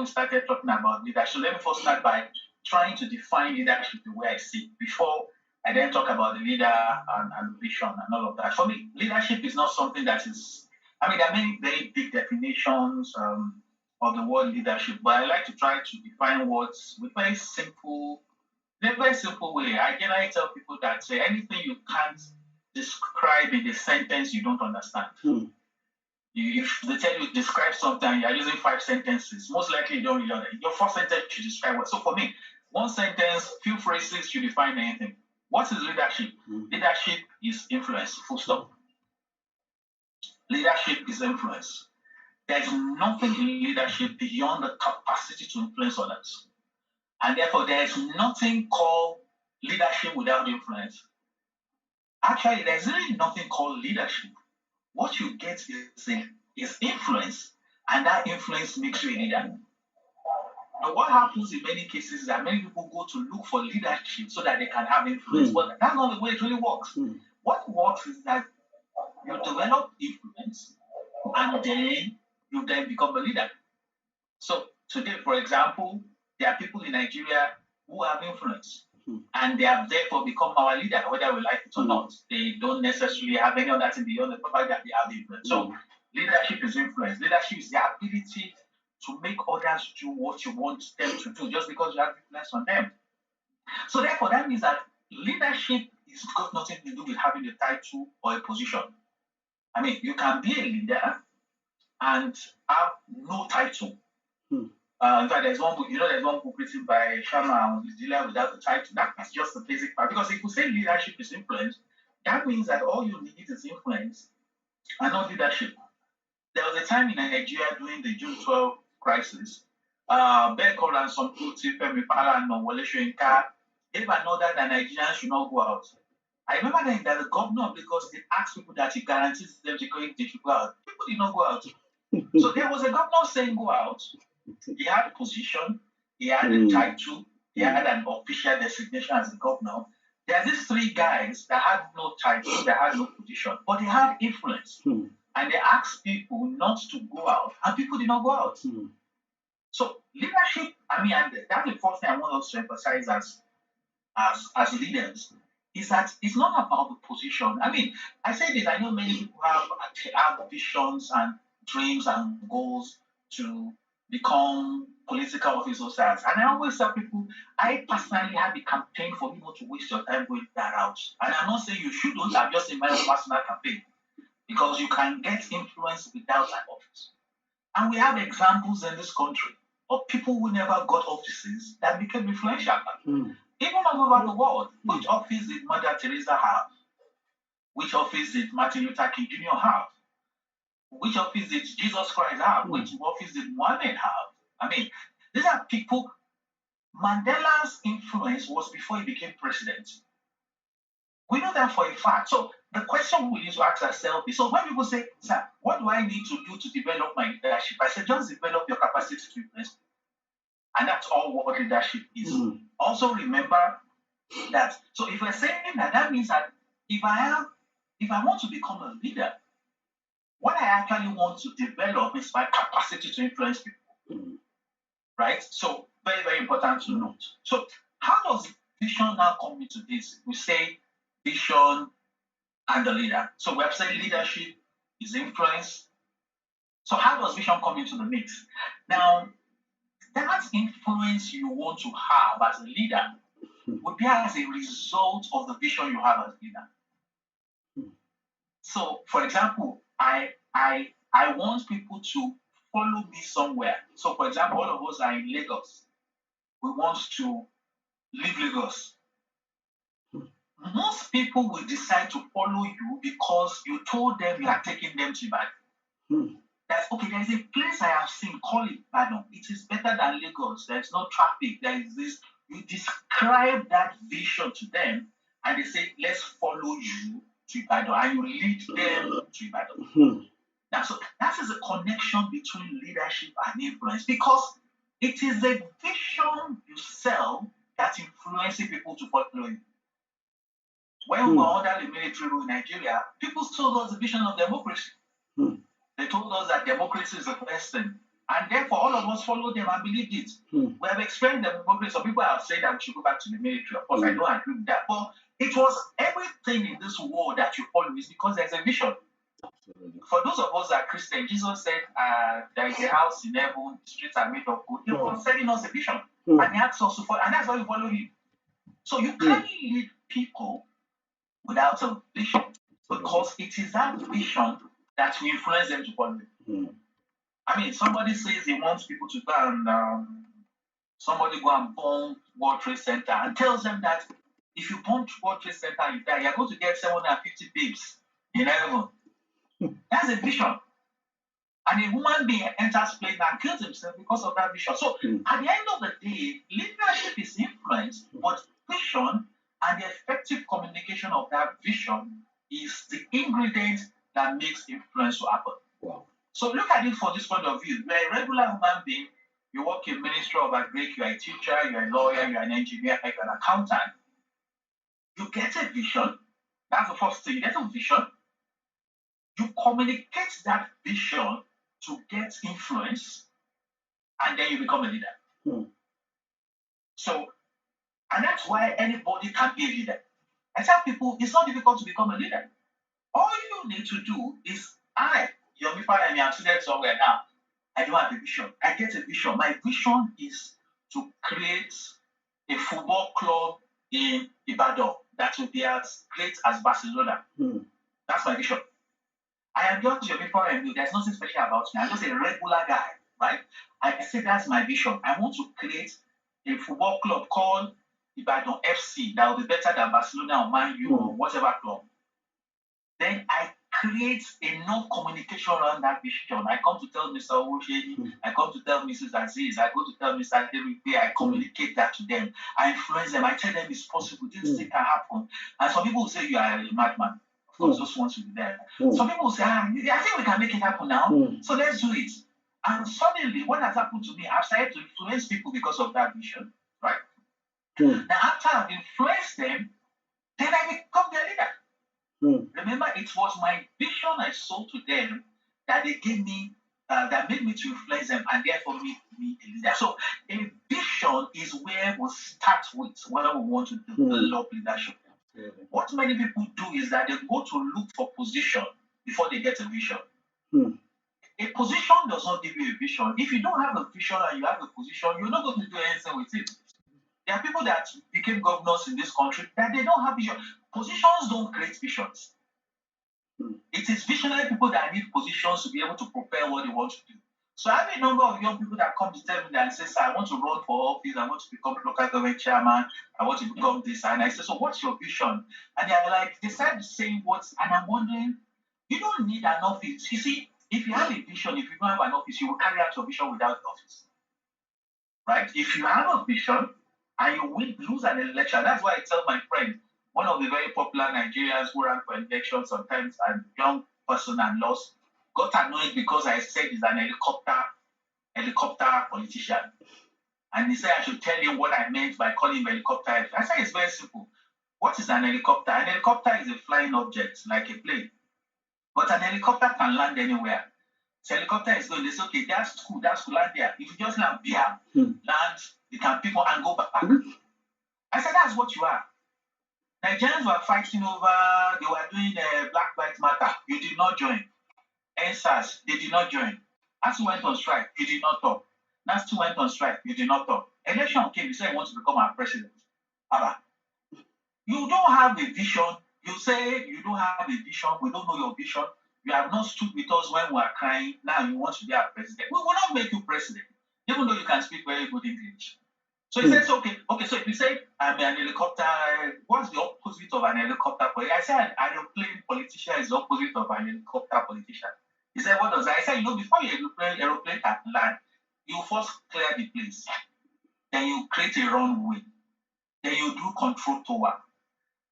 we started talking about leadership, let me first start by trying to define leadership the way I see it before I then talk about the leader and vision and all of that. For me, leadership is not something that is, I mean, there are many very big definitions of the word leadership, but I like to try to define words with in a very simple way. I generally tell people that anything you can't describe in a sentence you don't understand. If they tell you describe something, you're using 5 sentences, most likely you don't really understand. Your first sentence should describe what. So for me, one sentence, few phrases should define anything. What is leadership? Leadership is influence, full stop. Leadership is influence. There's nothing in leadership beyond the capacity to influence others. And therefore, there's nothing called leadership without influence. Actually, there's really nothing called leadership. What you get is influence, and that influence makes you a leader. Now, what happens in many cases is that many people go to look for leadership so that they can have influence, but that's not the way it really works. What works is that you develop influence, and then you then become a leader. So today, for example, there are people in Nigeria who have influence, and they have therefore become our leader, whether we like it or not. They don't necessarily have any other thing beyond the fact that they have influence. So leadership is influence. Leadership is the ability to make others do what you want them to do just because you have influence on them. So therefore, that means that leadership has got nothing to do with having a title or a position. I mean, you can be a leader and have no title. In fact, there's one book, there's one book written by Sharma, who's dealer without the title. That's just the basic part. Because if you say leadership is influence, that means that all you need is influence and not leadership. There was a time in Nigeria during the June 12 crisis, Beko and some Femi Pala and Wole Soyinka gave an order that Nigerians should not go out. I remember then that the governor of Lagos did ask people that he guarantees them security they should go out. People did not go out. So there was a governor saying go out. He had a position, he had a title, he had an official designation as a governor. There are these 3 guys that had no title, they had no position, but they had influence. And they asked people not to go out, and people did not go out. So leadership, I mean, and that's the first thing I want us to emphasize as leaders, is that it's not about the position. I mean, I say this, I know many people have visions and dreams and goals to become political officers. And I always tell people, I personally have a campaign for people to waste your time going that route. And I'm not saying you shouldn't, I'm just in my own personal campaign. Because you can get influence without an office. And we have examples in this country of people who never got offices that became influential. Even all over the world, which office did Mother Teresa have? Which office did Martin Luther King Jr. have? Which office did Jesus Christ have? Which office did Muhammad have? I mean, these are people. Mandela's influence was before he became president. We know that for a fact. So the question we need to ask ourselves is, so when people say, sir, what do I need to do to develop my leadership? I said, just develop your capacity to influence. And that's all what leadership is. Also remember that, so if we're saying that, that means that if I want to become a leader, what I actually want to develop is my capacity to influence people. Right? So very, very important to note. So how does vision now come into this? We say vision and the leader. So we have said leadership is influence. So how does vision come into the mix? Now, that influence you want to have as a leader would be as a result of the vision you have as a leader. So, for example, I want people to follow me somewhere. So, for example, all of us are in Lagos. We want to leave Lagos. Most people will decide to follow you because you told them you are taking them to Ibadan. That's okay, there's a place I have seen, call it Ibadan. It is better than Lagos. There's no traffic. There is this. You describe that vision to them, and they say, let's follow you to Ibadan, and you lead them to Ibadan. Now, so that is a connection between leadership and influence, because it is a vision you sell that influences people to follow you. When we were under the military rule in Nigeria, people told us the vision of democracy. They told us that democracy is the best thing. And therefore, all of us followed them and believed it. We have experienced the movement. Some people have said that we should go back to the military. Of course, I don't agree with that. But it was everything in this world that you follow is because there's a vision. For those of us that are Christian, Jesus said, there is a house in heaven, the streets are made of gold. He was telling us a vision. And he asked us to follow, and that's why we follow him. So you can't lead people without a vision, because it is that vision that will influence them to follow it. I mean, somebody says he wants people to go and somebody go and bomb World Trade Center and tells them that if you bomb World Trade Center and you die, you're going to get 750 babes in heaven. That's a vision. And a human being enters plane and kills himself because of that vision. So at the end of the day, leadership is influence, but vision and the effective communication of that vision is the ingredient that makes influence to happen. Wow. So look at it from this point of view. You're a regular human being. You work in Ministry of Agriculture, you're a teacher, you're a lawyer, you're an engineer, you're an accountant. You get a vision. That's the first thing. You get a vision. You communicate that vision to get influence, and then you become a leader. So, and that's why anybody can be a leader. I tell people it's not difficult to become a leader. All you need to do is, I'm seated somewhere now. I don't have a vision. I get a vision. My vision is to create a football club in Ibadan that will be as great as Barcelona. That's my vision. I am just your people and you. There's nothing special about me. I'm just a regular guy, right? I say that's my vision. I want to create a football club called Ibadan FC that will be better than Barcelona or Man U or whatever club. Then I create enough communication around that vision. I come to tell Mr. Owosheyi, I come to tell Mrs. Aziz, I go to tell Mr. David, I communicate that to them. I influence them. I tell them it's possible. This thing can happen. And some people will say you are a madman. Of course, those ones will be there. Some people will say, I think we can make it happen now. So let's do it. And suddenly, what has happened to me? I've started to influence people because of that vision, right? Now, after I've influenced them, then I become their leader. Remember, it was my vision I sold to them that they gave me, that made me to influence them, and therefore made me a leader. So, a vision is where we start with what we want to develop leadership. What many people do is that they go to look for position before they get a vision. A position does not give you a vision. If you don't have a vision and you have a position, you're not going to do anything with it. There are people that became governors in this country that they don't have vision. Positions don't create visions. It is visionary people that need positions to be able to prepare what they want to do. So I have a number of young people that come to tell me that and say, sir, I want to run for office, I want to become local government chairman, I want to become this. And I say, so what's your vision? And they're like, they start saying what, and I'm wondering, you don't need an office. You see, if you have a vision, if you don't have an office, you will carry out your vision without an office. Right? If you have a vision and you lose an election, that's why I tell my friend, one of the very popular Nigerians who ran for election sometimes, and young person and lost, got annoyed because I said he's an helicopter politician. And he said I should tell him what I meant by calling him helicopter. I said it's very simple. What is an helicopter? An helicopter is a flying object, like a plane. But an helicopter can land anywhere. So helicopter is going, they say, okay, that's cool, land there. If you just land there, land, you can pick up and go back. I said, that's what you are. Nigerians were fighting over, they were doing Black Lives Matter. You did not join. NSAS, they did not join. ASU went on strike, you did not talk. NASTU went on strike, you did not talk. Election came, you said you want to become our president. You don't have a vision. You say you don't have a vision, we don't know your vision. You have not stood with us when we are crying. Now you want to be our president. We will not make you president, even though you can speak very good English. So he says, okay, so if you say I'm an helicopter, what's the opposite of an helicopter politician? I said an aeroplane politician is the opposite of an helicopter politician. He said, what does that? I said, before your aeroplane can land, you first clear the place. Then you create a runway. Then you do control tower.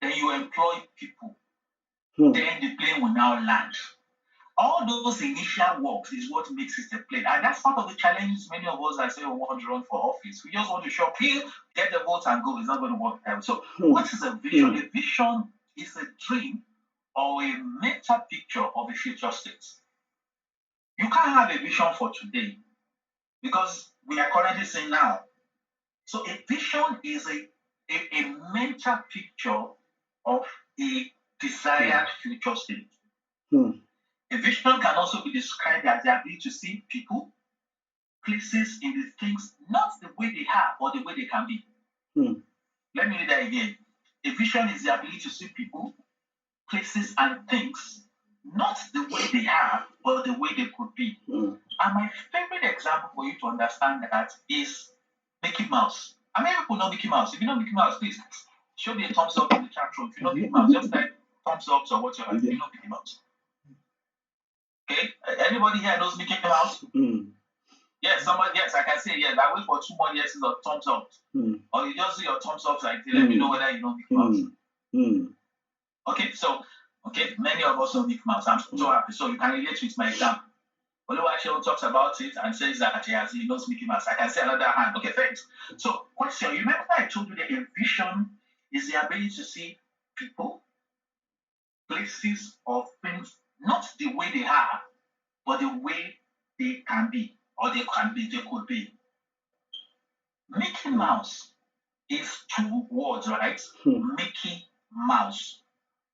Then you employ people. Then the plane will now land. All those initial works is what makes it a plane. And that's part of the challenges many of us that say we want to run for office. We just want to show up here, get the votes and go. It's not going to work out. So what is a vision? A vision is a dream or a mental picture of a future state. You can't have a vision for today because we are currently seeing now. So a vision is a mental picture of a desired future state. A vision can also be described as the ability to see people, places in the things, not the way they are, but the way they can be. Let me read that again. A vision is the ability to see people, places, and things, not the way they are, but the way they could be. And my favorite example for you to understand that is Mickey Mouse. How many people know Mickey Mouse? If you know Mickey Mouse, please show me a thumbs up in the chat room. If you know Mickey Mouse, just type thumbs up or whatever. If you know Mickey Mouse. Okay? Anybody here knows Mickey Mouse? Yes, somebody, yes, I can say yes. I wait for 2 more yeses of thumbs up. Or you just do your thumbs up like let me know whether you know Mickey Mouse. Okay, so many of us know Mickey Mouse. I'm so happy. So you can relate with my example. Oluwaseun talks about it and says that he knows Mickey Mouse. I can say another hand. Okay, thanks. So, question. You remember I told you that a vision is the ability to see people, places, or things, not the way they are, but the way they can be, or they could be. Mickey Mouse is 2 words, right? Mickey Mouse.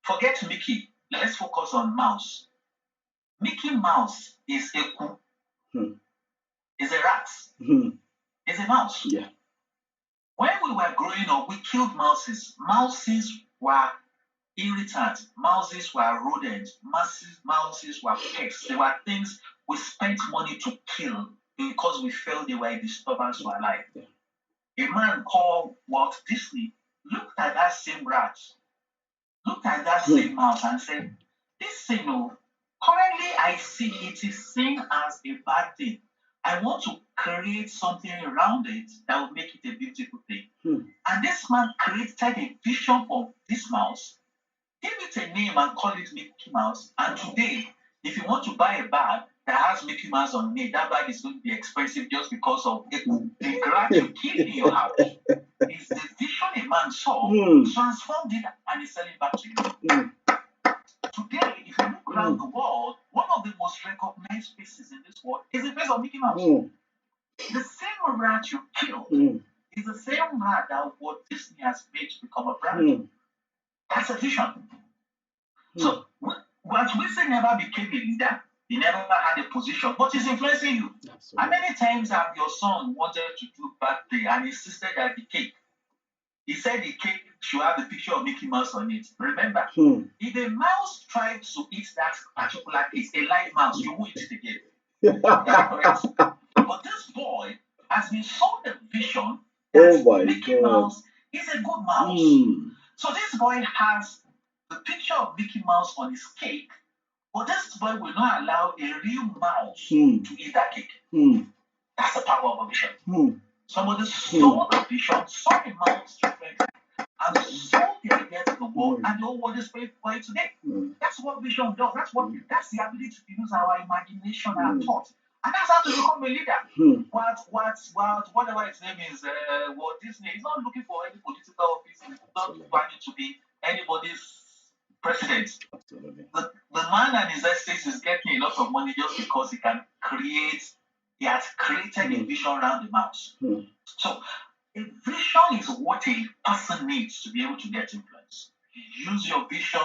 Forget Mickey. Let's focus on mouse. Mickey Mouse is a coup. Is a rat. Is a mouse. Yeah. When we were growing up, we killed mouses. Mouses were irritants. Mouses were rodents. Mouses were pests. They were things we spent money to kill because we felt they were a disturbance to our life. Yeah. A man called Walt Disney looked at that same rat, looked at that same mouse and said, this thing, currently I see it is seen as a bad thing. I want to create something around it that will make it a beautiful thing. And this man created a vision for this mouse, gave it a name and called it Mickey Mouse. And today, if you want to buy a bag that has Mickey Mouse on it, that bag is going to be expensive just because of the grass you keep in your house. It's the vision a man saw, transformed it, and is selling back to you. Today, if you look around the world, one of the most recognized faces in this world is the face of Mickey Mouse. The same rat you killed is the same rat that Walt Disney has made to become a brand. That's a vision. So, Walt Disney never became a leader. He never had a position, but he's influencing you. Absolutely. How many times have your son wanted to do birthday and insisted that the cake? He said the cake should have the picture of Mickey Mouse on it. Remember, if a mouse tries to eat that particular cake, a live mouse, you won't eat it again. But this boy has been sold a vision that Mickey Mouse is a good mouse. So this boy has the picture of Mickey Mouse on his cake, but this boy will not allow a real mouse to eat that cake. That's the power of a vision. Somebody saw the vision, saw a mouse different, and sold the idea to the world, and the whole world is paid for it today. That's what vision does. That's the ability to use our imagination and thought. And that's how to become a leader. Whatever his name is, Walt Disney, he's not looking for any political office. He's not planning to be anybody's president. The man and his estates is getting a lot of money just because he has created a vision around the mouse. So a vision is what a person needs to be able to get influence. Use your vision,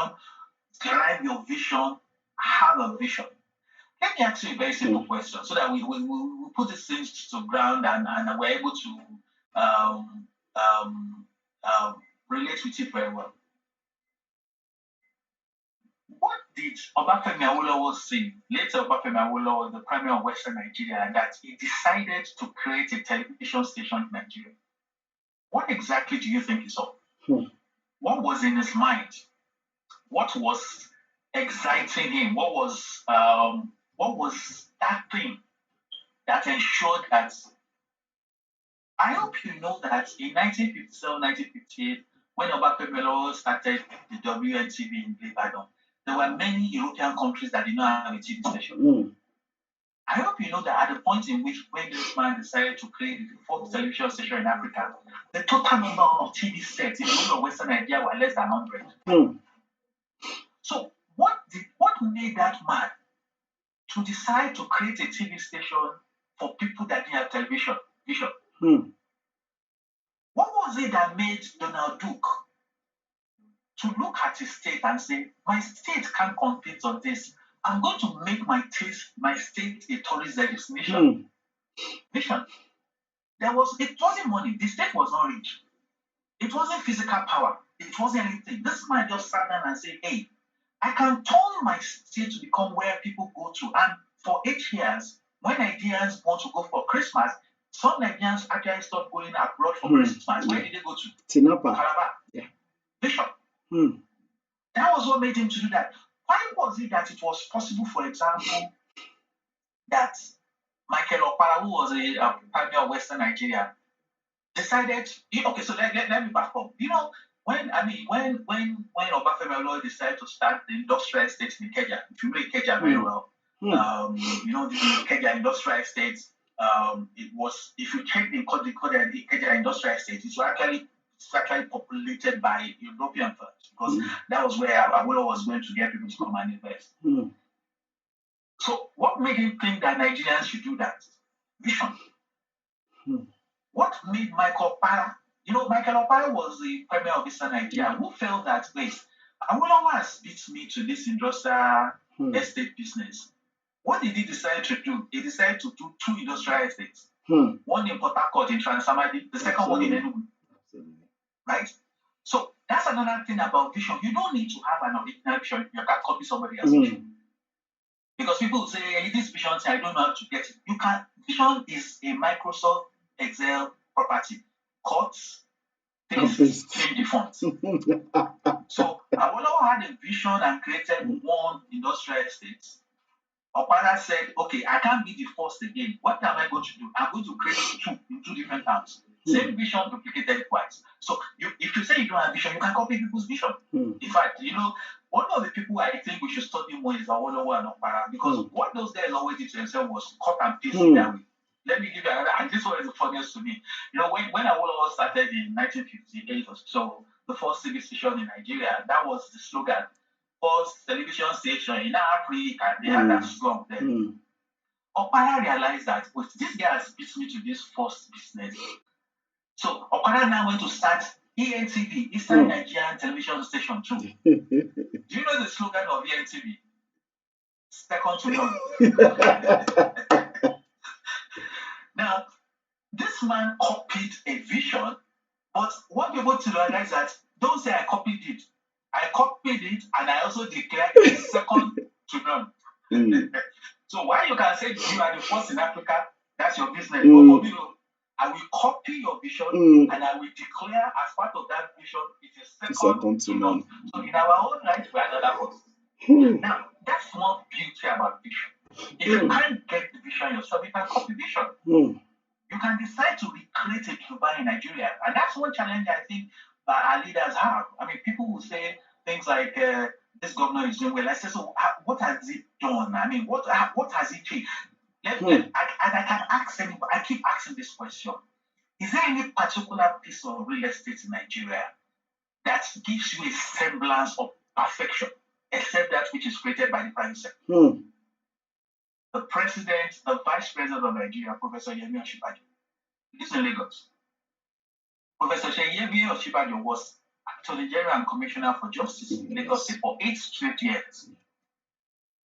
drive your vision, have a vision. Let me ask you a very simple question so that we put these things to ground and we're able to relate with it very well. What did Obafemi Awolowo say? Later, Obafemi Awolowo was the Premier of Western Nigeria, that he decided to create a television station in Nigeria. What exactly do you think he saw? What was in his mind? What was exciting him? What was that thing that ensured that? I hope you know that in 1957, 1958, when Obafemi Awolowo started the WNTV in Ibadan, there were many European countries that did not have a TV station. I hope you know that at the point in which when this man decided to create the fourth television station in Africa, the total number of TV sets in the whole of Western Nigeria were less than 100. So what made that man to decide to create a TV station for people that didn't have television vision. What was it that made Donald Duke to look at his state and say, my state can't compete on this. I'm going to make my state a tourist destination. Vision. It wasn't money. The state was not rich. It wasn't physical power. It wasn't anything. This man just sat down and said, hey, I can turn my state to become where people go to. And for 8 years, when Nigerians want to go for Christmas, some Nigerians actually start going abroad for Christmas. Where did they go to? Tinapa. Calabar. Yeah. Vision. That was what made him to do that. Why was it that it was possible, for example, that Michael Okpara, who was a premier of Western Nigeria, decided, okay, so let me back up. You know, when Obafemi Awolowo decided to start the industrial estate in Ikeja, if you know Ikeja very well, you know, the Ikeja industrial estate, it was, if you check the Ikeja industrial estate, it's actually populated by European firms, because that was where Awolowo was going to get people to come and invest. So what made him think that Nigerians should do that? Vision. What made Michael Okpara, you know, Michael Okpara was the premier of Eastern Nigeria, who felt that, wait, Awolowo has beat me to this industrial estate business. What did he decide to do? He decided to do 2 industrial estates. One in Port Harcourt in Transamadi, the second one in Enugu. Right? So that's another thing about vision. You don't need to have an original vision. You can copy somebody else's vision. Because people say, hey, this vision, I don't know how to get it. You can. Vision is a Microsoft Excel property. Cuts, paste, change the fonts. So Awolowo had a vision and created one industrial estate. Okpara said, okay, I can't be the first again. What am I going to do? I'm going to create 2 in 2 different towns. Same vision duplicated twice. So if you say you don't have vision, you can copy people's vision. In fact, you know, one of the people I think we should study more is Awolowo and Okpara, because what those guys always did to themselves was cut and paste that way. Let me give you another, and this one is the funniest to me. You know, when Awolowo started in 1958 or so, the first TV station in Nigeria, that was the slogan. First television station in Africa, they had that slogan then. Okpara realized that, well, this guy has beat me to this first business. So Okpara now went to start ENTV, Eastern Nigerian Television Station 2. Do you know the slogan of ENTV? Second to none. Now, this man copied a vision, but what people to realize that, don't say I copied it. I copied it and I also declared it second to none. So while you can say you are the first in Africa, that's your business. But for me, I will copy your vision and I will declare as part of that vision it is second to none. So in our own right, we are another one. Now, that's one beauty about vision. If you can't get the vision yourself, you can copy vision. You can decide to recreate a Cuba in Nigeria. And that's one challenge I think that our leaders have. I mean, people will say things like, this governor is doing well. I say, so what has he done? I mean, what has he changed? I can ask anybody, I keep asking this question. Is there any particular piece of real estate in Nigeria that gives you a semblance of perfection, except that which is created by the private sector? The vice president of Nigeria, Professor Yemi Osinbajo, lives in Lagos. Professor Yemi Osinbajo was Attorney General and Commissioner for Justice in Lagos State for 8 straight years.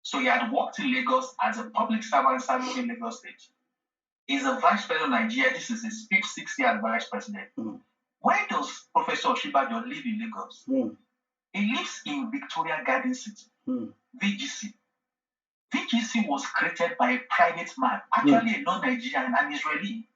So he had worked in Lagos as a public servant serving in Lagos State. He's a vice president of Nigeria. This is his 5th, 6th year as vice president. Where does Professor Osinbajo live in Lagos? He lives in Victoria Garden City, VGC. VGC was created by a private man, actually a non-Nigerian, an Israeli.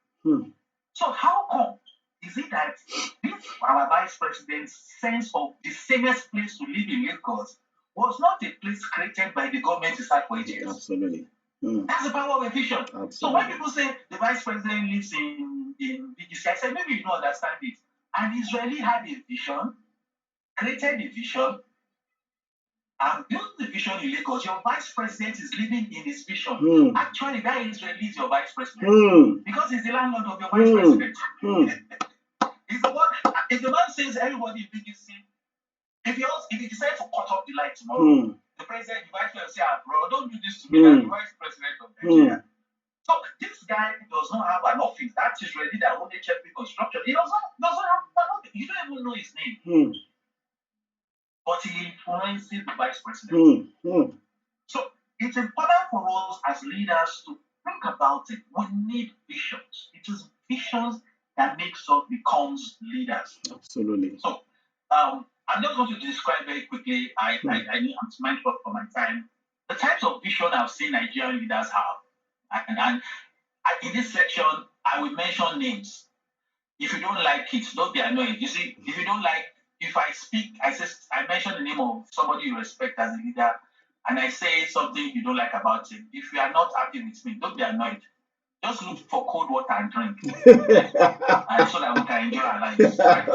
So how come is it that this our vice president's sense of the safest place to live in Lagos was not a place created by the government to start for 8 years? Absolutely. That's the power of a vision. Absolutely. So when people say the vice president lives in VGC, I said maybe you don't understand it. An Israeli had a vision, created a vision, and built the vision in Lagos. Your vice president is living in his vision. Actually, that Israeli is your vice president because he's the landlord of your vice president. He's the one. If the man says everybody in VGC, if he decides to cut off the light tomorrow, the president, the vice president, say, bro, don't do this to me. I'm the vice president of Nigeria. So this guy does not have an office that is ready that only check reconstruction. He doesn't have nothing. You don't even know his name. But he influences the vice president. So it's important for us as leaders to think about it. We need visions. It is visions that makes us becomes leaders. Absolutely. So I'm just going to describe very quickly. I'm mindful for my time. The types of vision I've seen Nigerian leaders have, and in this section I will mention names. If you don't like it, don't be annoyed. You see, if you don't like, if I speak, I mention the name of somebody you respect as a leader, and I say something you don't like about him. If you are not happy with me, don't be annoyed. Just look for cold water and drink, and so that we can enjoy our lives. Right?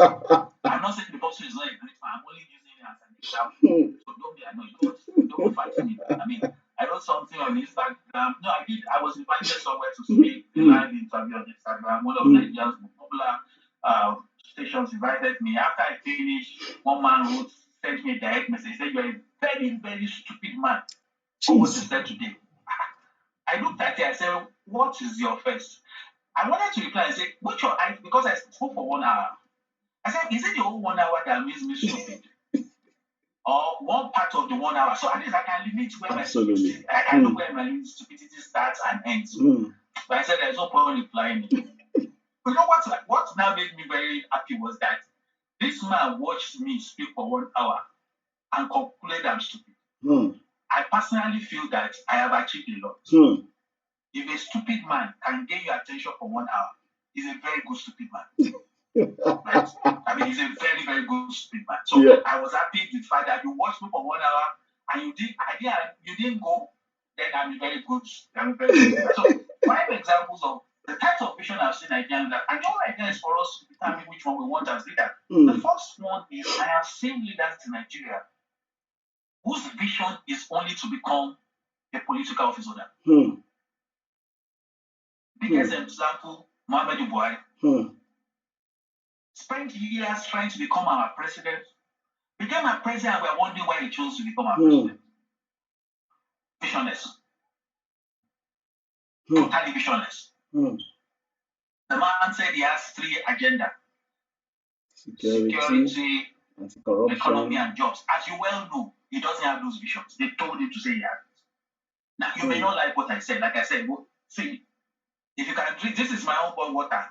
I'm not saying the person is not a great man. I'm only using it as an example. So don't be annoyed. Don't fight me. I mean, I wrote something on Instagram. No, I did. I was invited somewhere to speak a live interview on Instagram. One of Nigeria's popular stations invited me. After I finished, one man sent me a direct message. He said, "You're a very, very stupid man for what you said today." I looked at it. I said, "What is your offense?" I wanted to reply and say, because I spoke for 1 hour. I said, "Is it the whole 1 hour that makes me stupid? Or one part of the 1 hour? So at least I can limit where my stupidity, I can know where my stupidity starts and ends." But I said, "There's no point replying." You know what now made me very happy was that this man watched me speak for 1 hour and concluded I'm stupid. I personally feel that I have achieved a lot. If a stupid man can gain your attention for 1 hour, he's a very good stupid man. Right? I mean, he's a very, very good stupid man. So I was happy with the fact that you watched me for 1 hour and you didn't go, then I'm very good. So 5 examples of the types of vision I've seen Nigerian leaders, and the whole idea is for us to determine which one we want as leaders. The first one is I have seen leaders in Nigeria whose vision is only to become a political office holder. Biggest example, Muhammadu Buhari. Spent years trying to become our president. Became our president and we're wondering why he chose to become our president. Visionless. Totally visionless. The man said he has 3 agendas. Security, economy, and jobs. As you well know, he doesn't have those visions. They told him to say he has it. Now, you may not like what I said. Like I said, see, if you can drink, this is my own boiled water.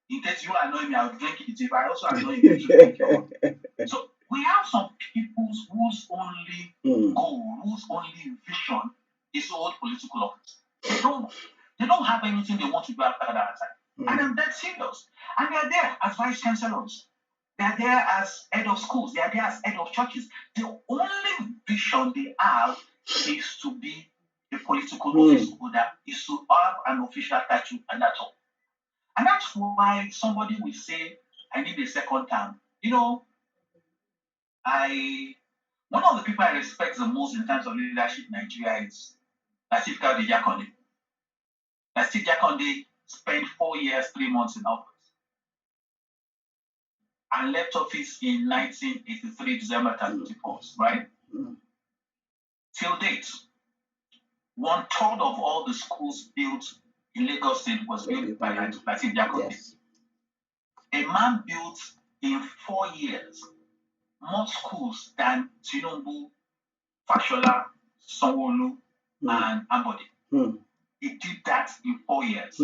In case you annoy me, I'll drink it. If I also annoy you, you drink it. So we have some people whose only goal, whose only vision is to hold political office. They don't have anything they want to do after that time. And I'm dead serious. And they're there as vice chancellors. They're there as head of schools. They're there as head of churches. The only vision they have is to be a political office holder, is to have an official title, and that's all. And that's why somebody will say, "I need a second term." You know, one of the people I respect the most in terms of leadership in Nigeria is Lateef Jakonde. Lateef Jakonde spent 4 years, 3 months in office and left office in 1983, December 31st, right? Till date, 1/3 of all the schools built in Lagos State was built by Lateef Jakonde. Yes. A man built in 4 years more schools than Tinubu, Fashola, Sanwo-Olu, and Ambode. He did that in 4 years.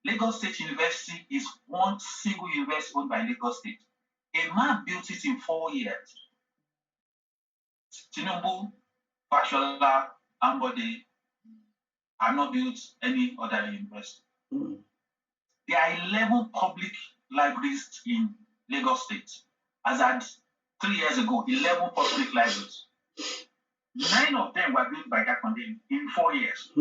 Lagos State University is one single university owned by Lagos State. A man built it in 4 years. Tinubu, Fashola, Ambode have not built any other university. There are 11 public libraries in Lagos State. As at 3 years ago, 11 public libraries. 9 of them were built by Jakonde in 4 years.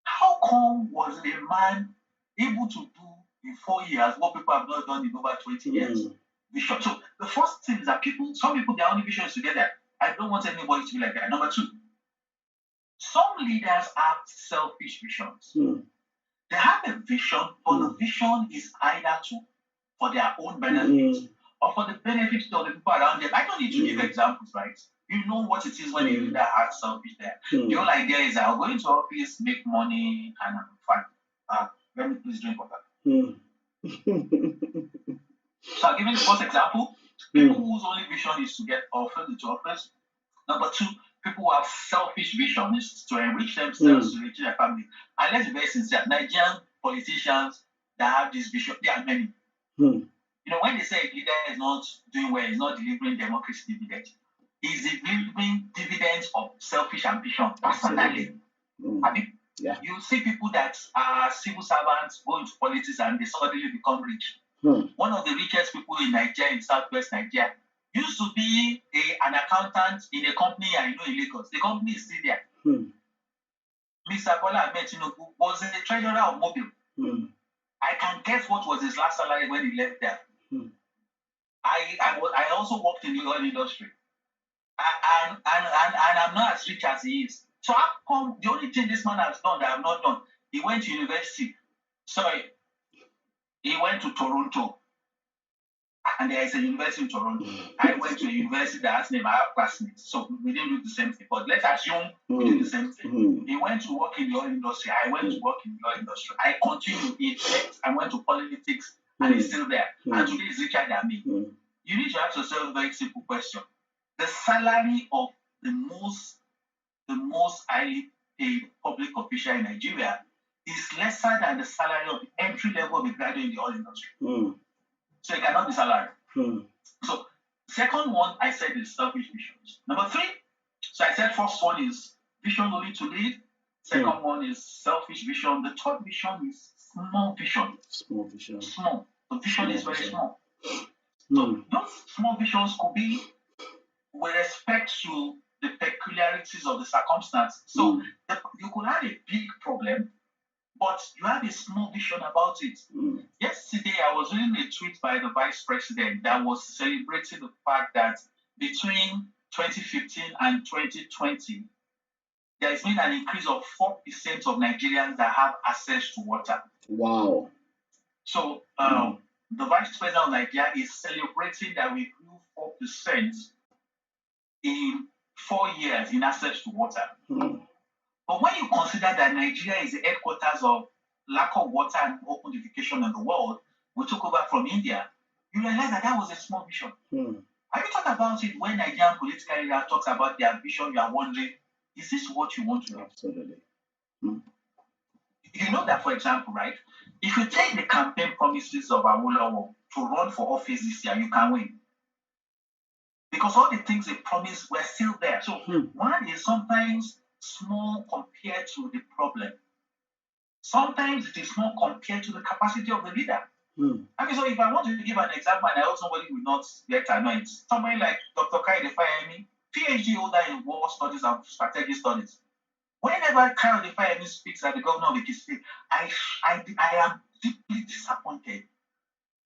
How come was a man able to do in 4 years what people have not done in over 20 years? Vision. So the first thing is that some people, their only vision is to get that. I don't want anybody to be like that. Number 2, some leaders have selfish visions. They have a vision, but the vision is either for their own benefit or for the benefit of the people around them. I don't need to give examples, right? You know what it is when a leader has selfish there. The whole idea is I'll go into office, make money, and I'm fine. Let me please drink water. So I'll give you the first example. People whose only vision is to get offered into office. Number two, people who have selfish vision is to enrich themselves, to enrich their family. And let's be very sincere, Nigerian politicians that have this vision, there are many. You know, when they say a leader is not doing well, is not delivering democracy dividends, he's delivering dividends of selfish ambition personally. I mean, you see people that are civil servants go into politics and they suddenly become rich. One of the richest people in Nigeria, in southwest Nigeria, used to be an accountant in a company I know in Lagos. The company is still there. Mr. Bola Ahmed Tinubu was the treasurer of Mobile. I can guess what was his last salary when he left there. I also worked in the oil industry. And I'm not as rich as he is. So how come the only thing this man has done that I've not done? He went to university. He went to Toronto. And there is a university in Toronto. I went to a university that has name. I have classmates. So we didn't do the same thing. But let's assume we did the same thing. He went to work in the oil industry. I went to work in the oil industry. I continued. I went to politics and he's still there. And today he's richer than me. You need to ask yourself a very simple question. The salary of the most highly paid public official in Nigeria is lesser than the salary of the entry level of a graduate in the oil industry. So it cannot be salary. So second one I said is selfish visions. Number three, so I said first one is vision only to lead. Second one is selfish vision. The third vision is small vision. Small vision. Small. The vision is very small. So those small visions could be with respect to the peculiarities of the circumstance. So you could have a big problem, but you have a small vision about it. Yesterday, I was reading a tweet by the vice president that was celebrating the fact that between 2015 and 2020, there has been an increase of 4% of Nigerians that have access to water. Wow. So the vice president of Nigeria is celebrating that we grew 4% in 4 years in access to water. But when you consider that Nigeria is the headquarters of lack of water and open defecation in the world, we took over from India, you realize that that was a small vision. Have you thought about it when Nigerian political leader talks about their vision? You are wondering, is this what you want to do? Absolutely. You know that, for example, right? If you take the campaign promises of Awolowo to run for office this year, you can win. Because all the things they promised were still there. So one is sometimes small compared to the problem. Sometimes it is small compared to the capacity of the leader. I mean, so if I want to give an example, and I hope somebody will not get annoyed, somebody like Dr. Kayode Fayemi, PhD holder in war studies and strategic studies. Whenever Kayode Fayemi speaks at the governor of Ekiti State, I am deeply disappointed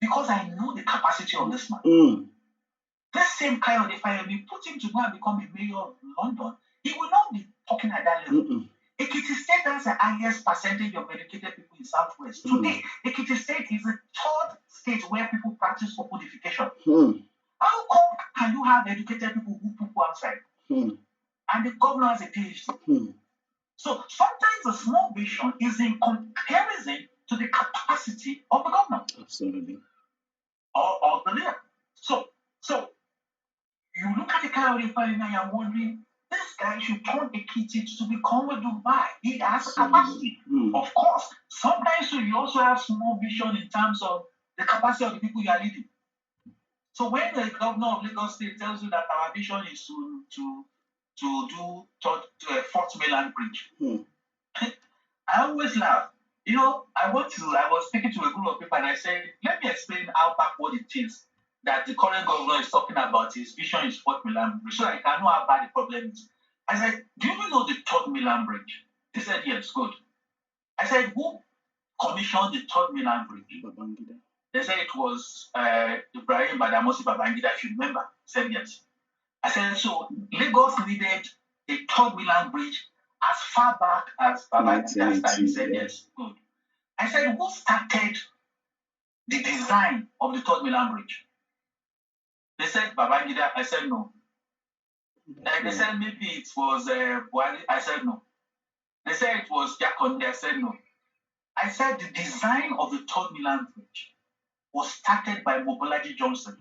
because I know the capacity of this man. This same Kayode Fayemi, put him to go and become a mayor of London, he will not be talking at that level. Ekiti State has the highest percentage of educated people in Southwest. Today, Ekiti State is the third state where people practice open defecation. How come can you have educated people who poo outside? And the governor has a PhD. So sometimes the small vision is in comparison to the capacity of the governor. Absolutely. Or the leader. So you look at the Kayode Fayemi and you're wondering, this guy should turn Ekiti to become a Dubai. He has capacity. Of course, sometimes you also have small vision in terms of the capacity of the people you are leading. So when the governor of Lagos State tells you that our vision is to do Fort Mainland Bridge, I always laugh. You know, I was speaking to a group of people and I said, let me explain how backward it is that the current governor is talking about. His vision is Fort Mainland Bridge, so I can know how bad the problem is. I said, do you know the Third Mainland Bridge? They said, yes, good. I said, who commissioned the Third Mainland Bridge? Babangida. They said it was Ibrahim Badamasi Babangida, if you remember. He said, yes. I said, so Lagos needed a Third Mainland Bridge as far back as Babangida's time. He said, yes, good. I said, who started the design of the Third Mainland Bridge? They said Babangida. I said no. They said maybe it was Buhari. I said no. They said it was Jakonde. I said no. I said the design of the Third Milan Bridge was started by Mobolaji Johnson,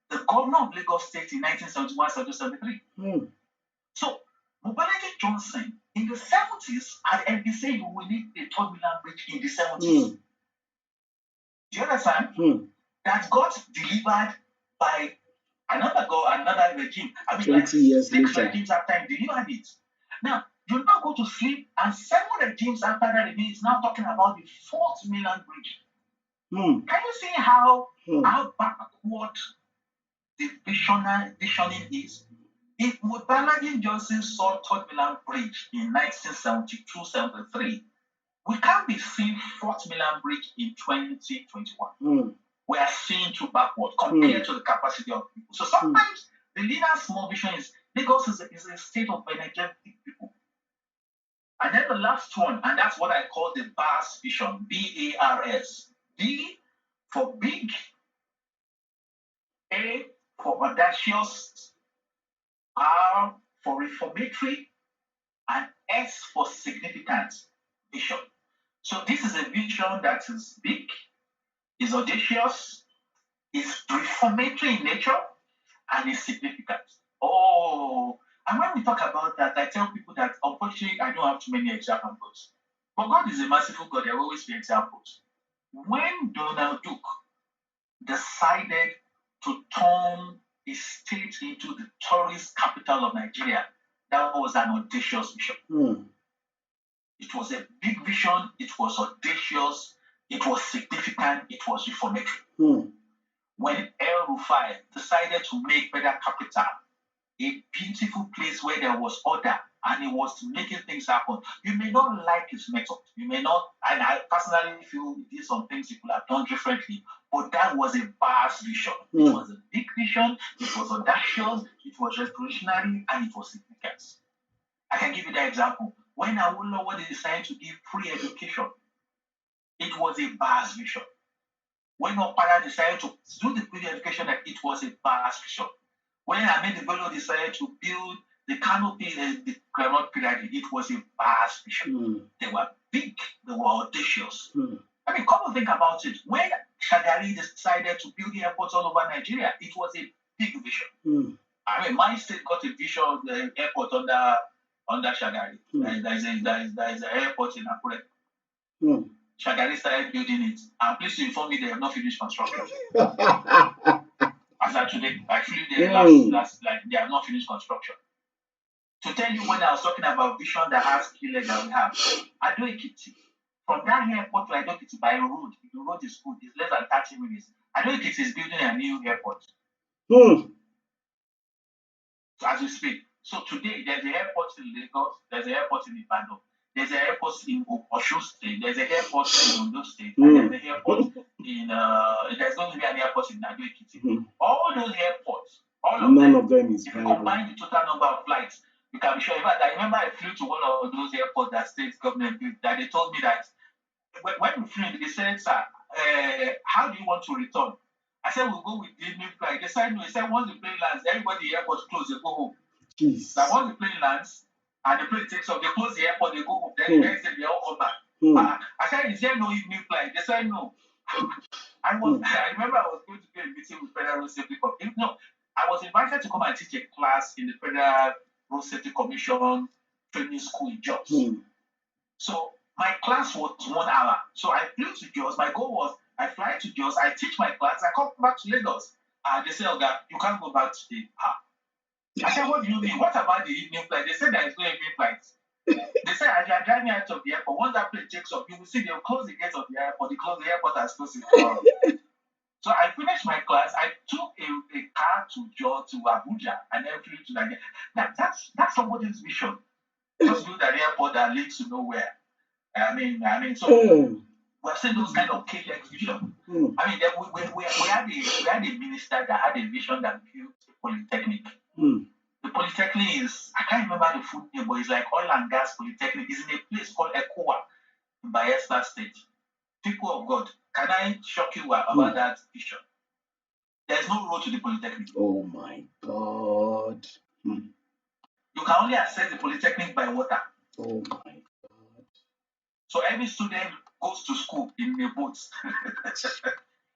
the governor of Lagos State in 1971-73. So Mobolaji Johnson in the 70s had been saying we need a Third Milan Bridge in the 70s. Do you understand? That got delivered by another regime. I mean, 20 years 6 later. regimes after him delivered it. Now, you now go to sleep, and 7 regimes after that regime is now talking about the 4th Milan Bridge. Can you see how backward the visioning is? If Mobolaji Johnson saw Third Milan Bridge in 1972-73, we can't be seeing 4th Milan Bridge in 2021. We are seeing too backward compared to the capacity of people. So sometimes the leader's small vision is Lagos is a state of energetic people. And then the last one, and that's what I call the BARS vision, BARS. B for big, A for audacious, R for reformatory, and S for significant vision. So this is a vision that is big, is audacious, is reformatory in nature, and is significant. Oh, and when we talk about that, I tell people that unfortunately I don't have too many examples. But God is a merciful God, there will always be examples. When Donald Duke decided to turn a state into the tourist capital of Nigeria, that was an audacious vision. It was a big vision, it was audacious, it was significant, it was reformatory. When El Rufai decided to make Federal Capital a beautiful place where there was order and he was making things happen, you may not like his method. You may not, and I personally feel he did some things he could have done differently, but that was a vast vision. It was a big vision, it was audacious, it was revolutionary, and it was significant. I can give you that example. When Awolowo decided to give free education, it was a vast vision. When Okpara decided to do the free education, it was a vast vision. When Ahmed Bello decided to build the canopy, the Claremont Pyramid, it was a vast vision. They were big, they were audacious. I mean, come and think about it. When Shagari decided to build airports all over Nigeria, it was a big vision. I mean, my state got a vision of the airport under Shagari. There is an airport in Akure. Shagari started building it. I'm pleased to inform you they have not finished construction. As of today, I flew there last they have not finished construction. To tell you, when I was talking about vision that has key leg that we have, Ado Ekiti, from that airport to Ado Ekiti by road, if the road is good, it's less than 30 minutes. Ado Ekiti is building a new airport. As we speak. So today, there's an airport in Lagos, there's an airport in Ibadan, there's an airport in Osun State, there's an airport in Ondo State, and there's an airport in, there's going to be an airport in Ado Ekiti. All those airports, none of them is if you combine the total number of flights, you can be sure. In fact, I remember I flew to one of those airports that state government built, that they told me that when we flew, they said, sir, how do you want to return? I said, we'll go with the new flight. They said, no. They said, once the plane lands, everybody in the airport close, they go home. Now, once the plane lands and the plane takes off, they close the airport, they go home. Then the next day, they all come back. I said, is there no evening flight? They said, no. I remember I was going to do a meeting with Federal Road Safety Commission. No, I was invited to come and teach a class in the Federal Road Safety Commission training school in Jos. So my class was 1 hour. So I flew to Jos. My goal was I fly to Jos, I teach my class, I come back to Lagos. They say, oh God, you can't go back today. I said, what do you mean? What about the evening flight? They said there is no evening flight. They said, as you are driving out of the airport, once that plane takes off, you will see they'll close the gates of the airport. They close the airport as close as tomorrow. So I finished my class. I took a car to Abuja and then flew to Nigeria. Now, that's somebody's vision. Just build an airport that leads to nowhere. I mean, so we're seeing those kind of KX vision. I mean, we had a minister that had a vision that built a polytechnic. The polytechnic is, I can't remember the full name, but it's like oil and gas polytechnic. It's in a place called Ekowa in Bayelsa State. People of God, can I shock you about that vision? There's no road to the Polytechnic. Oh my God. You can only access the Polytechnic by water. Oh my God. So every student goes to school in a boat.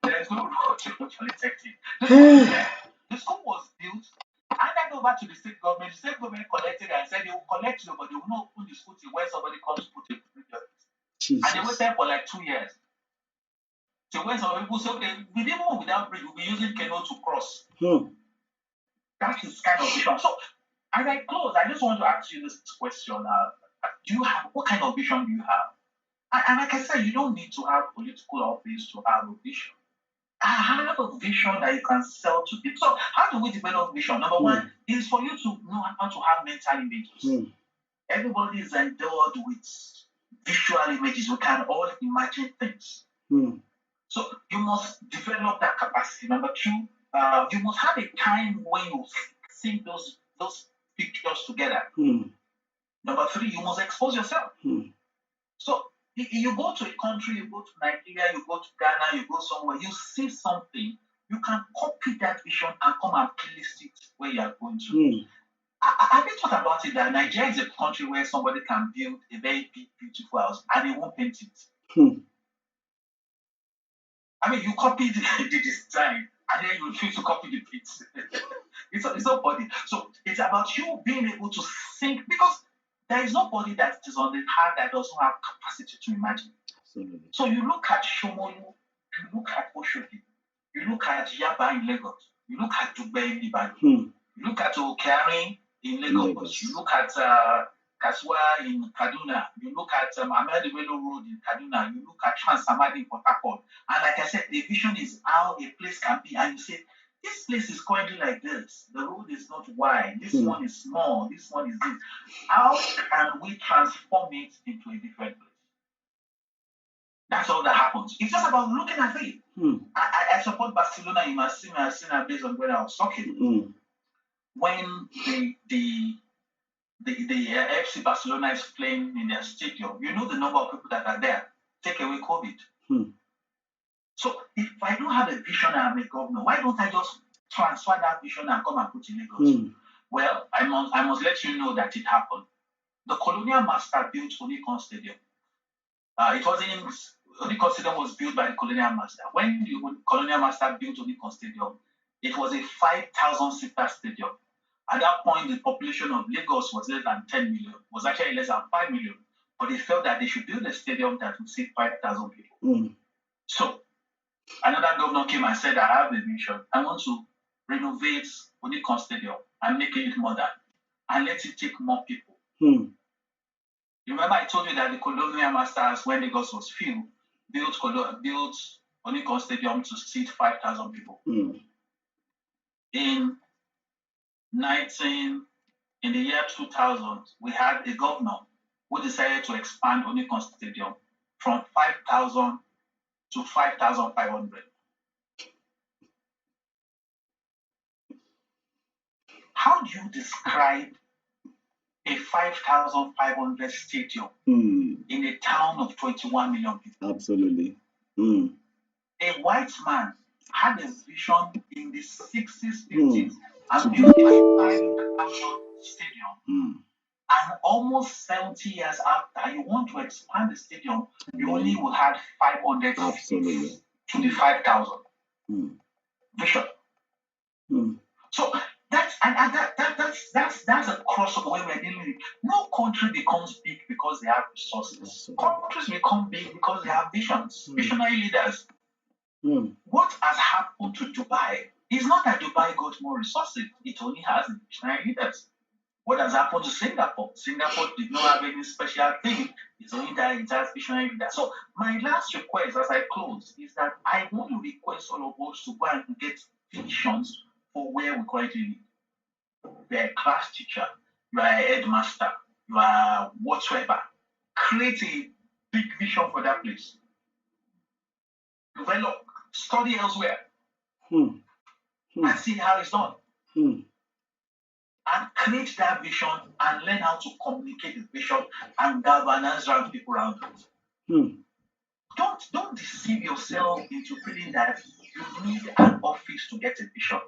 There's no road to the Polytechnic. The school was built, handed over to the state government. The state government collected and said they will collect you, but they will not open the school till when somebody comes to put it. And they waited for like 2 years. So when some people say, okay, we didn't move without bridge, we'll be using canoe to cross. That is kind of vision. So as I close, I just want to ask you this question. What kind of vision do you have? And like I said, you don't need to have political office to have a vision. I have a vision that you can sell to people. So how do we develop vision? Number one is for you to know how to have mental images. Everybody is endowed with visual images. We can all imagine things. So you must develop that capacity. Number two, you must have a time when you think those pictures together. Number three, you must expose yourself. So you go to a country, you go to Nigeria, you go to Ghana, you go somewhere, you see something, you can copy that vision and come and place it where you are going to. Have you thought about it that Nigeria is a country where somebody can build a very big, beautiful house and they won't paint it? I mean, you copy the design and then you refuse to copy the bits. It's not funny. So it's about you being able to think, because there is nobody that is on the earth that doesn't have capacity to imagine. Absolutely. So you look at Shomolu, you look at Oshodi, you look at Yaba in Lagos, you look at Dubai in Ibadan, you look at Okari in Lagos, you look at Kaswa in Kaduna, you look at Ahmed Road in Kaduna, you look at Trans-Samadi in Port Harcourt. And like I said, the vision is how a place can be. And you say, this place is currently like this. The road is not wide. This one is small. This one is this. How can we transform it into a different place? That's all that happens. It's just about looking at it. I support Barcelona. You must see my Arsenal based on where I was talking. When the FC Barcelona is playing in their stadium, you know the number of people that are there. Take away COVID. So if I don't have a vision and I'm a governor, why don't I just transfer that vision and come and put in Lagos? Well, I must let you know that it happened. The colonial master built Onikon Stadium. Onikon Stadium was built by the colonial master. When the colonial master built Onikon Stadium, it was a 5,000-seater stadium. At that point, the population of Lagos was less than 10 million, was actually less than 5 million. But they felt that they should build a stadium that would seat 5,000 people. So another governor came and said, I have a vision. I want to renovate Onikon Stadium and make it modern and let it take more people. Remember, I told you that the colonial masters, when Lagos was filled, built Onikon Stadium to seat 5,000 people. In the year 2000, we had a governor who decided to expand Onikon Stadium from 5,000 to 5,500. How do you describe a 5,500 stadium in a town of 21 million people? Absolutely. A white man had a vision in the 60s, 50s, and built a 5,000 stadium. And almost 70 years after, you want to expand the stadium, you only will have 500 seats to the 5,000. Vision. So that's a crossover where we're dealing with. No country becomes big because they have resources. Countries become big because they have visions, visionary leaders. What has happened to Dubai is not that Dubai got more resources, it only has visionary leaders. What has happened to Singapore? Singapore did not have any special thing. It's only that it has visionary leaders. So my last request as I close is that I want to request all of us to go and get visions for where we currently live. You're a class teacher, you are a headmaster, you are whatsoever. Create a big vision for that place. Develop, study elsewhere, and see how it's done. And create that vision and learn how to communicate the vision and galvanize around people around it. Don't deceive yourself into feeling that you need an office to get a vision.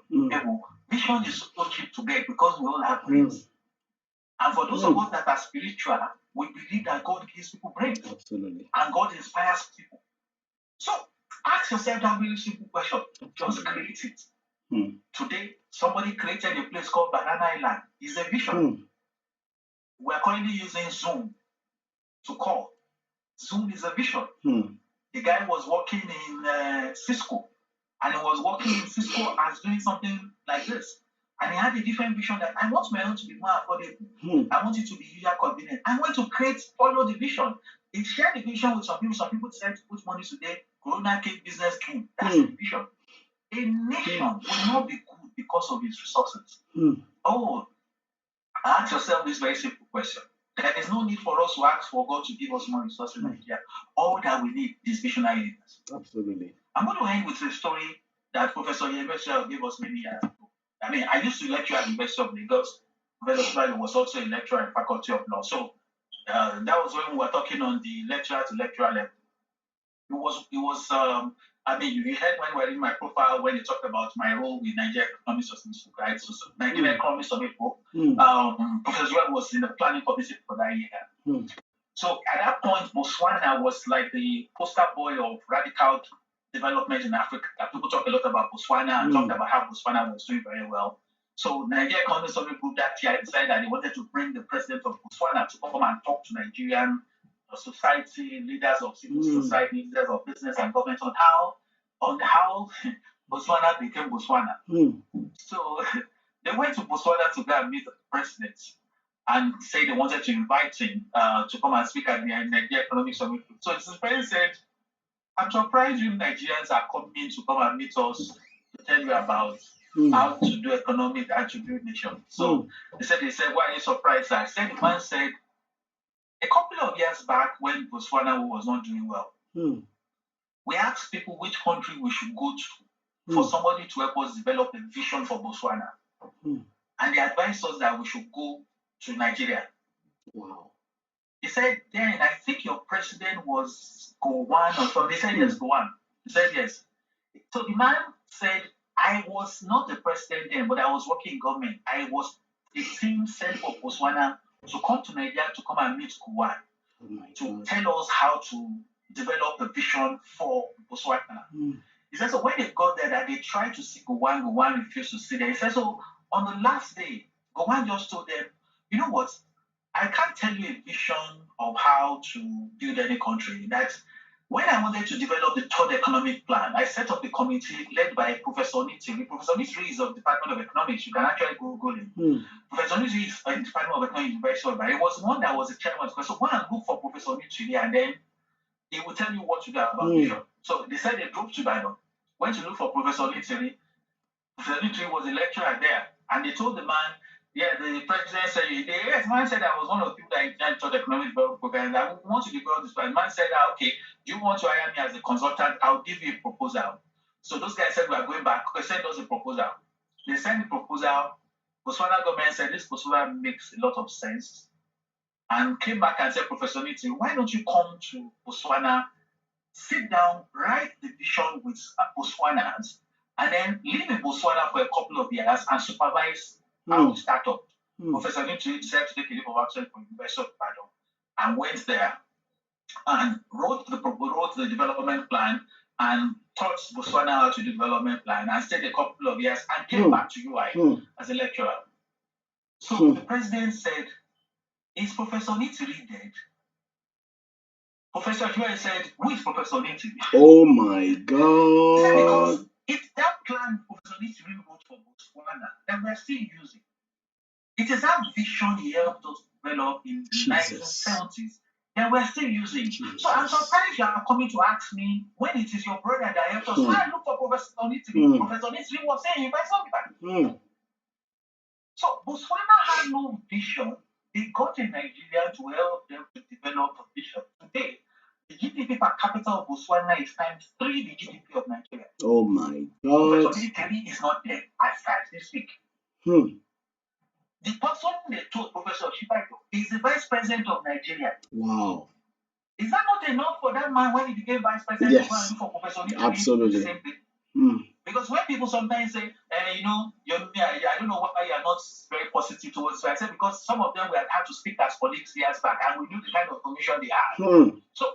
Vision is so cheap to get because we all have brains. And for those of us that are spiritual, we believe that God gives people brains. Absolutely. And God inspires people. So ask yourself that very simple question. Just create it. Today, somebody created a place called Banana Island. It's a vision. We're currently using Zoom to call. Zoom is a vision. The guy was working in Cisco, and he was working in Cisco as doing something like this. And he had a different vision that I want my own to be more affordable. I want it to be user convenient. I want to follow the vision. He shared the vision with some people. Some people said to put money today, Corona cake business came. That's the vision. A nation will not be good because of its resources. Ask yourself this very simple question. There is no need for us to ask for God to give us more resources in Nigeria. All that we need is visionary leaders. Absolutely. I'm going to end with a story that Professor Emmanel gave us many years ago. I mean, I used to lecture at the University of Lagos. Professor Emmanel was also a lecturer at Faculty of Law. So that was when we were talking on the lecturer to lecturer level. I mean, you heard when we were in my profile when they talked about my role with Nigeria Economic Summit, right? So Nigeria Economic Summit, Professor Emmanel was in the planning committee for that year. So at that point, Botswana was like the poster boy of radical development in Africa. People talk a lot about Botswana and talked about how Botswana was doing very well. So Nigeria Economic Summit Group that year decided that they wanted to bring the president of Botswana to come and talk to Nigerian society, leaders of civil society, leaders of business and government on how Botswana became Botswana. So they went to Botswana to go and meet the president and say they wanted to invite him to come and speak at the Nigeria Economic Summit. So his president said, I'm surprised you Nigerians are coming to come and meet us to tell you about how to do economic and to build nation. So they said, why are you surprised? I said, the man said, a couple of years back when Botswana was not doing well, we asked people which country we should go to for somebody to help us develop a vision for Botswana. And they advised us that we should go to Nigeria. Wow. He said, then I think your president was Gowon or something. They said, yes, Gowon. He said, yes. So the man said, I was not the president then, but I was working in government. I was a team sent for Botswana to come to Nigeria to come and meet Gowon to tell us how to develop the vision for Botswana. He said, so when they got there, that they tried to see Gowon refused to see them. He said, so on the last day, Gowon just told them, you know what? I can't tell you a vision of how to build any country. That when I wanted to develop the third economic plan, I set up a committee led by Professor Nitiri. Professor Nitiri is of the Department of Economics. You can actually Google him. Professor Nitiri is in the Department of Economics, University of Ibadan. He was one that was the chairman. So go and look for Professor Nitiri, and then he will tell you what to do about vision. So they said they drove to Ibadan, went to look for Professor Nitiri. Professor Nitiri was a lecturer there, and they told the man, yeah, the president said, yes, man said I was one of the people that intended the economic development program. I want to develop this plan. Man said, okay, do you want to hire me as a consultant? I'll give you a proposal. So those guys said, we are going back. Okay, send us a proposal. They sent the proposal. Botswana government said, this proposal makes a lot of sense. And came back and said, Professor Nitiri, why don't you come to Botswana, sit down, write the vision with Botswanans, and then live in Botswana for a couple of years and supervise how to start up. Professor Nitiri decided to take a leave of absence from the University of Ibadan and went there and wrote the development plan and taught Botswana how to do development plan and stayed a couple of years and came back to UI as a lecturer. So the president said, is Professor Nitiri dead? Professor UI said, who is Professor Nitiri? Oh my God. Because it's that plan Professor Nitiri wrote for Botswana that we're still using. It is that vision he helped us develop in the 1970s that we're still using. So I'm surprised you are coming to ask me when it is your brother that helped us. I look for Professor Nitiri. Professor Nitiri was saying, if I saw that. So Botswana had no vision. They got in Nigeria to help them to develop a vision. Today, the GDP per capita of Botswana is times 3 the GDP of Nigeria. Oh my God. Professor Nitiri is not there as they speak. The person they told, Professor Shibaito, is the vice president of Nigeria. Wow. Is that not enough for that man when he became vice president? Yes. For Professor Nitiri? Absolutely. Because when people sometimes say, you know, I don't know why you are not very positive towards it. I said, because some of them we had to speak as colleagues years back, and we knew the kind of information they had. So,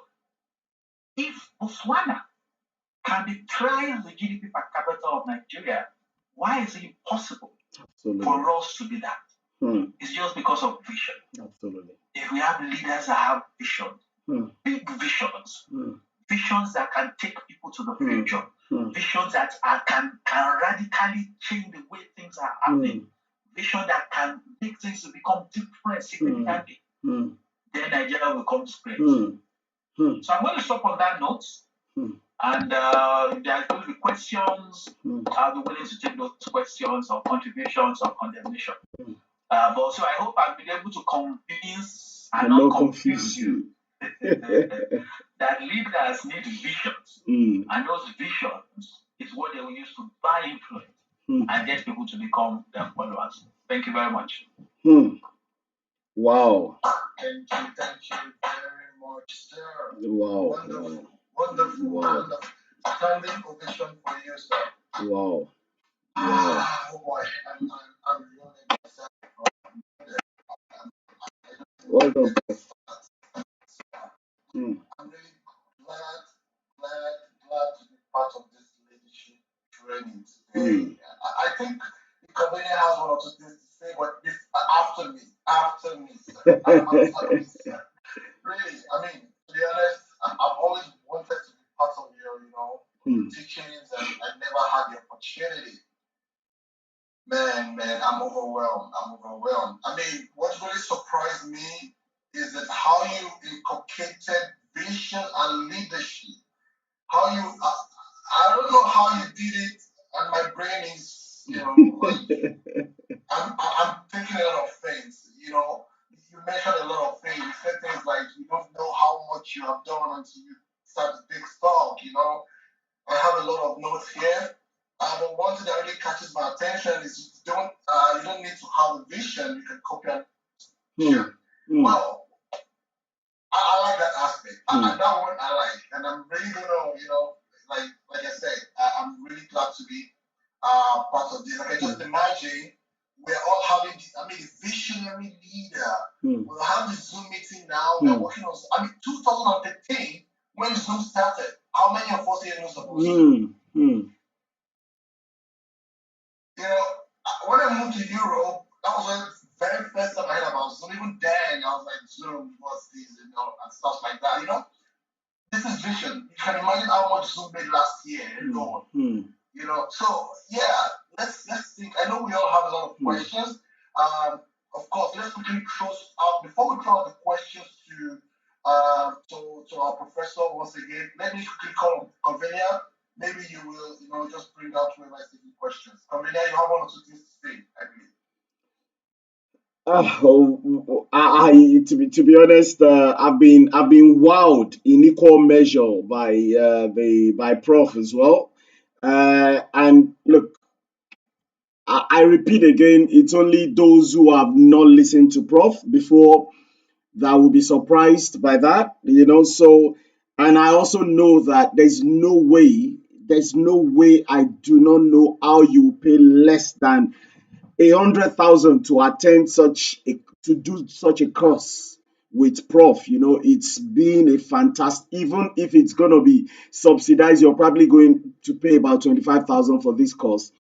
if Botswana can be twice the GDP per capita of Nigeria, why is it impossible for us to be that? It's just because of vision. Absolutely. If we have leaders that have vision, big visions, visions that can take people to the future, visions that can radically change the way things are happening, vision that can make things to become different significantly, then Nigeria will come straight. So I'm going to stop on that note. And if there are going to be questions, I'll be willing to take those questions or contributions or condemnation. But also, I hope I've been able to convince and not confuse you that leaders need visions. And those visions is what they will use to buy influence and get people to become their followers. Thank you very much. Wow. Thank you very much, sir. Wow. Wonderful. Standing ovation for you, sir. Wow. Oh boy, I'm really myself. Well done. I'm really glad to be part of this leadership training today. I think the company has one or two things to say, but this after me, sir. After me, sir. Really, I mean, to be honest, I've always wanted to be part of your, teachings, and I never had the opportunity. Man, I'm overwhelmed. I mean, what really surprised me is that how you inculcated vision and leadership. How you, I don't know how you did it, and my brain is, I'm thinking a lot of things. You mentioned a lot of things. You said things like you don't know how much you have done until you start to big stock. I have a lot of notes here. But one thing that really catches my attention is you don't need to have a vision. You can copy and share. Well, I like that aspect. That one I like, and I'm really gonna, like I said, I'm really glad to be part of this. I can just imagine we're all having the visionary leader. We'll have the Zoom meeting now. We're working on. 2013 when Zoom started. How many of us here knows about Zoom? When I moved to Europe, that was the very first time I heard about Zoom. Even then, I was like, Zoom, what's this, and stuff like that. This is vision. You can imagine how much Zoom made last year alone. So yeah, let's think. I know we all have a lot of questions. Of course, let's quickly close out before we close the questions to our professor once again. Let me quickly call on Convenia. Maybe you will, just bring out whoever is taking questions. Convenia, you have one or two things to say, I believe. To be honest, I've been wowed in equal measure by Prof as well. And look, I repeat again, it's only those who have not listened to Prof before that will be surprised by that, So, and I also know that there's no way I do not know how you pay less than 100,000 to attend to do such a course with Prof. It's been a fantastic. Even if it's gonna be subsidized, you're probably going to pay about 25,000 for this course,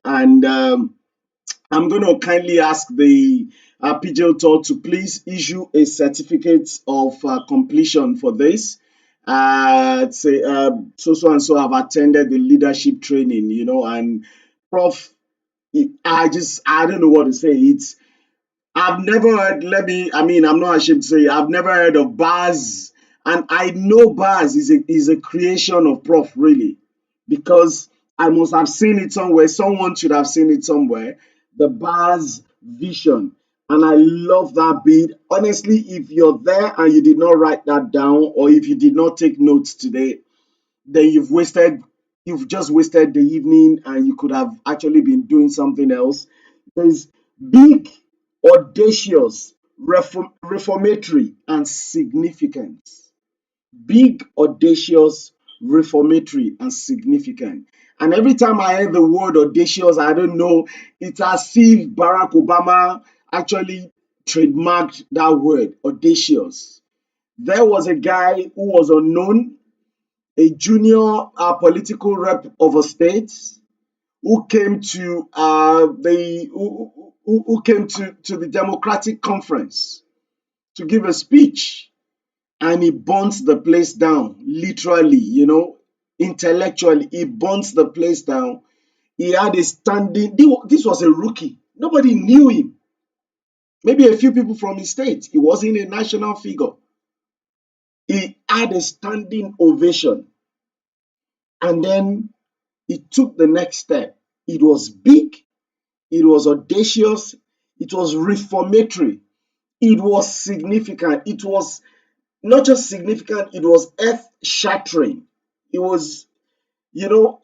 and I'm going to kindly ask the PJ Tour to please issue a certificate of completion for this. Say so and so have attended the leadership training, and Prof. I don't know what to say. I've never heard. I'm not ashamed to say I've never heard of bars, and I know bars is a creation of Prof. Really, because I must have seen it somewhere. Someone should have seen it somewhere. The bars vision, and I love that bit. Honestly, if you're there and you did not write that down, or if you did not take notes today, then you've just wasted the evening, and you could have actually been doing something else. There's big, audacious, reformatory, and significant. Big, audacious, reformatory, and significant. And every time I hear the word audacious, I don't know, it's as if Barack Obama actually trademarked that word, audacious. There was a guy who was unknown, a junior political rep of a state, who came to who came to the Democratic conference to give a speech, and he burnt the place down, literally, intellectually, he burnt the place down. He had a standing, this was a rookie. Nobody knew him. Maybe a few people from his state. He wasn't a national figure. He had a standing ovation. And then he took the next step. It was big, it was audacious, it was reformatory, it was significant. It was not just significant, it was earth shattering. It was, of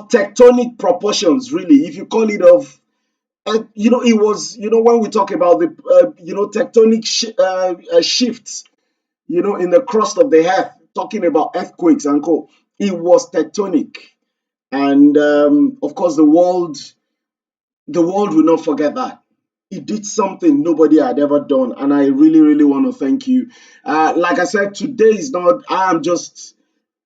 tectonic proportions, really, if you call it of, it was, when we talk about the, tectonic shifts, in the crust of the earth, talking about earthquakes and co. It was tectonic, and of course, the world will not forget that. He did something nobody had ever done, and I really, really want to thank you. Like I said, today is not. I am just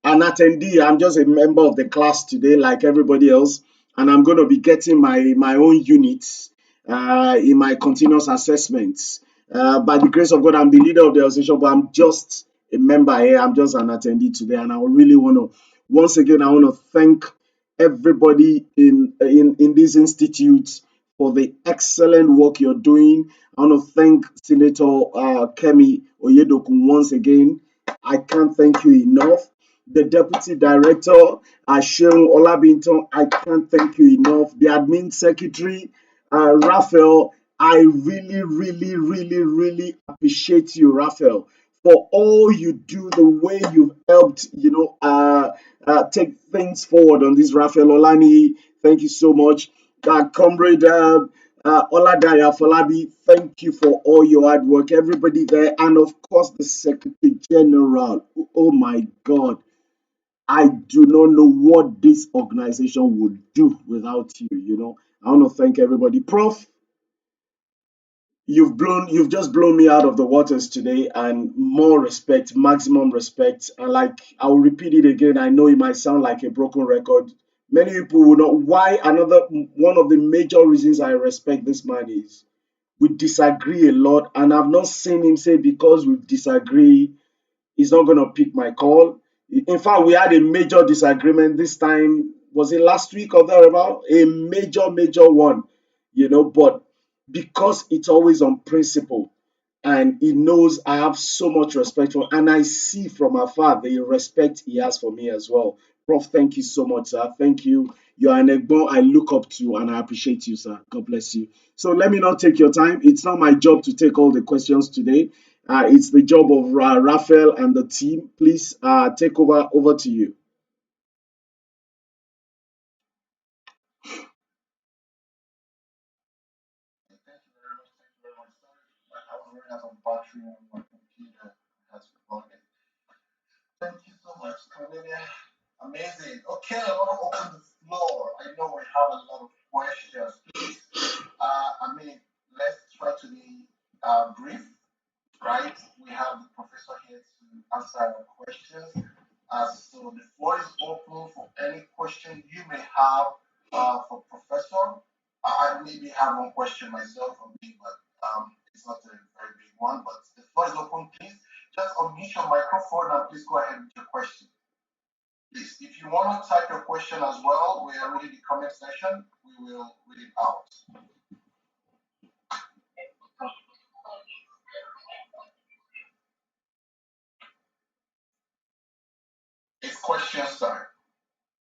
an attendee. I'm just a member of the class today, like everybody else, and I'm going to be getting my own units in my continuous assessments. By the grace of God, I'm the leader of the organization, but I'm just a member here. I'm just an attendee today, and I really want to, once again, I want to thank everybody in this institute for the excellent work you're doing. I want to thank Senator Kemi Oyedokun once again. I can't thank you enough. The Deputy Director, Asheun Olabinton, I can't thank you enough. The Admin Secretary, Raphael, I really, really, really, really appreciate you, Raphael, for all you do, the way you've helped, take things forward on this. Raphael Olani, thank you so much. Comrade Oladaya Falabi, thank you for all your hard work. Everybody there, and of course, the Secretary General. Oh my God. I do not know what this organization would do without you. I want to thank everybody. Prof, you've just blown me out of the waters today, and more respect, maximum respect. And like, I'll repeat it again. I know it might sound like a broken record. Many people will know why. Another one of the major reasons I respect this man is we disagree a lot, and I've not seen him say because we disagree he's not going to pick my call. In fact, we had a major disagreement this time. Was it last week or thereabout? A major, major one, but because it's always on principle, and he knows I have so much respect for him, and I see from afar the respect he has for me as well. Prof, thank you so much, sir. Thank you. You're an Egbon I look up to, and I appreciate you, sir. God bless you. So let me not take your time. It's not my job to take all the questions today. It's the job of Raphael and the team. Please take over to you. Thank you very much. Thank you very much. Sorry, I was running out of battery on my computer. I had to plug it. Thank you so much, Cornelia. Amazing. Okay, I want to open the floor. I know we have a lot of questions. Please, let's try to be brief, right? We have the professor here to answer our questions. So the floor is open for any question you may have for Professor. I maybe have one question myself for me, but it's not a very big one. But the floor is open, please. Just unmute your microphone and please go ahead with your question. Please, if you want to type your question as well, we are reading the comment section. We will read it out. It's question time.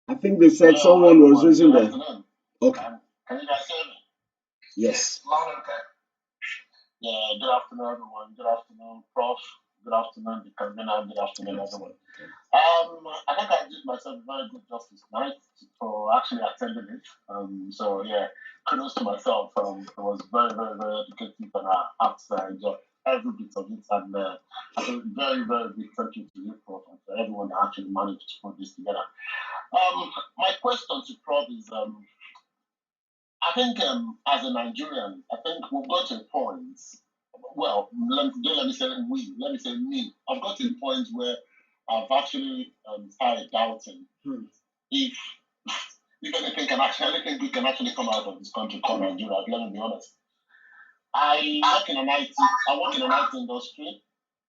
I think they said someone was using the. Okay. Can you guys hear me? Yes. Loud and clear. Yeah, good afternoon, everyone. Good afternoon, Prof. Good afternoon, the convener. Good afternoon, everyone. I think I did myself very good justice tonight for actually attending it. So yeah, kudos to myself. It was very, very, very educative, and I have to enjoy. every bit of it. And a very, very big thank you to you, Prof, and to everyone that actually managed to put this together. My question to Prof is, I think as a Nigerian, I think we've got to a point, well, let me say we, let me say me, I've got to a point where I've actually started doubting if anything good can actually come out of this country called Nigeria. Let me be honest. I work in an IT industry,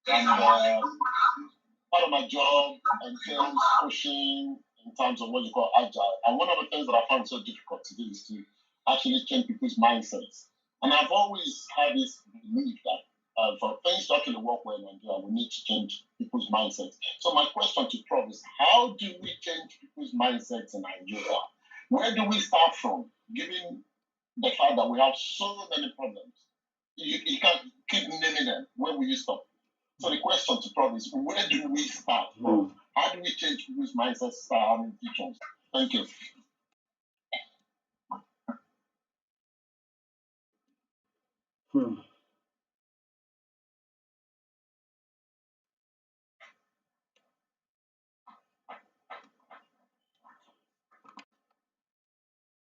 and part of my job entails pushing in terms of what you call agile. And one of the things that I found so difficult to do is to actually change people's mindsets. And I've always had this belief that for things to actually work well in Nigeria, we need to change people's mindsets. So my question to Prof is, how do we change people's mindsets in Nigeria? Where do we start from, given the fact that we have so many problems? You can't keep naming them. Where will you stop? So the question to Prof is, where do we start from? How do we change people's mindsets, start having teachers? Thank you.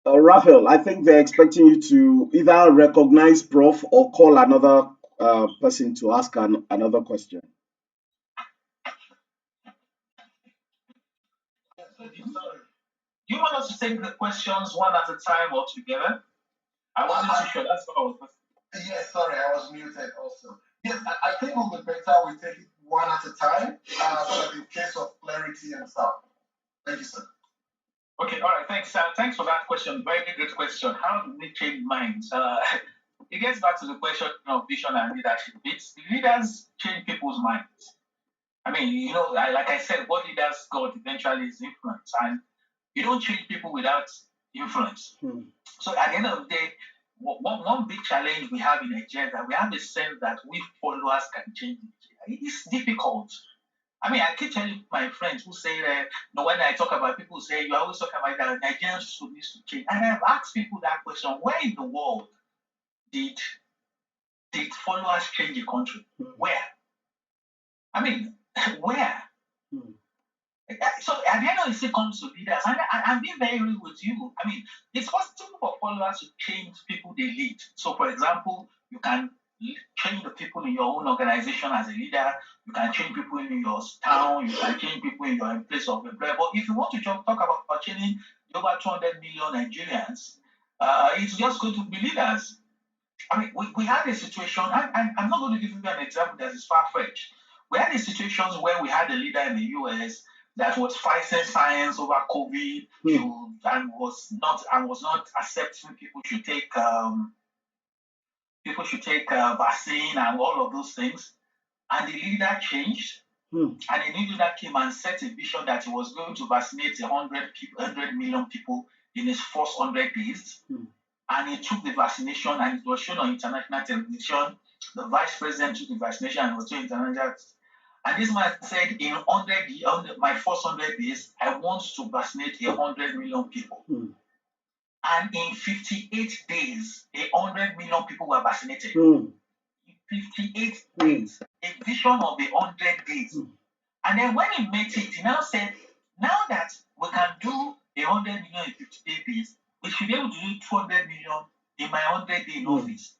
Raphael, I think they're expecting you to either recognize Prof or call another person to ask another question. Do you want us to take the questions one at a time or together? I wasn't too sure. That's what I was. Yes, sorry, I was muted also. Yes, I think it would be better we take it one at a time, so that in case of clarity and stuff. Thank you, sir. Okay, all right, thanks. Thanks for that question. Very good question. How do we change minds? It gets back to the question of vision and leadership. Leaders change people's minds. I mean, like I said, what leaders got eventually is influence, and you don't change people without influence. So at the end of the day, one big challenge we have in Nigeria is that we have a sense that we followers can change Nigeria. It is difficult. I mean, I keep telling my friends who say that, when I talk about people who say, you always talk about that Nigerians should need to change. And I've asked people that question, where in the world did followers change the country? Where? I mean, where? So at the end of the day, it comes to leaders. And I'm being very real with you. I mean, it's possible for followers to change people they lead. So, for example, you can change the people in your own organization as a leader. You can change people in your town. You can change people in your place of employment. But if you want to talk about changing over 200 million Nigerians, it's just going to be leaders. I mean, we had a situation, and I'm not going to give you an example that is far-fetched. We had a situations where we had a leader in the US that was fighting science over COVID and was not accepting people should take vaccine and all of those things. And the leader changed, and a new leader came and set a vision that he was going to vaccinate 100 million people in his first 100 days. And he took the vaccination, and it was shown on international television. The vice president took the vaccination and was shown international. And this man said, in my first 100 days, I want to vaccinate 100 million people. And in 58 days, 100 million people were vaccinated. 58 days. A vision of 100 days. And then when he met it, he now said, now that we can do 100 million in 58 days, we should be able to do 200 million in my 100-day in office.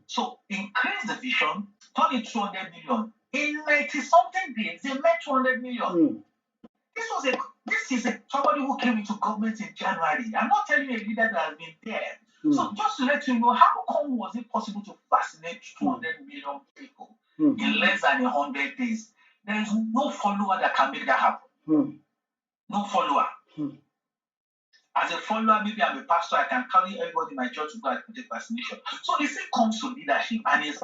So increase the vision, turn it 200 million. In 90-something days, they met 200 million. This is somebody who came into government in January. I'm not telling you a leader that has been there. So just to let you know, how come was it possible to vaccinate 200 million people in less than 100 days? There is no follower that can make that happen. No follower. As a follower, maybe I'm a pastor, I can carry everybody in my church to go and take vaccination. So it still comes to leadership, and it's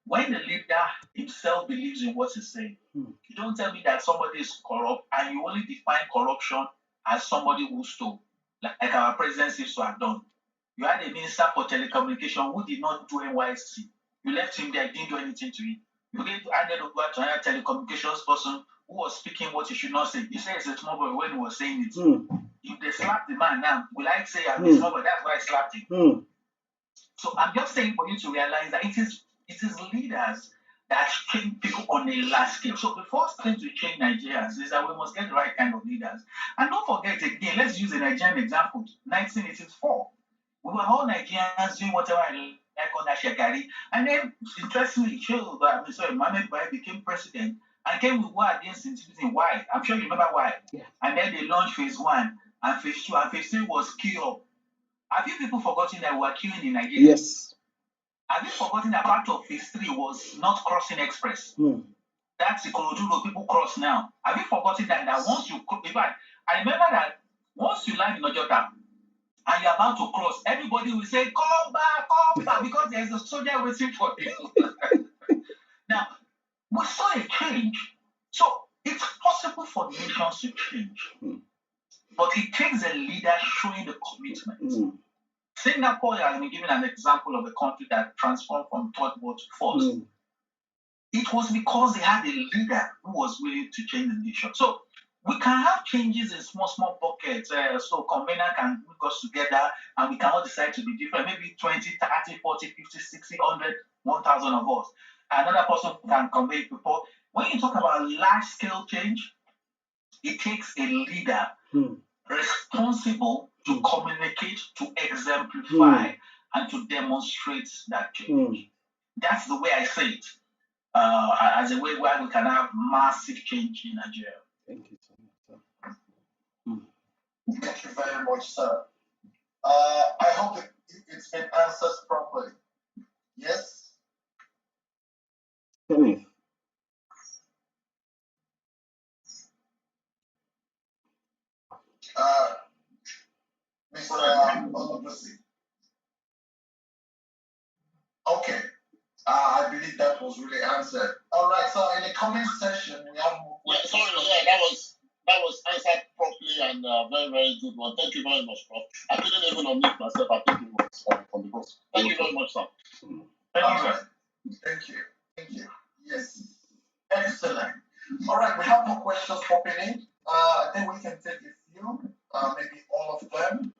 when the leader himself believes in what he's saying. You don't tell me that somebody is corrupt, and you only define corruption as somebody who stole, like our president seems to have done. You had a minister for telecommunication who did not do NYC. You left him there, didn't do anything to it. You handed over to another telecommunications person who was speaking what he should not say. You say it's a small boy when he was saying it. If they slap the man now, will I say I'm a small boy? That's why I slapped him. So I'm just saying for you to realize that it is it is leaders that train people on a large scale. So before starting to train Nigerians, is that we must get the right kind of leaders. And don't forget again, let's use a Nigerian example. 1984, we were all Nigerians doing whatever I like on Ashagari. And then, interestingly, Emmanel Agbedeyi became president and came with war against instituting. Why? I'm sure you remember why. Yeah. And then they launched phase 1 and phase 2, and phase 3 was kill. Have you people forgotten that we were queuing in Nigeria? Yes. Have you forgotten that part of phase 3 was not crossing express? That's the Ikorodu road people cross now. Have you forgotten that once you, in fact, I remember that once you land in Ojota and you're about to cross, everybody will say, come back, because there's a soldier waiting for you. Now, we saw a change. So it's possible for nations to change. But it takes a leader showing the commitment. Singapore has been given an example of a country that transformed from third world to first. It was because they had a leader who was willing to change the nation. So we can have changes in small buckets. So convener can bring us together and we can all decide to be different. Maybe 20, 30, 40, 50, 60, 100, 1,000 of us. Another person can convey people. When you talk about large-scale change, it takes a leader responsible to communicate, to exemplify, and to demonstrate that change. That's the way I say it, as a way where we can have massive change in Nigeria. Thank you so much, sir. Thank you very much, sir. I hope it's been answered properly. Yes? Kenneth. Mr. Olubusi. Okay. I believe that was really answered. All right. So in the comment section, we have more questions. That was answered properly and very, very good one. Thank you very much, Prof. I didn't even unmute myself. I think it was on the host. Thank you very much, sir. Thank you, sir. Thank you. Thank you. Yes. Excellent. All right. We have more questions popping in. I think we can take a few, maybe all of them.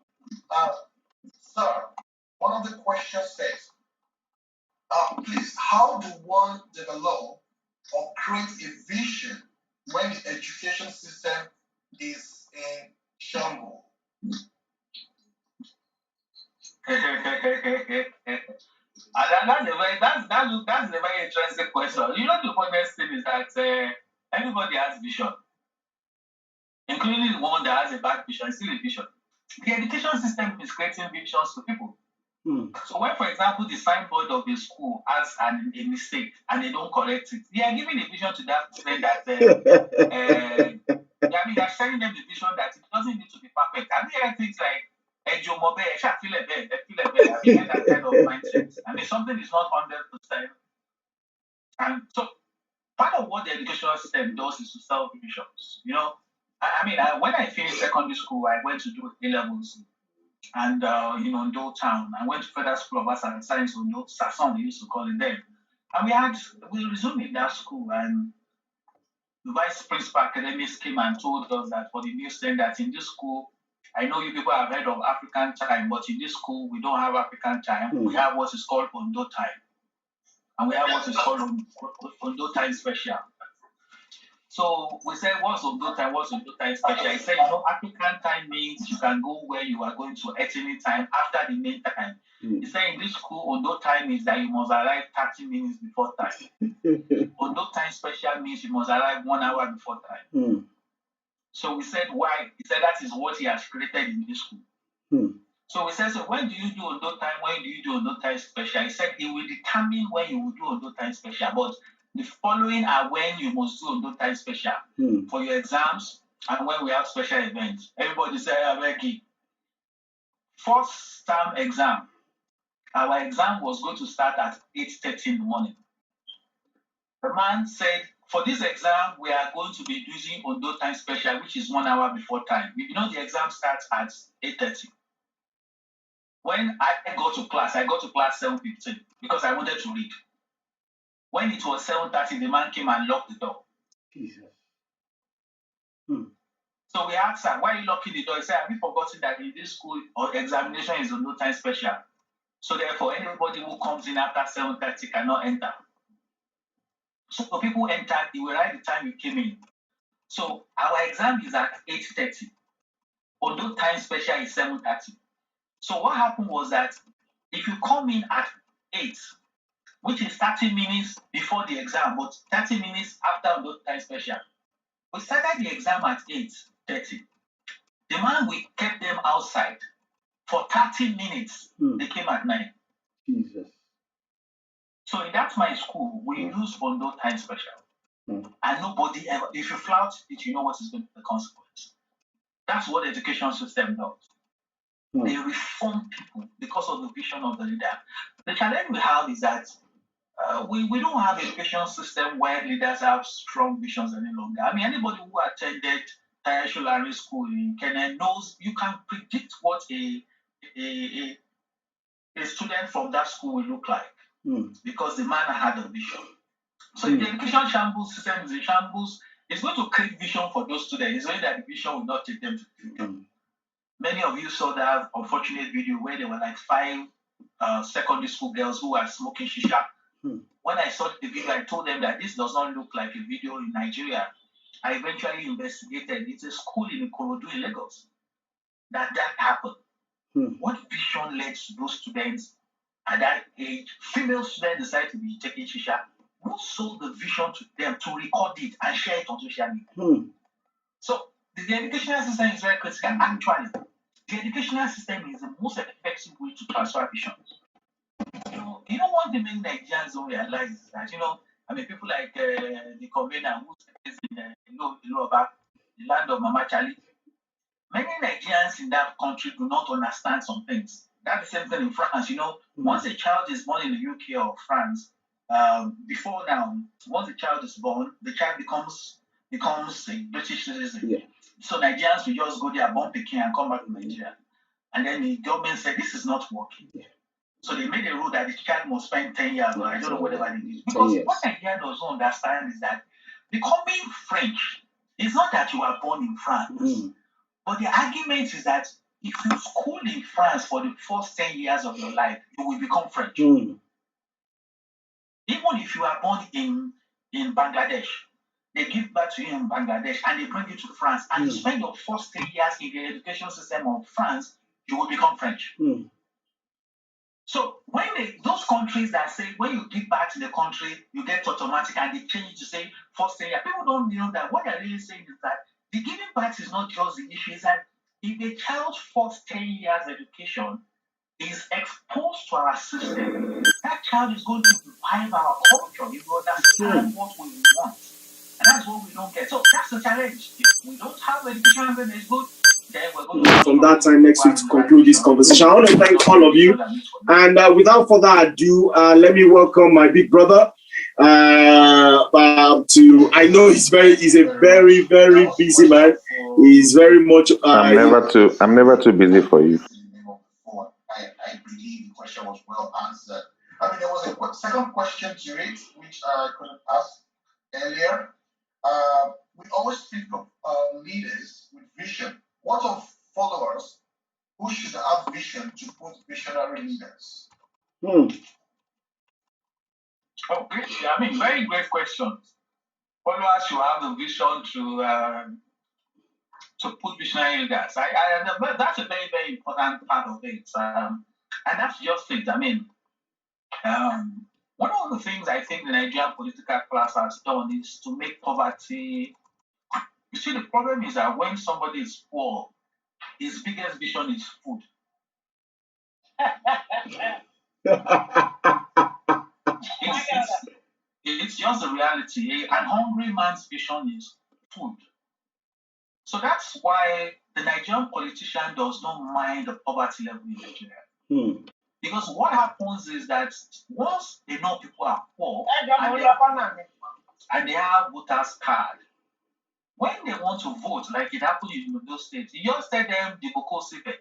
Sir, one of the questions says, please, how do one develop or create a vision when the education system is in shambles? That's a very interesting question. You know, the funniest thing is that everybody has vision, including the one that has a bad vision, still a vision. The education system is creating visions to people. So when, for example, the signboard of the school has a mistake and they don't correct it, they are giving a vision to that student that, they're sharing them the vision that it doesn't need to be perfect. I mean, things like, that kind of mindset. I mean, something is not 100%. And so part of what the educational system does is to sell visions. You know, when I finished secondary school, I went to do A-levels. And in Ondo town, I went to Federal School of Arts and Science, Ondo, Sason, we used to call it then. And we resumed in that school, and the vice principal academics came and told us that for the new standards in this school, I know you people have heard of African time, but in this school, we don't have African time. We have what is called Ondo time. And we have what is called Ondo time special. So we said, what's Ondo time? What's Ondo time special? I said, African time means you can go where you are going to at any time after the main time. He said, in this school, Ondo time is that you must arrive 30 minutes before time. Ondo time special means you must arrive 1 hour before time. So we said, why? He said, that is what he has created in this school. So we said, so when do you do Ondo time? When do you do Ondo time special? He said, it will determine when you will do Ondo time special, but the following are when you must do Ondo time special for your exams and when we have special events. Everybody say, Becky. First term exam, our exam was going to start at 8:30 in the morning. The man said, for this exam, we are going to be using Ondo time special, which is 1 hour before time. You know the exam starts at 8:30. When I got to class 7:15 because I wanted to read. When it was 7:30, the man came and locked the door. Jesus. So we asked her, why are you locking the door? He said, have you forgotten that in this school, or examination is Ondo time special? So therefore, anybody who comes in after 7:30 cannot enter. So people entered, they will write the time you came in. So our exam is at 8:30. Although time special is 7:30. So what happened was that if you come in at 8, which is 30 minutes before the exam, but 30 minutes after the time special, we started the exam at 8:30. The man, we kept them outside for 30 minutes. They came at 9. Jesus. So in that my school, we use Bondo time special. And nobody ever, if you flout it, you know what is going to be the consequence. That's what the education system does. They reform people because of the vision of the leader. The challenge we have is that we don't have an education system where leaders have strong visions any longer. I mean, anybody who attended tertiary school in Kenya knows you can predict what a student from that school will look like because the man had a vision. So if the education shambles system is in shambles, it's going to create vision for those students. It's only that the vision will not take them to the future. Many of you saw that unfortunate video where there were like 5 secondary school girls who were smoking shisha. When I saw the video, I told them that this does not look like a video in Nigeria. I eventually investigated. It's a school in Ikorodu in Lagos that happened. What vision led to those students at that age? Female students decided to be taking shisha. Who sold the vision to them to record it and share it on social media? So the educational system is very critical. Actually, the educational system is the most effective way to transfer visions. You know one thing many Nigerians don't realize is that, I mean, people like the convener who is in Iloba, the land of Mama Charlie, many Nigerians in that country do not understand some things. That's the same thing in France. Once a child is born in the UK or France, before now, once the child is born, the child becomes a British citizen. Yeah. So Nigerians will just go there, born Peking, and come back to Nigeria. And then the government said, this is not working. Yeah. So they made a rule that the child must spend 10 years, or I don't know, whatever it is. Because what Nigeria doesn't understand is that becoming French is not that you are born in France. But the argument is that if you school in France for the first 10 years of your life, you will become French. Even if you are born in Bangladesh, they give birth to you in Bangladesh and they bring you to France, and you spend your first 10 years in the education system of France, you will become French. So when those countries that say when you give birth in the country, you get automatic, and they change it to say first 10 years, people don't know that. What they're really saying is that the giving birth is not just the issue. Is that if a child's first 10 years education is exposed to our system, that child is going to revive our culture. You understand what we want. And that's what we don't get. So that's the challenge. If we don't have education that is good, then we're going to from that time next week to conclude this conversation. I want to thank all of you. And without further ado, let me welcome my big brother. I know he's a very, very busy man. He's very much. I'm never too busy for you. I believe the question was well answered. I mean, there was a second question to it, which I couldn't ask earlier. We always speak of leaders with vision. What of followers who should have vision to put visionary leaders? Oh, great. I mean, very great questions. Followers should have the vision to put visionary leaders. That's a very, very important part of it. And that's just it. I mean, one of the things I think the Nigerian political class has done is to make poverty. You see, the problem is that when somebody is poor, his biggest vision is food. It's just the reality. An hungry man's vision is food. So that's why the Nigerian politician does not mind the poverty level in Nigeria. Because what happens is that once enough people are poor and they have voters card, when they want to vote, like it happened in those states, you just tell them the Boko Sipe.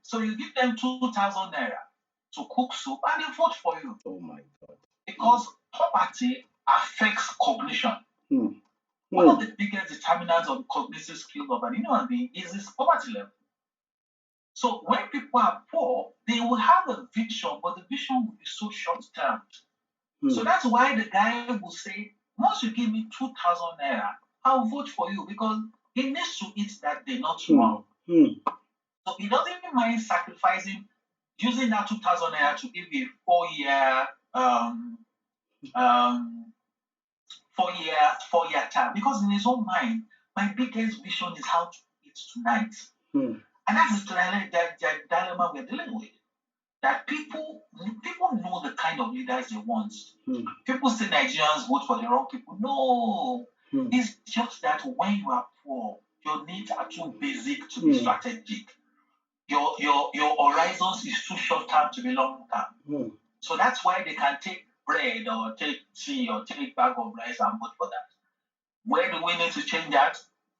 So you give them 2,000 naira to cook soup and they vote for you. Oh my God. Because poverty affects cognition. One of the biggest determinants of the cognitive skill of an human being is his poverty level. So when people are poor, they will have a vision, but the vision will be so short-term. So that's why the guy will say, once you give me 2,000 naira, I'll vote for you because he needs to eat that day, not tomorrow. So he doesn't mind sacrificing, using that 2,000 naira to give a 4-year term. Because in his own mind, my biggest vision is how to eat tonight. And that's the dilemma we're dealing with. That people know the kind of leaders they want. People say Nigerians vote for the wrong people. No. It's just that when you are poor, your needs are too basic to be strategic. Your horizons is too short term to be long term. So that's why they can take bread or take tea or take bag of rice and vote for that. Where do we need to change that?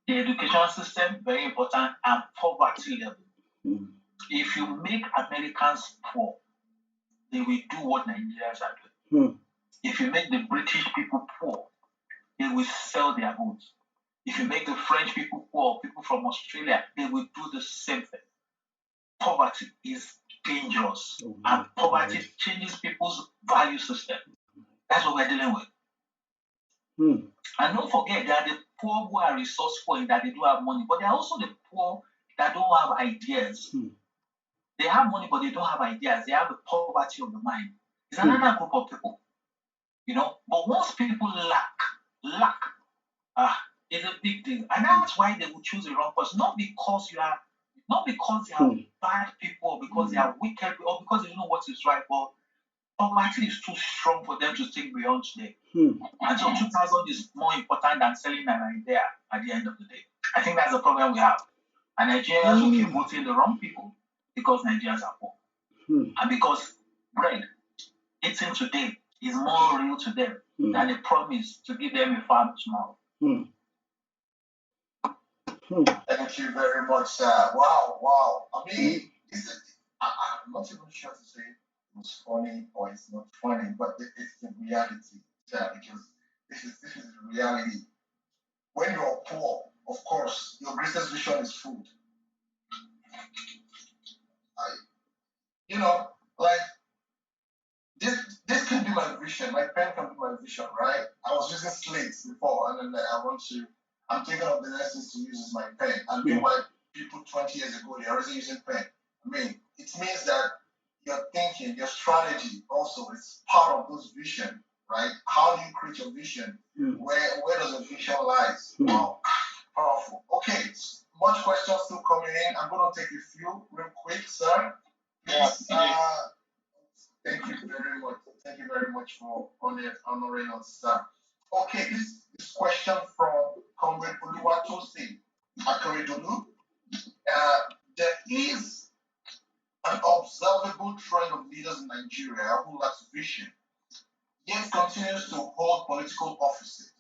The education system, very important, and poverty level. If you make Americans poor, they will do what Nigerians are doing. If you make the British people poor, they will sell their goods. If you make the French people poor, people from Australia, they will do the same thing. Poverty is dangerous, and poverty changes people's value system. That's what we're dealing with. And don't forget, there are the poor who are resourceful in that they do have money, but there are also the poor that don't have ideas. They have money, but they don't have ideas. They have the poverty of the mind. It's another group of people, But once people lack, it's a big deal, and that's why they will choose the wrong person. Not because they are bad people, or because they are wicked, or because they don't know what is right. But poverty is too strong for them to think beyond today. And so 2,000 is more important than selling an idea at the end of the day. I think that's the problem we have. And Nigerians will keep voting the wrong people because Nigerians are poor. And because bread, eating today, is more real to them than a promise to give them a farm tomorrow. Thank you very much, sir. Wow. I mean, I'm not even sure to say it was funny or it's not funny, but it's the reality, sir, because this is the reality. When you're poor, of course, your greatest vision is food. Like this can be my vision. My pen can be my vision, right? I was using slates before, and then I'm thinking of the next things to use is my pen. And meanwhile, people 20 years ago, they're already using pen. I mean, it means that your thinking, your strategy also is part of those vision, right? How do you create your vision? Where does the vision lies? Wow, powerful. Okay, much questions still coming in. I'm going to take a few real quick, sir. Please, thank you very much. Thank you very much for honoring us, sir. Okay, this question from Comrade Oluwatosi Akeredolu. There is an observable trend of leaders in Nigeria who lacks vision, yet continues to hold political offices.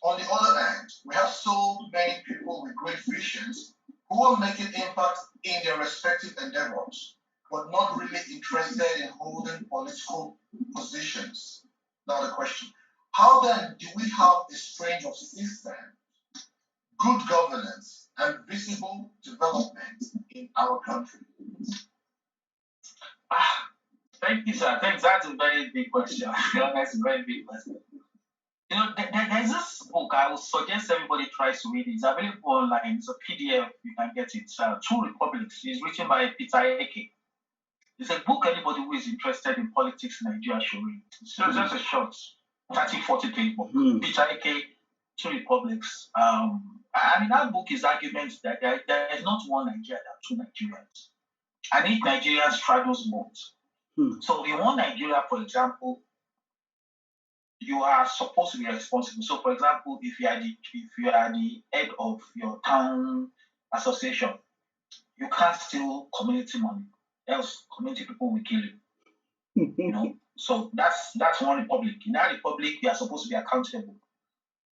On the other hand, we have so many people with great visions who are making impact in their respective endeavors, but not really interested in holding political positions. Now the question, how then do we have a strange of system, good governance, and visible development in our country? Thank you, sir. Thanks. That's a very big question. That's a very big question. There's this book I would suggest everybody tries to read it. It's available online. It's a PDF. You can get it. Two Republics. It's written by Peter Eke. It's a book anybody who is interested in politics in Nigeria should read. It's just a short 30-40 page book. Peter Eke, Two Republics. And in that book, his argument that there is not one Nigeria, there are two Nigerians. And each Nigerian straddles both. So in one Nigeria, for example, you are supposed to be responsible. So, for example, if you are the head of your town association, you can't steal community money, else community people will kill you. So that's one republic. In that republic, you are supposed to be accountable.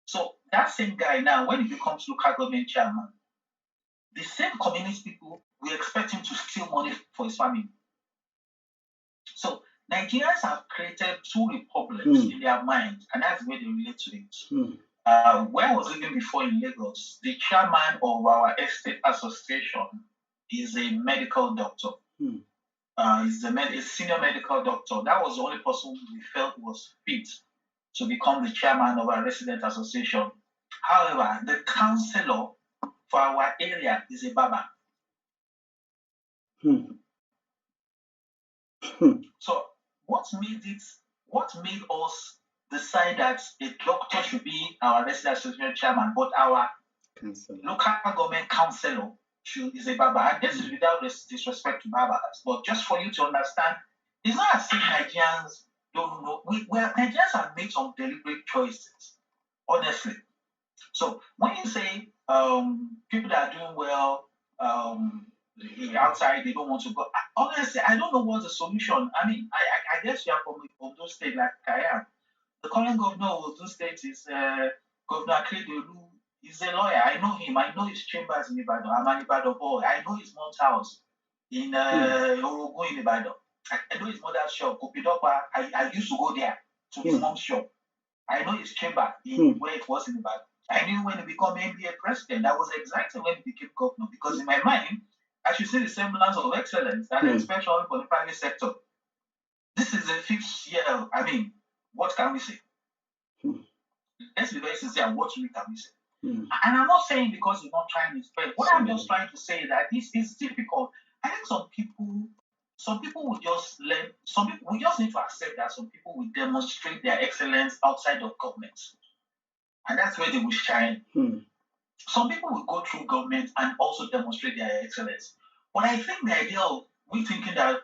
So that same guy now, when he becomes local government chairman, the same community people will expect him to steal money for his family. So Nigerians have created two republics in their minds, and that's the way they relate to it. Where I was living before in Lagos, the chairman of our estate association is a medical doctor. He's a senior medical doctor. That was the only person we felt was fit to become the chairman of our resident association. However, the councillor for our area is a barber. So what made us decide that a doctor should be our resident association chairman, but our local government councillor is a barber? And this is without disrespect to barbers, but just for you to understand, it's not as if Nigerians don't know. Nigerians have made some deliberate choices, honestly. So when you say people that are doing well outside, they don't want to go. Honestly, I don't know what's the solution. I mean, I guess you are from Ondo State like I am. The current governor of Ondo State is Governor Agbedeyi. He's a lawyer. I know him. I know his chambers in Ibadan. I'm an Ibadan boy. I know his mom's house in Orogun in Ibadan. I know his mother's shop, Kopidopa. I used to go there to his mom's shop. I know his chamber where it was in Ibadan. I knew when he became NBA president. That was exactly when he became governor. Because in my mind, I should see the semblance of excellence and especially for the private sector. This is the 5th year. I mean, what can we say? Let's be very sincere. What can we say? And I'm not saying because he's not trying his best. What I'm just trying to say is that this is difficult. I think some people will just learn. Some people we just need to accept that some people will demonstrate their excellence outside of government, and that's where they will shine. Some people will go through government and also demonstrate their excellence. But I think the idea of we thinking that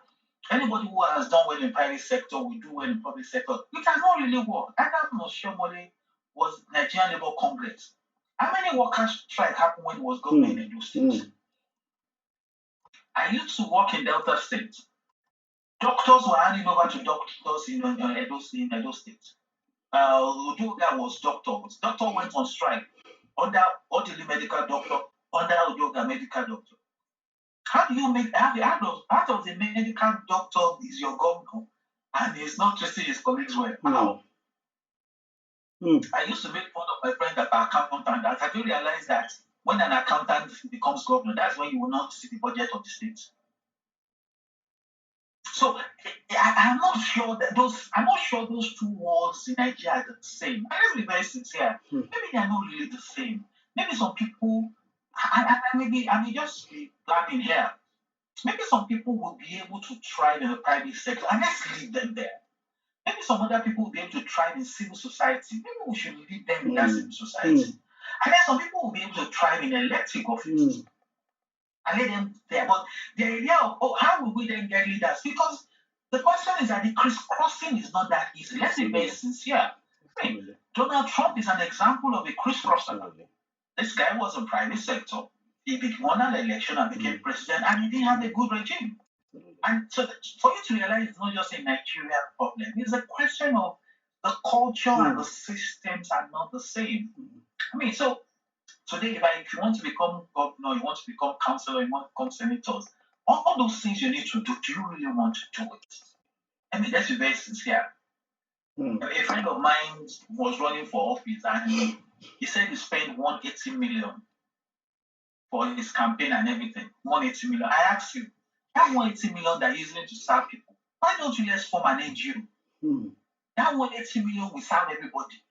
anybody who has done well in private sector will do well in public sector, it has not really worked. Adam Oshomole was Nigerian Labour Congress. How many workers' strike happened when it was government in Edo State? I used to work in Delta State. Doctors were handing over to doctors in Edo State. Udoga was doctors. Doctor went on strike under Odili medical doctor, under Udoga medical doctor. How do you make out of the medical doctor is your governor and he's not treating his colleagues well? How? I used to make fun of my friend that are accountant. That I do realize that when an accountant becomes governor, that's when you will not see the budget of the state. So I'm not sure those two worlds in Nigeria are the same. Let's be very sincere. Maybe they are not really the same. Maybe some people, I may just be blabbing here. Maybe some people will be able to thrive in the private sector, and let's leave them there. Maybe some other people will be able to thrive in civil society. Maybe we should leave them in that civil society. And then some people will be able to thrive in electric office. And let them there. But the idea of how will we then get leaders? Because the question is that the crisscrossing is not that easy. Let's be very sincere. Donald Trump is an example of a crisscrosser. This guy was in private sector. He won an election and became president, and he didn't have a good regime. And so for you to realize it's not just a Nigerian problem, it's a question of the culture and the systems are not the same. I mean, so today, if you want to become governor, you want to become councillor, you want to become senators, all those things you need to do you really want to do it? I mean, let's be very sincere. A friend of mine was running for office and he said he spent 180 million for his campaign and everything. 180 million. I asked him, that 180 million that he's using to serve people, why don't you just form an NGO? That 180 million will serve everybody.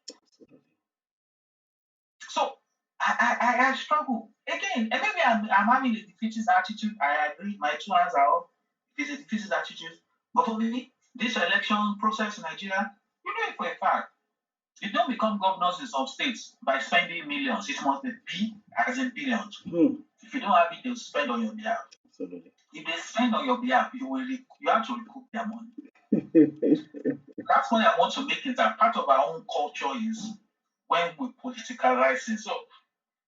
So I struggle. Again, and maybe I'm having a defeatist attitude. I agree, my 2 hands are up. It's a defeatist attitude. But for me, this election process in Nigeria, you know it for a fact. You don't become governors in some states by spending millions. It must be as in billions. If you don't have it, they'll spend on your behalf. Absolutely. If they spend on your behalf, you have to recoup their money. That's why I want to make it that part of our own culture is when we politicalize it. So,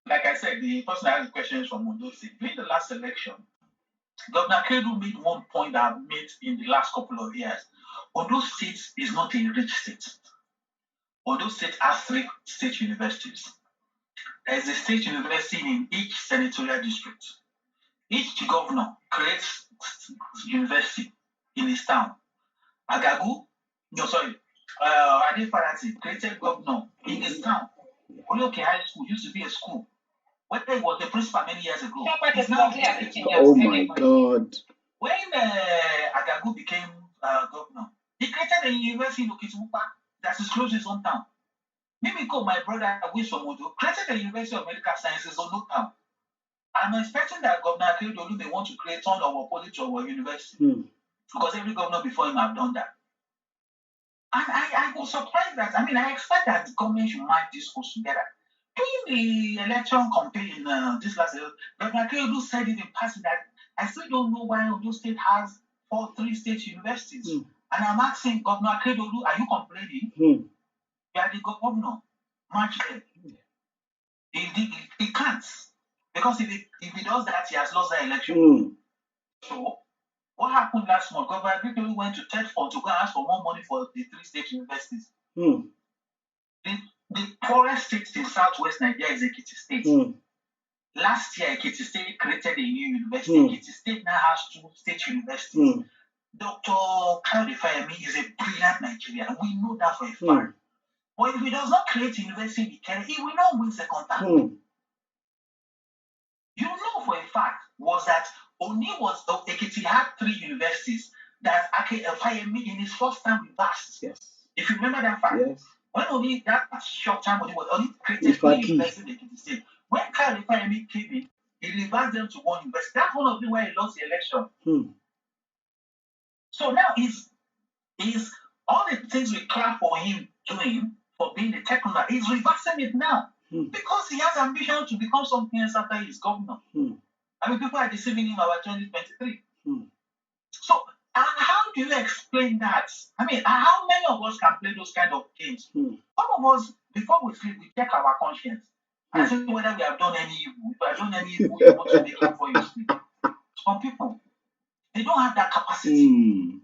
like I said, the person asked the question is from Ondo State. During the last election, Governor Kedu made one point that I've made in the last couple of years. Ondo State is not a rich state. Ondo State has 3 state universities. There is a state university in each senatorial district. Each governor creates university in his town. Adefarati created governor in his town. Oloke High School used to be a school. when he was the principal many years ago. He's now Oh my God. When Agagu became governor, he created a university in Okitimupa that is close to his hometown. Mimiko, my brother, who is from Odo, created a University of Medical Sciences in Odo town. I'm expecting that Governor Akeredolu may want to create one of our college or our university because every governor before him have done that. And I was surprised that, I expect that the government should match this course together. During the election campaign, this last year, Governor Akeredolu said it in passing that I still don't know why Ondo State has 3 state universities. And I'm asking Governor Akeredolu, are you complaining? You are the governor. Match them. He can't. Because if he does that, he has lost the election. So, what happened last month? Governor Akeredolu went to TED Fund to go and ask for more money for the 3 state universities. The poorest state in southwest Nigeria is Ekiti State. Last year, Ekiti State created a new university. Ekiti State now has 2 state universities. Dr. Kayode Fayemi is a brilliant Nigerian. We know that for a fact. But if he does not create a university in Ikere, he will not win second term. You know for a fact was that Ekiti had 3 universities that Fayemi in his first time reversed. Yes. If you remember that fact. Yes. When only that short time was only created 3 universities in Ekiti State. When Kayode Fayemi came in, he reversed them to 1 university. That's one of them where he lost the election. So now is all the things we clap for him doing for being the technocrat, he's reversing it now. Because he has ambition to become something else after he's governor. People are deceiving him about 2023. So how do you explain that? How many of us can play those kind of games? Some of us, before we sleep, we check our conscience. I see whether we have done any evil. If we have done any evil, you want to make it before you sleep. Some people, they don't have that capacity.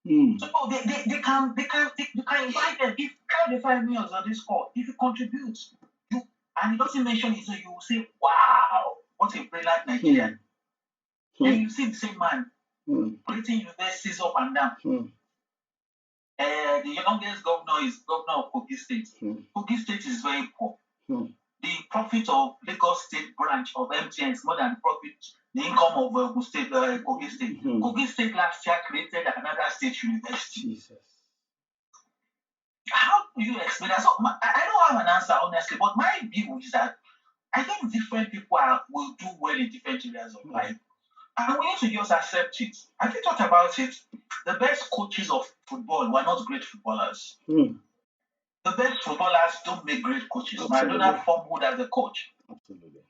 So they can invite them. If Kayode Fayemi on this call, if you contribute, and he doesn't mention it, so you will say, wow, what a brilliant Nigerian. Then you see the same man creating universities up and down. The youngest governor is governor of Kogi State. Kogi State is very poor. The profit of Lagos State branch of MTN is more than the income of Kogi State. Kogi State last year created another state university. Jesus. How do you explain that? So I don't have an answer, honestly, but my view is that I think different people will do well in different areas of life. And we need to just accept it. Have you thought about it? The best coaches of football were not great footballers. The best footballers don't make great coaches. Maradona fumbled as a coach. Absolutely.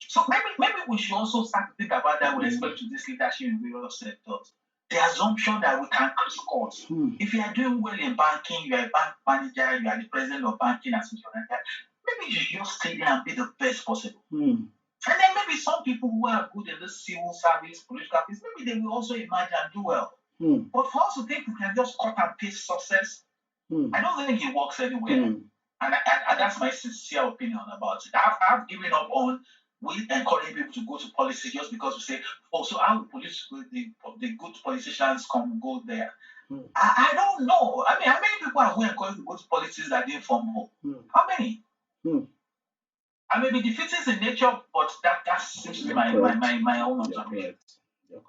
So maybe we should also start to think about that with respect to this leadership in various sectors. The assumption that we can score. If you are doing well in banking, you are a bank manager, you are the president of banking association, maybe you should just stay there and be the best possible. And then maybe some people who are good in the civil service, political business, maybe they will also emerge and do well. But for us to think we can just cut and paste success, I don't think it works anywhere. And that's my sincere opinion about it. I've given up on encouraging people to go to politics just because we say, so how the good politicians go there? I don't know. How many people are going to encourage to go to politics that didn't form? How many? I may be defeatist in nature, but that seems to be my own observation. You're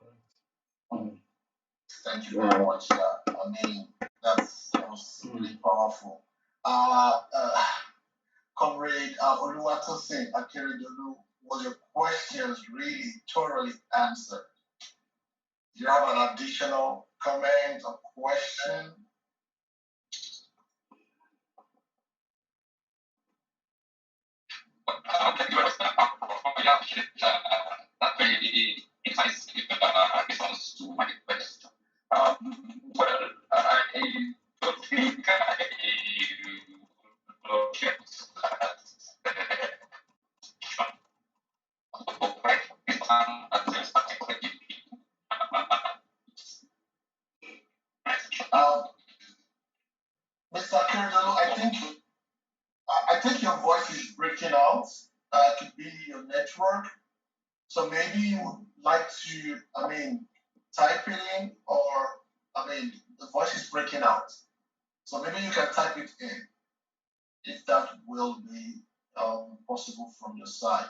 correct. Thank you very much. That was really powerful. Comrade Oluwatosin Akeredolu, was your questions really thoroughly answered? Do you have an additional comment or question? Response to my question. I don't think I look at Mr. Akeredolu, I think your voice is breaking out. Could be your network. So maybe you would like to, type it in, or the voice is breaking out. So maybe you can type it in, if that will be possible from your side.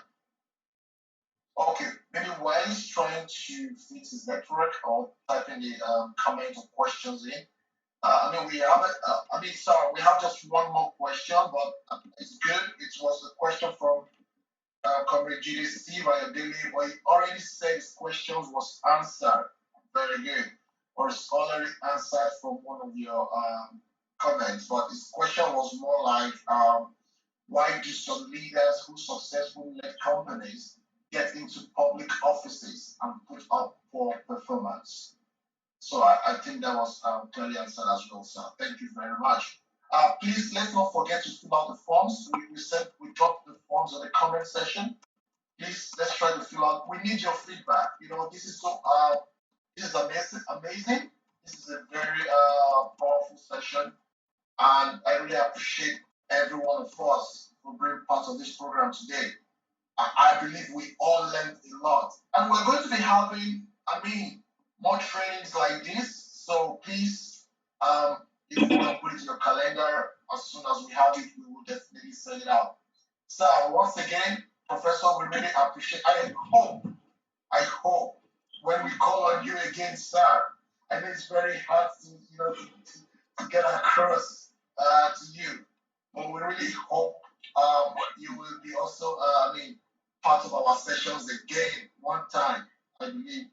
Okay, maybe while he's trying to fix his network or typing the comment or questions in, I mean, we have sorry, we have just one more question, but it's good. It was a question from Comrade GDC via Daily, but he already said his questions was answered. Very good. Or it's already answered from one of your comments, but his question was more like, why do some leaders who successfully led companies get into public offices and put up poor performance? So I think that was clearly answered as well, sir. Thank you very much. Please let's not forget to fill out the forms. We dropped the forms in the comment section. Please let's try to fill out. We need your feedback. You know, this is amazing. This is a very powerful session, and I really appreciate every one of us for being part of this program today. I believe we all learned a lot, and we're going to be having, more trainings like this. So please, if you want to put it in your calendar, as soon as we have it, we will definitely send it out. So once again, Professor, we really appreciate. I hope when we call on you again, sir. I know it's very hard to get across to you, but we really hope you will be also, part of our sessions again one time, I believe.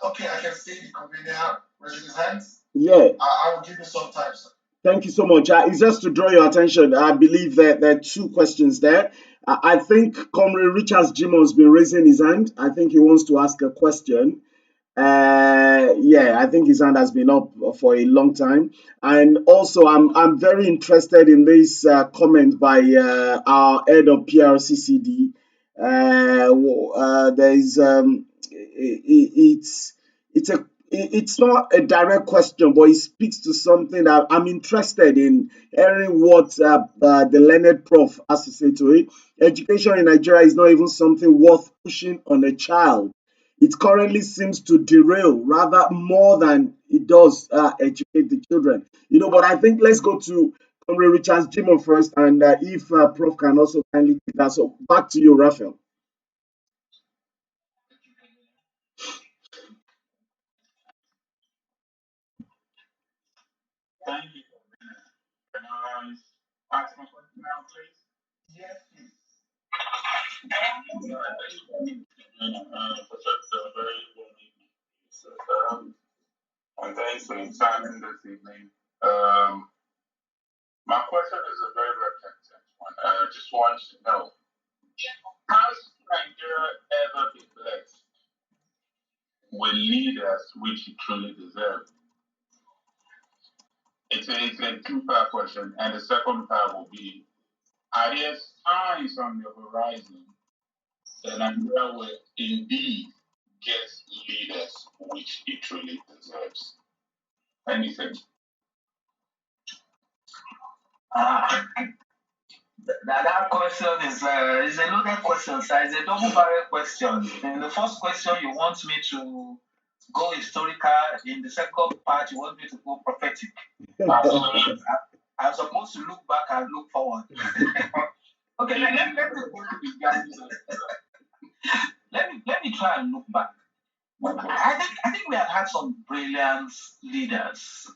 Okay, I can see the convener raising his hands. Yeah. I will give you some time, sir. Thank you so much. It's just to draw your attention. I believe that there are two questions there. I think Comrade Richard Jimon has been raising his hand. I think he wants to ask a question. Yeah, I think his hand has been up for a long time. And also, I'm very interested in this comment by our head of PRCCD. It's not a direct question, but it speaks to something that I'm interested in hearing what the learned prof has to say to it. Education in Nigeria is not even something worth pushing on a child. It currently seems to derail rather more than it does educate the children. But I think let's go to Comrade Richard Jimon first, and if Prof can also kindly take that. So back to you, Raphael. Thank you. Can I ask my question now, please? Yes, please. And thanks for your time this evening. My question is a very, very technical one. I just want to know, has Nigeria ever been blessed with leaders which it truly deserves? It's a two-part question, and the second part will be, are there signs on the horizon that Nigeria will indeed get leaders which it truly deserves? Anything? That question is a loaded question, sir. It's a double-barrel question. In the first question, you want me to go historical. In the second part, you want me to go prophetic. I'm supposed to look back and look forward. Okay, let me try and look back. I think we have had some brilliant leaders.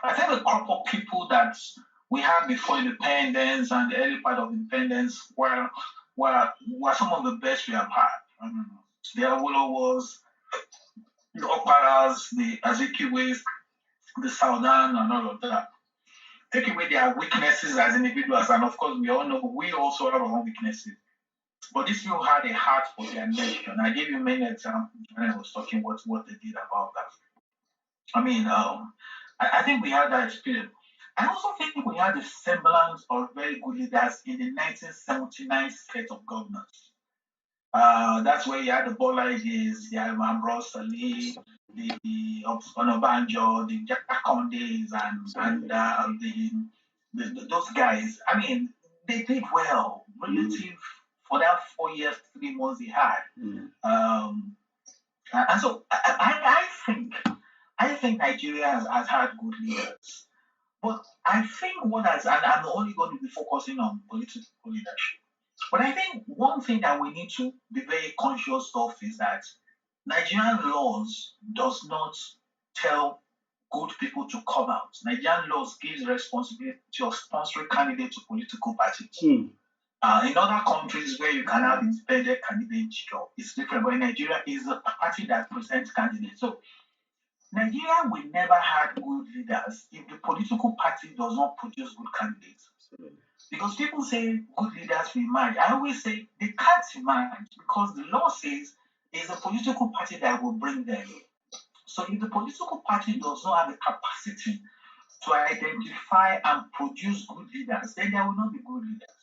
I think the crop of people that we had before independence and the early part of independence were some of the best we have had. The Awolowo's, the Oparas, the Azikiwes, the Soudan, and all of that. Take away their weaknesses as individuals, and of course, we all know we also have our own weaknesses. But these people had a heart for their nation. I gave you many examples when I was talking what they did about that. I think we had that experience. I also think we had the semblance of very good leaders in the 1979 set of governance. That's where you had the Bola days, the Ambrose Ali, the Onabanjo, the Jakondes, and those guys. They did well relative for that 4 years, 3 months they had. And so I think Nigeria has had good leaders. But I think what has, and I'm only going to be focusing on political leadership. But I think one thing that we need to be very conscious of is that Nigerian laws does not tell good people to come out. Nigerian laws gives responsibility of sponsoring candidates to political parties. In other countries where you can have independent candidates, it's different. But in Nigeria, is a party that presents candidates. So Nigeria will never have good leaders if the political party does not produce good candidates. Because people say good leaders will emerge. I always say they can't emerge because the law says it's a political party that will bring them. So if the political party does not have the capacity to identify and produce good leaders, then there will not be good leaders.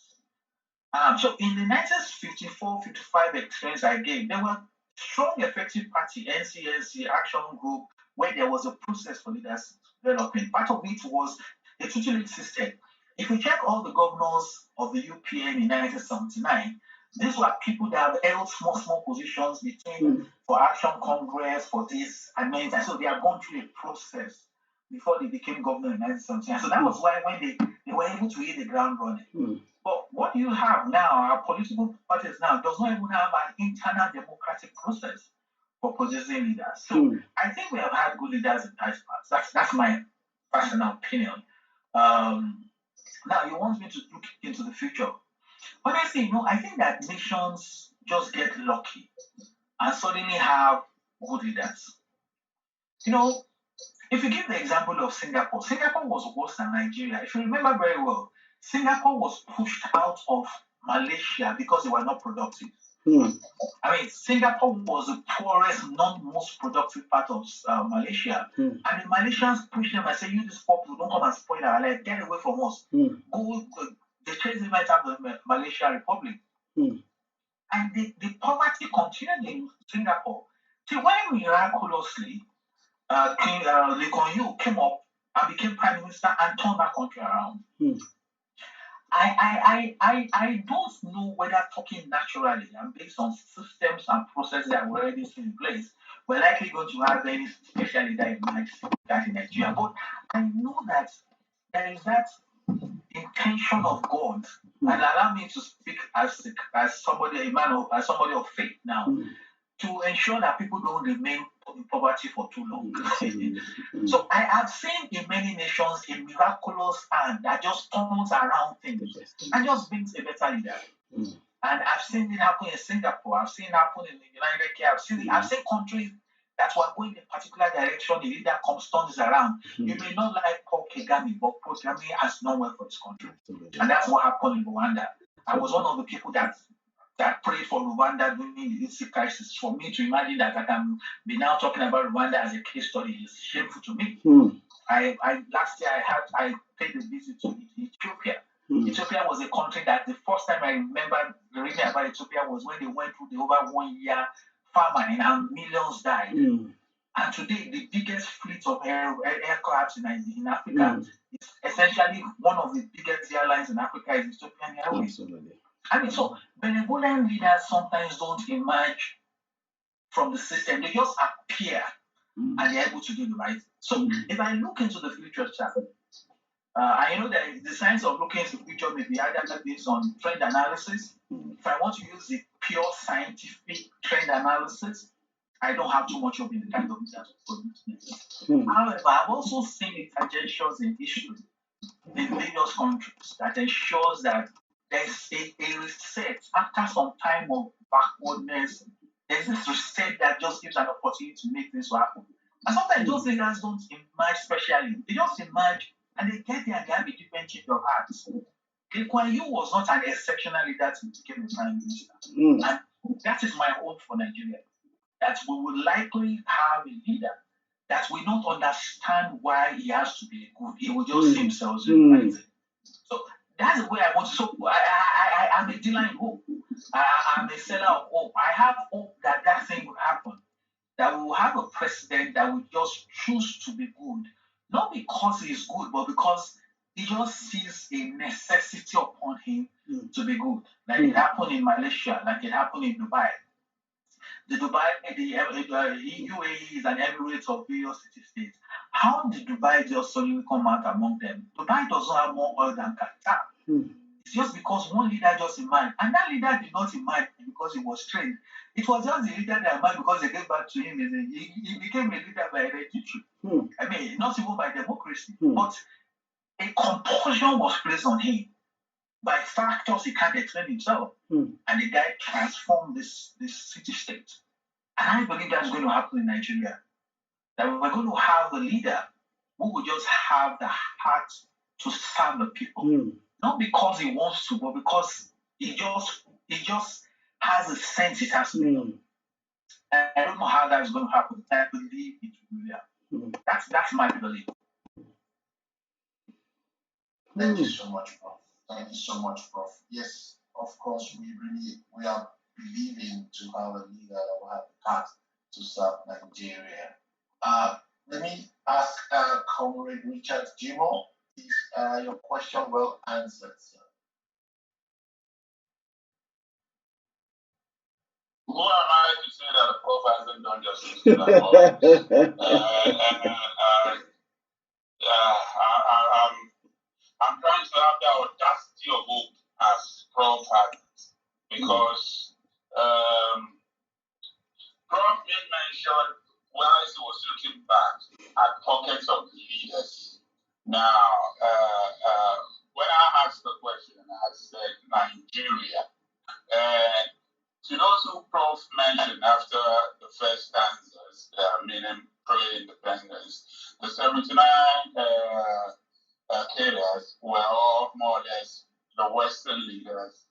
So in the 1954-55 experience I gave, there were strong effective party, NCNC, Action Group, where there was a process for leaders development. Part of it was a tutelage system. If you check all the governors of the UPN in 1979, these were people that have held small positions between for Action Congress, for this, and many times. So they have gone through a process before they became governor in 1979. So that was why when they were able to hit the ground running. But what you have now, our political parties now, does not even have an internal democratic process for producing leaders. So I think we have had good leaders in that part. That's my personal opinion. Now you want me to look into the future. Honestly, I think that nations just get lucky and suddenly have good leaders. If you give the example of Singapore was worse than Nigeria. If you remember very well, Singapore was pushed out of Malaysia because they were not productive. I mean, Singapore was the poorest, non-most productive part of Malaysia. And the Malaysians pushed them and said, you these poor people, don't come and spoil our life. Get away from us. They changed the right of the Malaysia Republic. And the poverty continued in Singapore. Till when miraculously, King Lee Kuan Yew came up and became prime minister and turned that country around. I don't know whether talking naturally and based on systems and processes that were already in place, we're likely going to have any special leader in Nigeria. But I know that there is that intention of God, and allow me to speak as somebody, a man as somebody of faith now, to ensure that people don't remain in poverty for too long. So I have seen in many nations a miraculous hand that just turns around things and just brings a better leader. And I've seen it happen in Singapore. I've seen it happen in the United Kingdom. I've seen countries that were going in a particular direction. The leader comes, turns around. You may not like Paul Kagame, but Paul Kagame has done well for his country. And that's what happened in Rwanda. I was one of the people that prayed for Rwanda during the Tutsi crisis. For me to imagine that I can be now talking about Rwanda as a case study is shameful to me. Last year I paid a visit to Ethiopia. Ethiopia was a country that the first time I remember reading about Ethiopia was when they went through the over 1 year famine and millions died. And today the biggest fleet of aircraft in Africa is essentially one of the biggest airlines in Africa is Ethiopian Airways. I mean, so benevolent leaders sometimes don't emerge from the system. They just appear and they're able to do the right thing. So if I look into the future, I know that the science of looking into the future may be either based on trend analysis. If I want to use the pure scientific trend analysis, I don't have too much of the kind of data. However, I've also seen interjections in history in various countries that ensures that there's a reset after some time of backwardness. There's this reset that just gives an opportunity to make things happen. And sometimes those leaders don't emerge specially. They just emerge and they get there and they have a different change of hearts. Lee Kuan Yew was not an exceptional leader to become a prime minister. And that is my hope for Nigeria. That we will likely have a leader that will not understand why he has to be good. He will just see himself as the right thing. So that's the way I want to. So I'm a dealer in hope. I'm a seller of hope. I have hope that thing will happen. That we will have a president that will just choose to be good. Not because he's good, but because he just sees a necessity upon him to be good. Like it happened in Malaysia, like it happened in Dubai. The UAE is an emirate of various city-states. How did Dubai just suddenly come out among them? Dubai doesn't have more oil than Qatar. It's just because one leader just emerged. And that leader did not emerge because he was trained. It was just the leader that emerged because they gave back to him. He became a leader by hereditary. I mean, not even by democracy. But a compulsion was placed on him by factors he can't explain himself. And the guy transformed this city-state. And I believe that's going to happen in Nigeria. That we're going to have a leader who will just have the heart to serve the people. Not because he wants to, but because he just has a sense it has to be done. I don't know how that's going to happen. I believe it will happen. That's my belief. Thank you so much, Prof. Thank you so much, Prof. Yes, of course, we are believing to have a leader that will have the heart to serve Nigeria. Let me ask Comrade Richard Jimo, is your question well answered, sir? Who am I to say that the Prof hasn't done justice to that? I'm trying to have the audacity of hope as Prof has, because Prof made mention whilst he was looking back at pockets of leaders. Now, when I asked the question, I said Nigeria. To those who Prof mentioned after the first stanzas, meaning pro-independence, the 79 areas were all more or less the Western leaders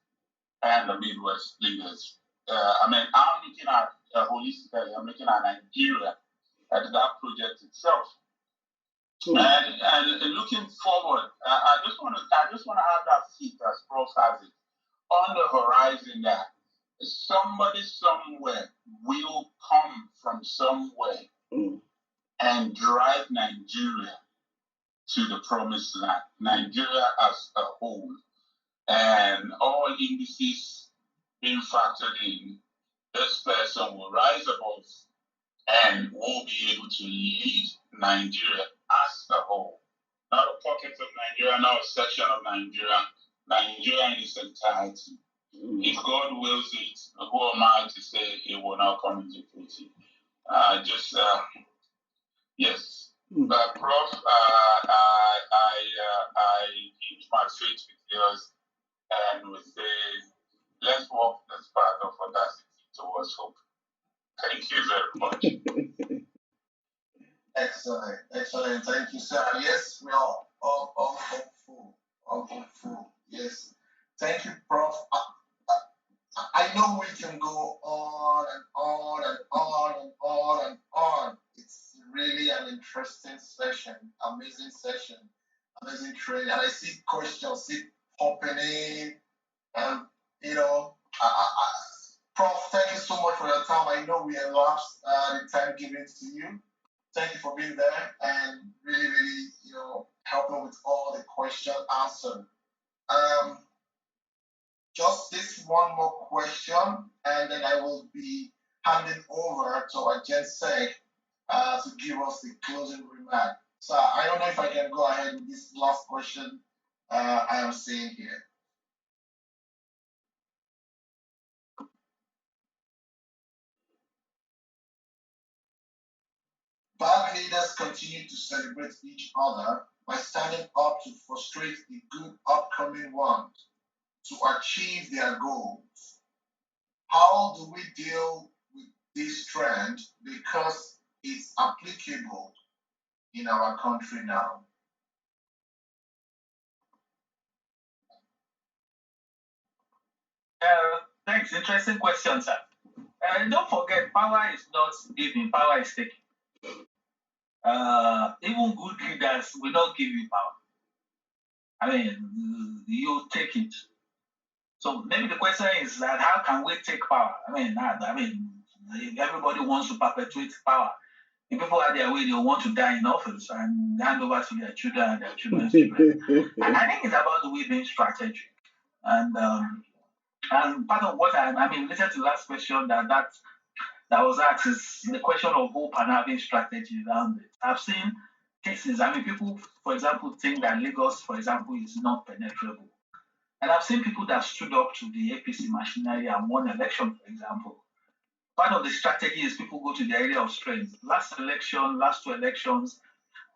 and the Midwest leaders. I'm looking at holistically, I'm looking at Nigeria at that project itself. And looking forward, I just want to have that seat as Prof has it on the horizon that somebody somewhere will come from somewhere and drive Nigeria to the promised land, Nigeria as a whole, and all indices being factored in, this person will rise above and will be able to lead Nigeria as a whole. Not a pocket of Nigeria, not a section of Nigeria, Nigeria in its entirety. If God wills it, who am I to say it will not come into fruition? Yes. Prof, I keep my faith with yours and we say, let's walk this path of audacity towards hope. Thank you very much. Excellent, excellent. Thank you, sir. Yes, we are all hopeful. Yes. Thank you, Prof. I know we can go on and on and on and on and on. It's really an interesting session, amazing session, amazing training. And I see questions keep popping in. And, Prof, thank you so much for your time. I know we elapsed the time given to you. Thank you for being there and really, helping with all the questions answered. Just this one more question, and then I will be handing over to our Gen Sec to give us the closing remark. So I don't know if I can go ahead with this last question I am seeing here. Bad leaders continue to celebrate each other by standing up to frustrate the good upcoming ones to achieve their goals. How do we deal with this trend because it's applicable in our country now? Thanks. Interesting question, sir. Don't forget, power is not giving, power is taking. Even good leaders will not give you power. You take it. So maybe the question is that how can we take power? Everybody wants to perpetuate power. If people are their way, they want to die in office and hand over to their children and their children's children. And I think it's about the way being strategic. And part of what related to the last question that was asked is the question of hope and having strategy around it. I've seen cases. I mean, people, for example, think that Lagos, for example, is not penetrable. And I've seen people that stood up to the APC machinery and won election, for example. Part of the strategy is people go to the area of strength. Last two elections,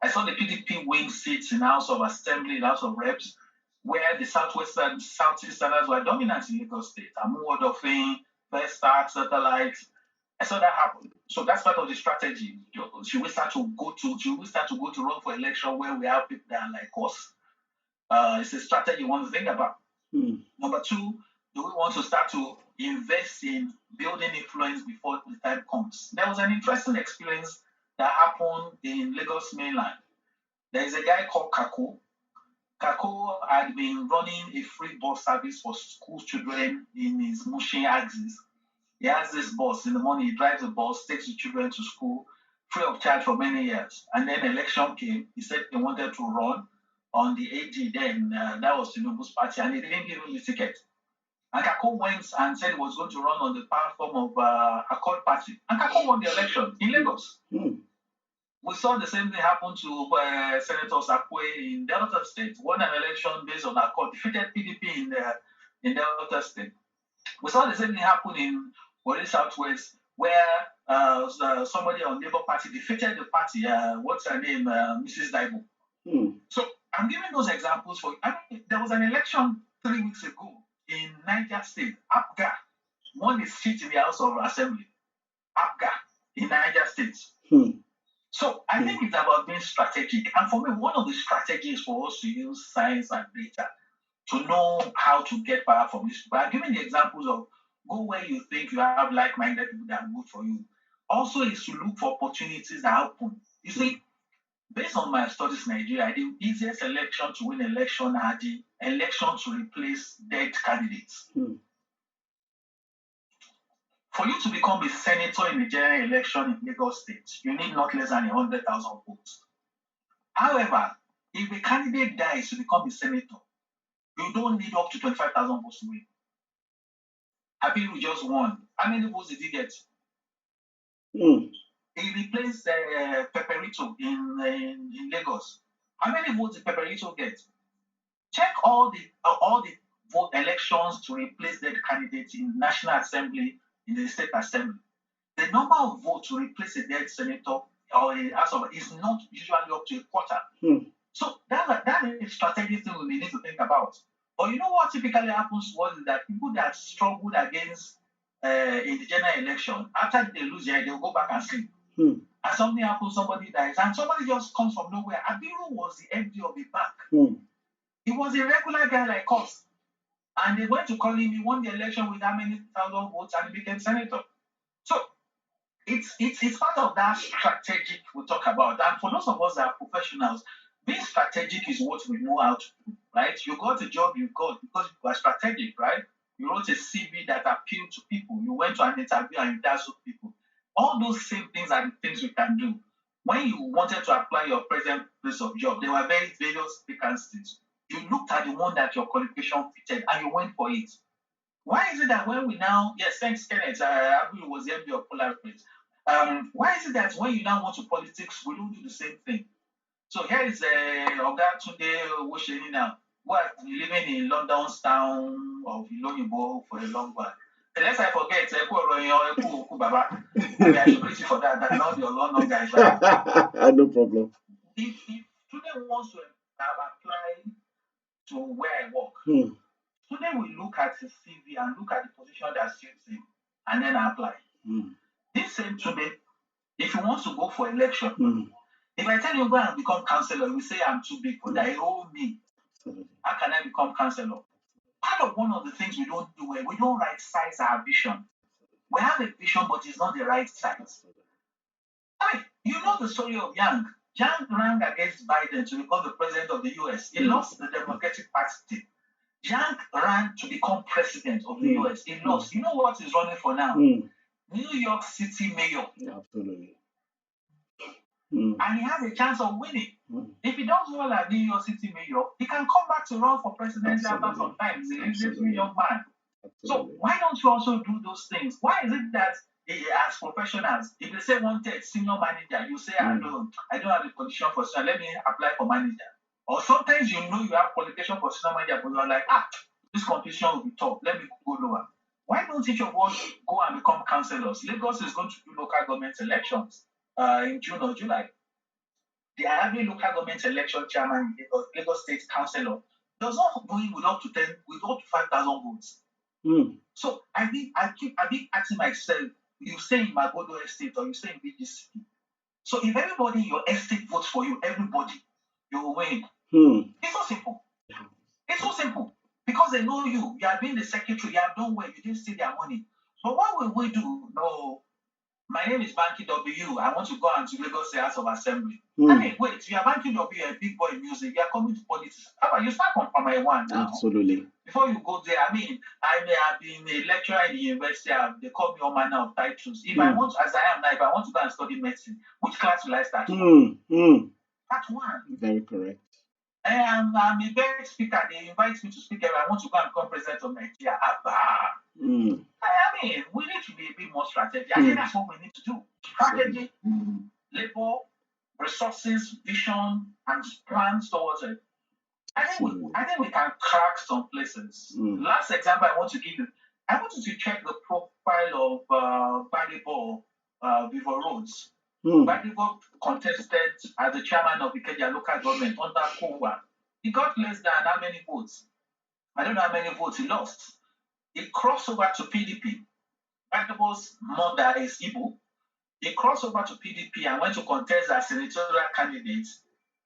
I saw the PDP win seats in the House of Assembly, in the House of Reps, where the Southeasterners were dominant in Lagos State. Amu Odofin, First Start, Satellite. I saw that happen. So that's part of the strategy. Should we start to go to run for election where we have people that are like us? It's a strategy you want to think about. Number two, do we want to start to invest in building influence before the time comes? There was an interesting experience that happened in Lagos mainland. There is a guy called Kako. Kako had been running a free bus service for school children in his Mushin axis. He has this bus. In the morning, he drives the bus, takes the children to school, free of charge for many years. And then election came. He said he wanted to run on the AG then. That was Tinubu's party, and they didn't give him the ticket. And Kako went and said he was going to run on the platform of Accord Party. And Kako won the election in Lagos. We saw the same thing happen to Senator Sakwe in Delta State. Won an election based on Accord, defeated PDP in Delta State. We saw the same thing happen in Wari Southwest, where somebody on Labour Party defeated the party. What's her name? Mrs. Daibu. So I'm giving those examples for you. I mean, there was an election 3 weeks ago in Niger State. Apga won a seat in the House of Assembly. Apga in Niger State. So I think it's about being strategic. And for me, one of the strategies for us to use science and data to know how to get power from this. But I'm giving the examples of go where you think you have like-minded people that are good for you. Also is to look for opportunities that happen. You see, based on my studies in Nigeria, the easiest election to win election are the elections to replace dead candidates. For you to become a senator in the general election in Lagos State, you need not less than 100,000 votes. However, if a candidate dies to become a senator, you don't need up to 25,000 votes to win. Abiru just won. How many votes did he get? He replaced Peperito in Lagos. How many votes did Peperito get? Check all the vote elections to replace that candidate in National Assembly, in the State Assembly. The number of votes to replace a dead senator or a House of is not usually up to a quarter. So that is a strategic thing we need to think about. But you know what typically happens was that people that struggled against in the general election, after they lose, they'll go back and sleep. And something happens, somebody dies, and somebody just comes from nowhere. Abiru was the MD of the bank. He was a regular guy like us. And they went to call him, he won the election with how many thousand votes, and he became senator. So it's part of that strategic we talk about. And for those of us that are professionals, being strategic is what we know how to do, right? You got the job you got because you were strategic, right? You wrote a CV that appealed to people. You went to an interview and you dazzled people. All those same things are the things we can do. When you wanted to apply your present place of job, there were various vacancies. You looked at the one that your qualification fitted and you went for it. Why is it that when we now, yes, thanks, Kenneth, Abu was the MD of Polar Place. Why is it that when you now want to politics, we don't do the same thing? So here is Oga Tunde Wosheni now, who has been living in London's town of Iloyibo for a long while. Unless I forget, Baba, I should greet you for that. That's not your London guys, right? No problem. If Tunde wants to apply to where I work, Tunde will look at his CV and look at the position that suits him and then apply. This same Tunde, if he wants to go for election, if I tell you go and become councillor, you will say I'm too big for that. You owe me. How can I become councillor? Part of one of the things we don't do, we don't right size our vision. We have a vision, but it's not the right size. I mean, you know the story of Yang. Yang ran against Biden to become the president of the US. He lost the Democratic Party. Yang ran to become president of the US. He lost. You know what he's running for now? New York City mayor. Absolutely. And he has a chance of winning. If he does well at New York City mayor, he can come back to run for president after some time. He's a young man. So why don't you also do those things? Why is it that as professionals, if they say wanted senior manager, you say, I don't have a position for senior, let me apply for manager. Or sometimes you know you have qualification for senior manager, but you're like, this competition will be tough, let me go lower. Why don't each of us go and become councillors? Lagos is going to do local government elections in June or July. The every local government election chairman in Lagos State Councillor does not go in with up to 5,000 votes. So I keep asking myself, you stay in Magodo Estate or you stay in BGC. So if everybody in your estate votes for you, everybody, you will win. It's so simple. It's so simple. Because they know you. You have been the secretary. You have done well. You didn't steal their money. But what will we do? No. My name is Banky W. I want to go into Lagos State House of Assembly. I mean, wait. You are Banky W, a big boy in music. You are coming to politics. How about you start from my one now? Absolutely. Before you go there, I mean, I may have been a lecturer in the university. They call me all manner of titles. If I want, as I am now, if I want to go and study medicine, which class will I start from? Part one. Very correct. I'm a very speaker. They invite me to speak. I want to go and become president of Nigeria. I mean, we need to be a bit more strategic. I think that's what we need to do. Strategy, labor, resources, vision, and plans towards it. I think we can crack some places. Last example I want to give you, I want you to check the profile of Badibo Vivo Roads. Badibo contested as the chairman of Ikeja local government under Kowa. He got less than how many votes? I don't know how many votes he lost. He crossed over to PDP. Badibo's mother is Igbo. He crossed over to PDP and went to contest as senatorial candidate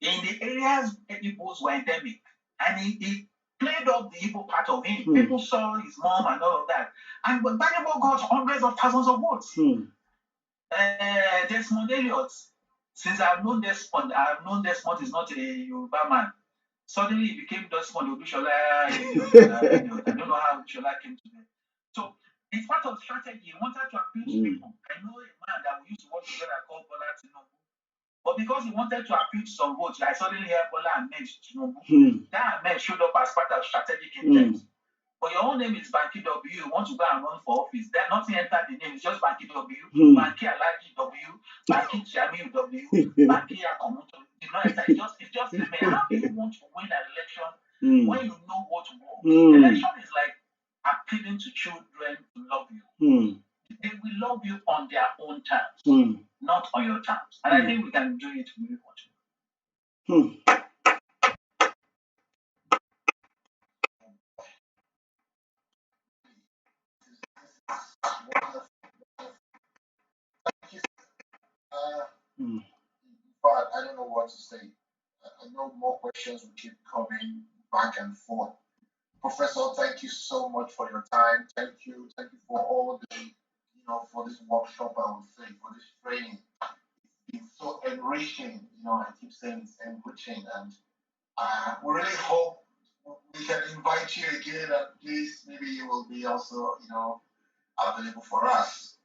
in the areas where Igbos were endemic. And he played up the Igbo part of him. People saw his mom and all of that. And Badibo got hundreds of thousands of votes. Desmond Elliott, since I've known Desmond is not a Yoruba man. Suddenly he became Desmond Obishola. I don't know how Obishola came to them. So it's part of strategy. He wanted to appeal to people. I know a man that we used to work together called Bola Tinubu. But because he wanted to appeal to some votes, I suddenly heard Bola and Tinubu. That man showed up as part of strategic intent. But your own name is Banky W. You want to go and run for office. Then nothing entered the name. It's just Banky W. Banky Alaji W. Banky Jamiu W. Banky Akomuto. It's just a man. How do you want to win an election when you know what to want? Election is like appealing to children to love you. They will love you on their own terms, not on your terms. And I think we can do it really much. But I don't know what to say. I know more questions will keep coming back and forth. Professor, thank you so much for your time. Thank you for all the, for this workshop, I would say, for this training. It's so enriching, I keep saying it's enriching, and we really hope we can invite you again, and please, maybe you will be also, available for us.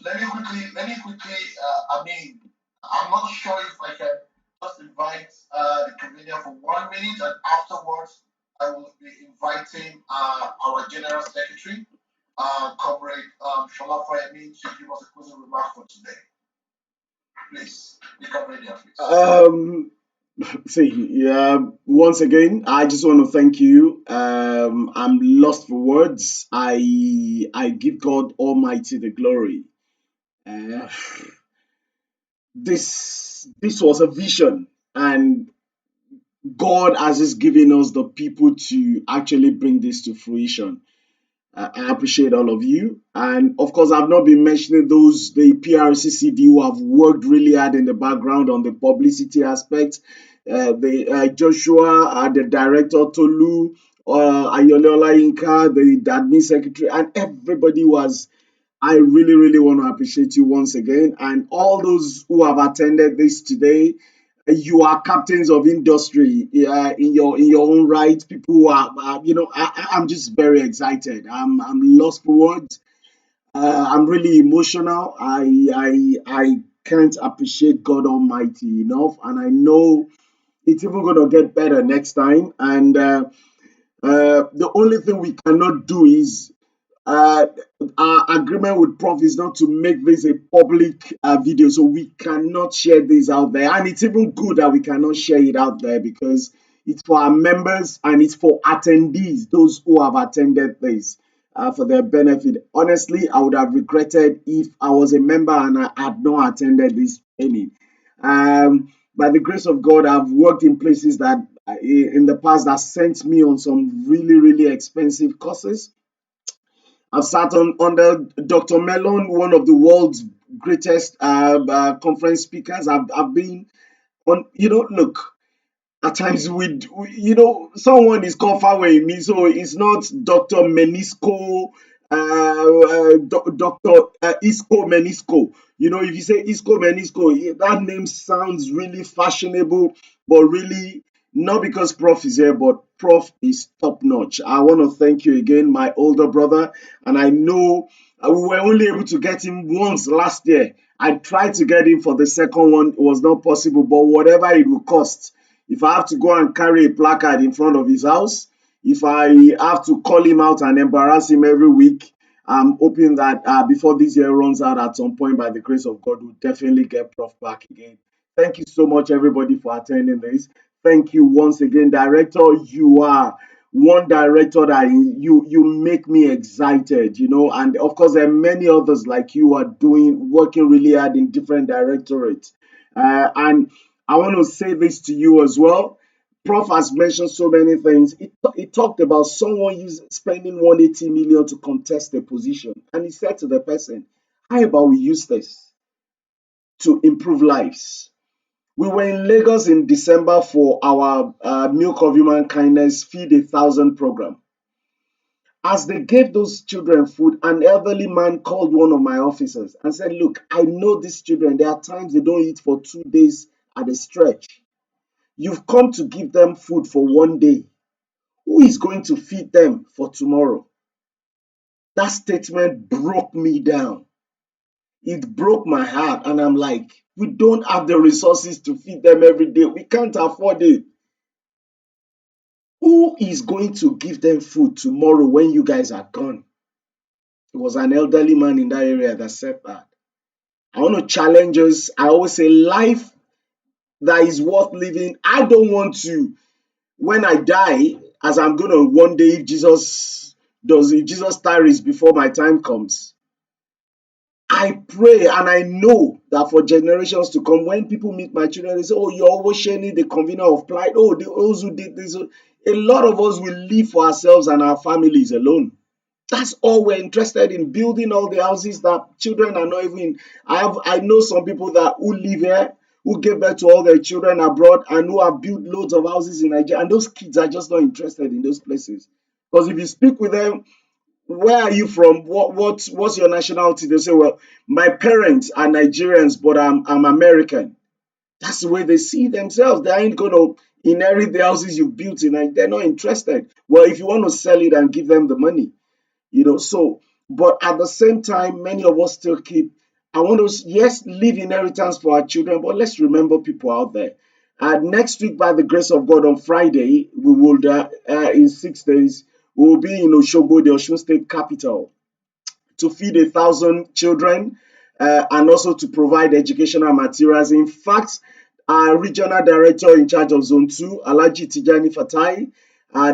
Let me quickly, I mean, I'm not sure if I can just invite the convener for 1 minute, and afterwards, I will be inviting our General Secretary, Comrade Shola Fayemi, to give us a closing remark for today. Please, the convener, please. Once again, I just want to thank you. I'm lost for words. I give God Almighty the glory. This was a vision, and God has just given us the people to actually bring this to fruition. I appreciate all of you. And of course, I've not been mentioning the PRCCD who have worked really hard in the background on the publicity aspect. Joshua, the director, Tolu, Ayoleola Inka, the admin secretary, and everybody was. I really, really want to appreciate you once again. And all those who have attended this today, you are captains of industry in your own right. People who are, I'm just very excited. I'm lost for words. I'm really emotional. I can't appreciate God Almighty enough, and I know it's even gonna get better next time. And the only thing we cannot do is uh, our agreement with Prof is not to make this a public video, so we cannot share this out there. And it's even good that we cannot share it out there because it's for our members and it's for attendees, those who have attended this, for their benefit. Honestly, I would have regretted if I was a member and I had not attended this training. By the grace of God, I've worked in places that in the past that sent me on some really, really expensive courses. I've sat on under Dr. Mellon, one of the world's greatest conference speakers. I've been on, look, at times someone is called Fawe me, so it's not Dr. Menisco, Dr. Isco Menisco. If you say Isco Menisco, that name sounds really fashionable, but really not because Prof is here, but Prof is top notch. I want to thank you again, my older brother, and I know we were only able to get him once last year. I tried to get him for the second one, it was not possible, but whatever it will cost. If I have to go and carry a placard in front of his house, if I have to call him out and embarrass him every week, I'm hoping that before this year runs out at some point, by the grace of God, we'll definitely get Prof back again. Thank you so much, everybody, for attending this. Thank you once again, Director. You are one director that you make me excited, and of course, there are many others like you are working really hard in different directorates. And I want to say this to you as well. Prof has mentioned so many things. He talked about someone spending 180 million to contest a position. And he said to the person, how about we use this to improve lives? We were in Lagos in December for our Milk of Human Kindness Feed 1,000 program. As they gave those children food, an elderly man called one of my officers and said, look, I know these children, there are times they don't eat for 2 days at a stretch. You've come to give them food for 1 day. Who is going to feed them for tomorrow? That statement broke me down. It broke my heart. And I'm like, we don't have the resources to feed them every day. We can't afford it. Who is going to give them food tomorrow when you guys are gone? It was an elderly man in that area that said that. I want to challenge us. I always say life that is worth living. I don't want to, when I die, as I'm going to one day, if Jesus tarries before my time comes, I pray and I know that for generations to come, when people meet my children, they say, oh, you're always sharing the convener of PLIDE. Oh, those who did this. A lot of us will live for ourselves and our families alone. That's all we're interested in, building all the houses that children are not even in. I know some people who live here, who gave birth to all their children abroad and who have built loads of houses in Nigeria, and those kids are just not interested in those places. Because if you speak with them, where are you from? What's your nationality? They say, well, my parents are Nigerians, but I'm American. That's the way they see themselves. They ain't going to inherit the houses you built in Nigeria. They're not interested. Well, if you want to sell it and give them the money, but at the same time, many of us still I want to, yes, leave inheritance for our children, but let's remember people out there. Next week, by the grace of God, on Friday, we will, in 6 days, we will be in Osogbo, the Osun State capital, to feed 1,000 children and also to provide educational materials. In fact, our regional director in charge of Zone 2, Alhaji Tijani Fatai,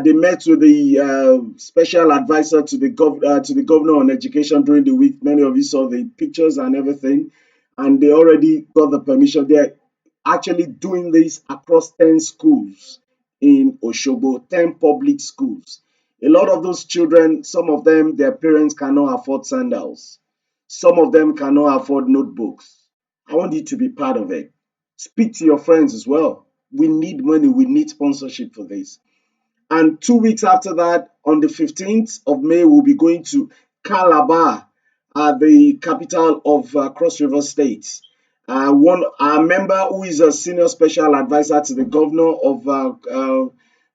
they met with the special advisor to the governor on education during the week. Many of you saw the pictures and everything, and they already got the permission. They're actually doing this across 10 schools in Osogbo, 10 public schools. A lot of those children, some of them, their parents cannot afford sandals. Some of them cannot afford notebooks. I want you to be part of it. Speak to your friends as well. We need money. We need sponsorship for this. And 2 weeks after that, on the 15th of May, we'll be going to Calabar, the capital of Cross River State. Our member who is a senior special advisor to the governor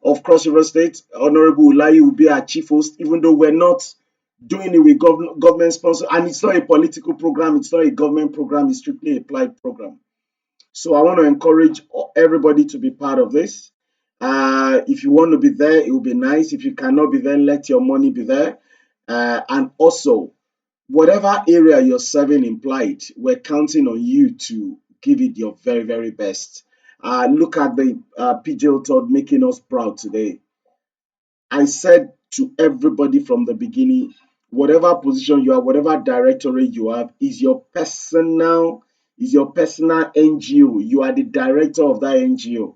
of Cross River State, Honorable Ulayi, will be our chief host, even though we're not doing it with government sponsor. And it's not a political program. It's not a government program. It's strictly a PLIDE program. So I want to encourage everybody to be part of this. If you want to be there, it will be nice. If you cannot be there, let your money be there. And also, whatever area you're serving in PLIDE, we're counting on you to give it your very, very best. Look at the PJ Todd making us proud today. I said to everybody from the beginning, whatever position you have, whatever directorate you have, is your personal NGO. You are the director of that NGO.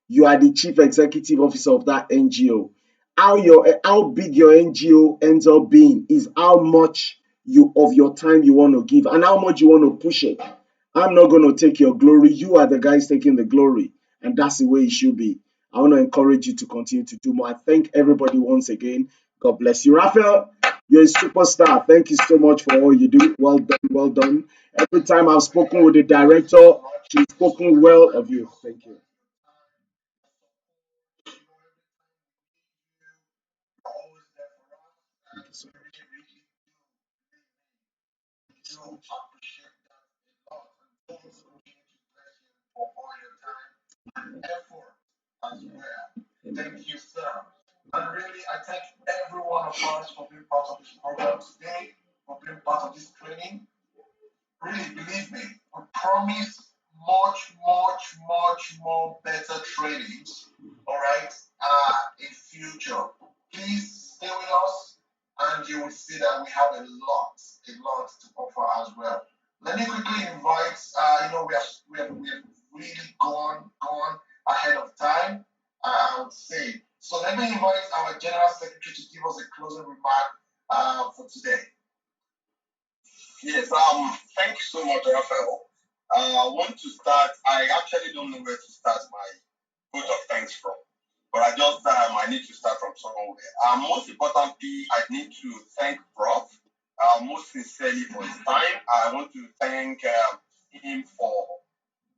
You are the chief executive officer of that NGO. How big your NGO ends up being is how much of your time you want to give and how much you want to push it. I'm not going to take your glory. You are the guys taking the glory, and that's the way it should be. I want to encourage you to continue to do more. I thank everybody once again. God bless you. Raphael, you're a superstar. Thank you so much for all you do. Well done, well done. Every time I've spoken with the director, she's spoken well of you. Thank you. Always there for us, and we really, really do appreciate that a lot. And God will continue to bless you for all your time and effort as well. Thank you, sir. And really, I thank every one of us for being part of this program today, for being part of this training. Really, believe me, we promise much more better trainings, all right, in future. Please stay with us, and you will see that we have a lot to offer as well. Let me quickly invite, we have really gone ahead of time, I would say. So let me invite our General Secretary to give us a closing remark for today. Yes, thank you so much, Raphael. I want to start. I actually don't know where to start my vote of thanks from, but I need to start from somewhere. Most importantly, I need to thank Prof. Most sincerely for his time. I want to thank him for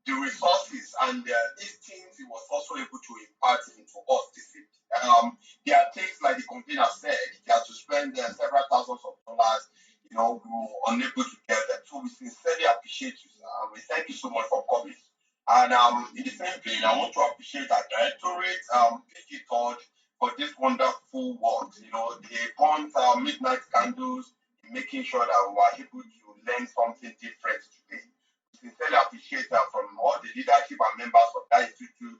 the resources and these things he was also able to impart into us this evening. There are things like the convener said, he had to spend several thousands of dollars, we were unable to get them. So we sincerely appreciate you, sir. We thank you so much for coming. And in the same vein, I want to appreciate our directorate, PG Todd, for this wonderful work. They burnt midnight candles in making sure that we were able to learn something different today. Sincerely appreciate that from all the leadership and members of that institute.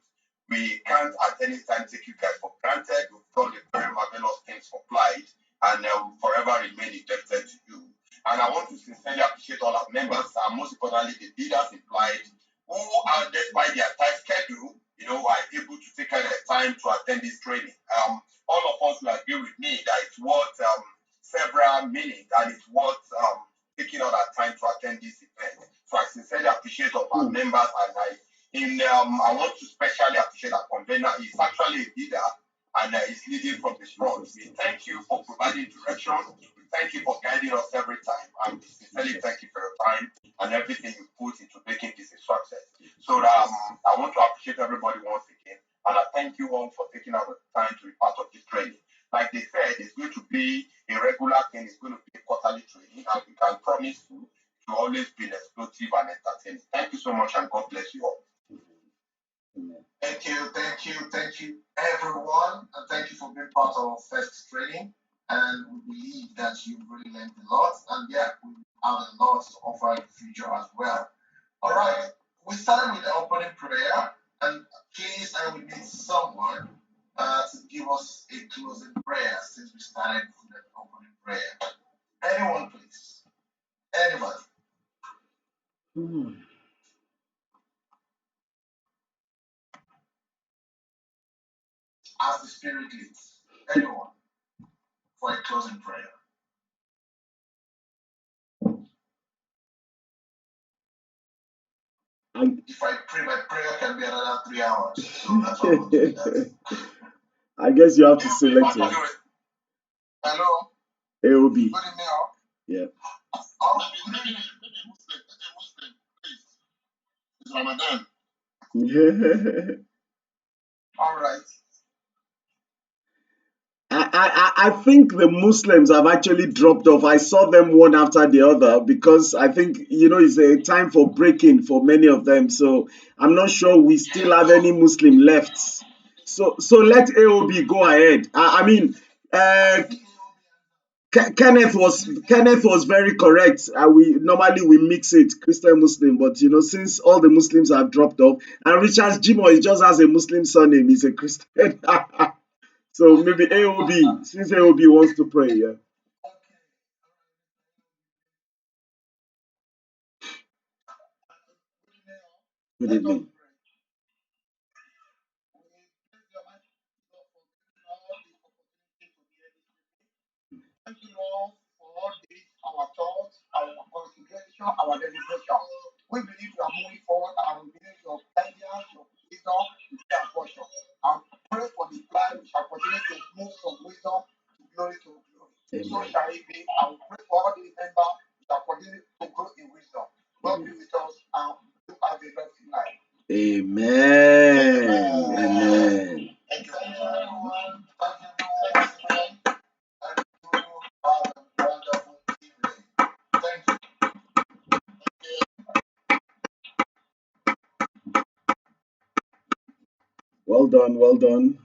We can't at any time take you guys for granted. We've done the very marvelous things for PLIDE, and will forever remain indebted to you. And I want to sincerely appreciate all our members, and most importantly, the leaders in PLIDE, who are, despite their tight schedule, are able to take out their time to attend this training. All of us will agree with me that it's worth several minutes, and it's worth taking out our time to attend this event. So I sincerely appreciate all our members, and I want to especially appreciate our convener. He's actually a leader, and is leading from the front. We thank you for providing direction. We thank you for guiding us every time, and we sincerely thank you for your time and everything you put into making this a success. So I want to appreciate everybody once again, and I thank you all for taking out the time to be part of this training. Like they said, it's going to be a regular thing. It's going to be a quarterly training, and we can promise you to always be explosive and entertaining. Thank you so much, and God bless you all. Thank you, everyone, and thank you for being part of our first training. And we believe that you've really learned a lot, and yeah, we have a lot to offer in the future as well. All right, we started with the opening prayer, and please, I will need someone to give us a closing prayer since we started with the opening prayer. Anyone, please. Anybody. As the Spirit leads. Anyone. For a closing prayer. If I pray, my prayer can be another 3 hours. So that's what we'll do that. I guess you have to select it. Hello? AOB. Good evening, all. Yeah. Maybe Muslim, please. It's Ramadan. All right. I think the Muslims have actually dropped off. I saw them one after the other because I think, it's a time for breaking for many of them. So I'm not sure we still have any Muslim left. So let AOB go ahead. Kenneth was very correct. We normally we mix it Christian Muslim, but since all the Muslims have dropped off, and Richard Jimoh he just has a Muslim surname, he's a Christian. So maybe AOB, since AOB wants to pray, yeah. Good evening. Thank you, Lord, for all this, our thoughts, our consideration, our deliberation. We believe you are moving forward and we believe your guidance, your wisdom is their portion. And pray for the plan, we shall continue to move from wisdom to glory to glory. So Amen. shall it be. And we pray for all the members, we shall continue to grow in wisdom. God be with us and do have a blessed night. Amen. Amen. Thank you, everyone. Thank you, everyone. And you have a wonderful evening. Thank you. Well done, well done.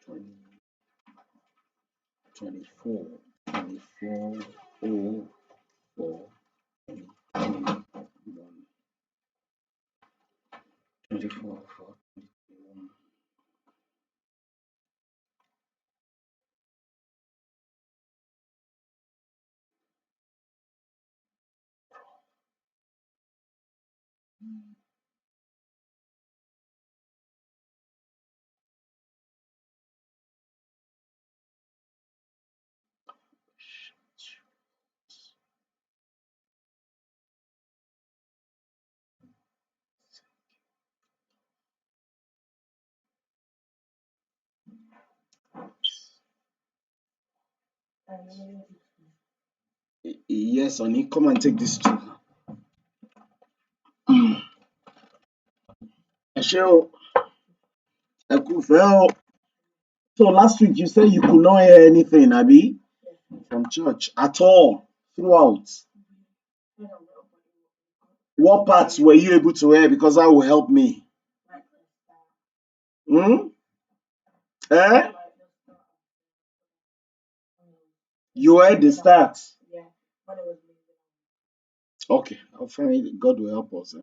Twenty 24, 24, 0, 4, 21, 24, 4, 21. Yes, honey, come and take this too. So last week you said you could not hear anything, Abby, from church at all throughout. What parts were you able to hear? Because that will help me. Eh? You heard the start. Okay, I'll find it. God will help us.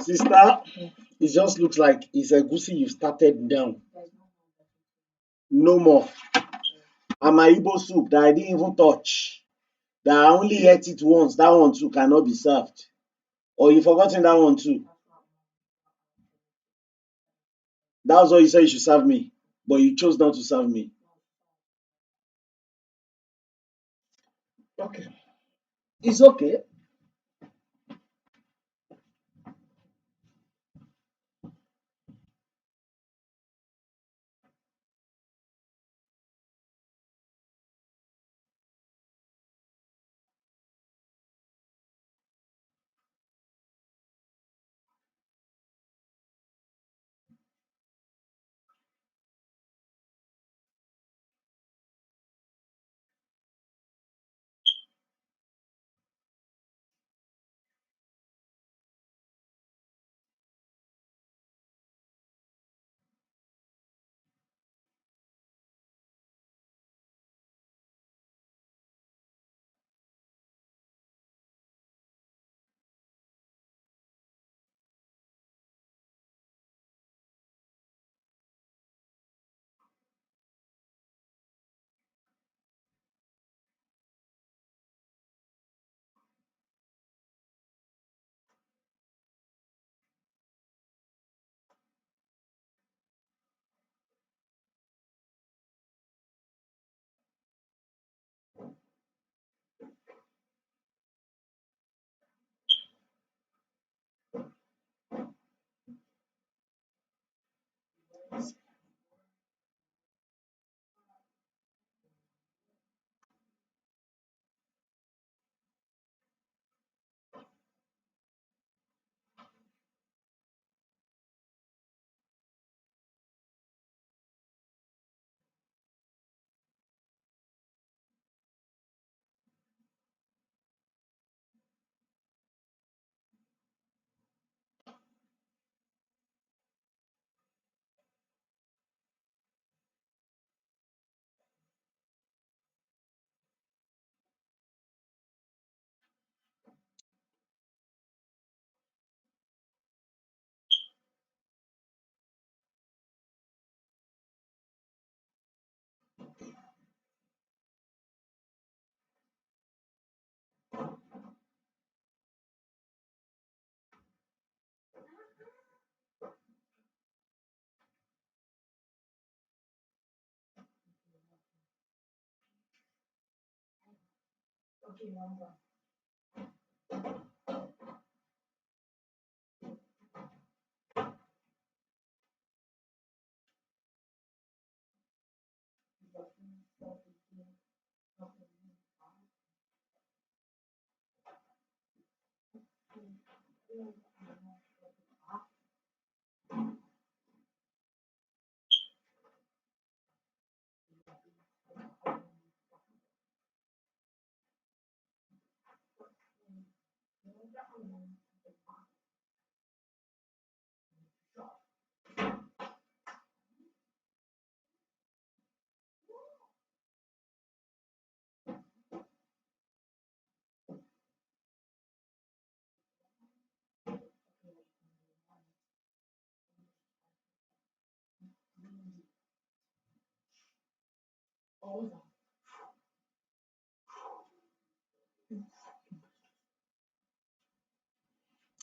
Sister, it just looks like it's a goosey you started down. No more. And my Igbo soup that I didn't even touch, that I only ate it once, that one too cannot be served. Or you forgotten that one too. That was what you said you should serve me, but you chose not to serve me. Okay. It's okay.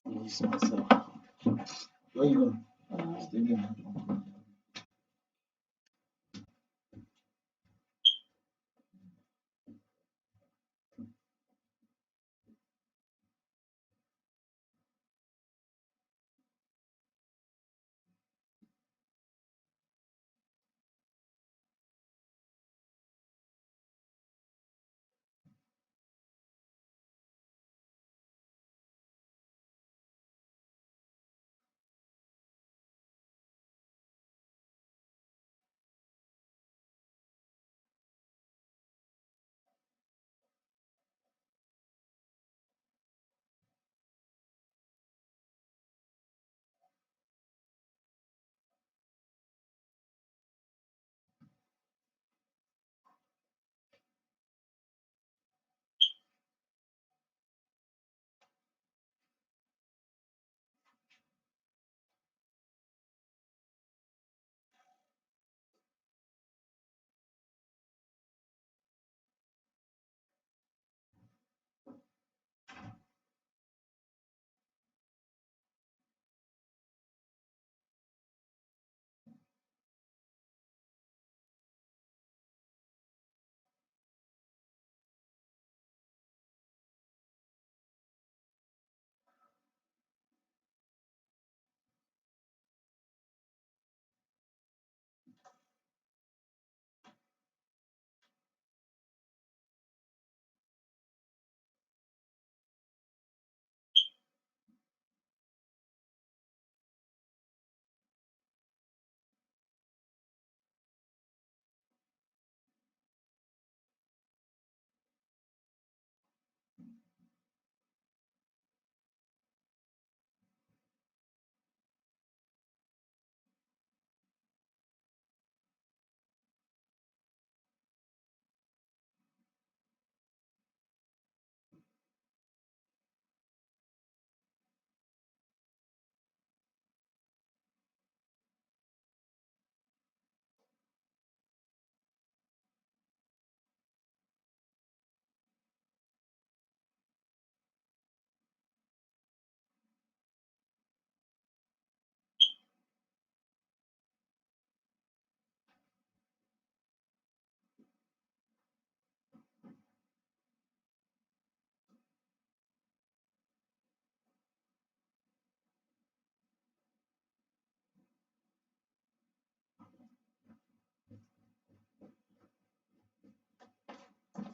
Release myself. Where you going? Stay there.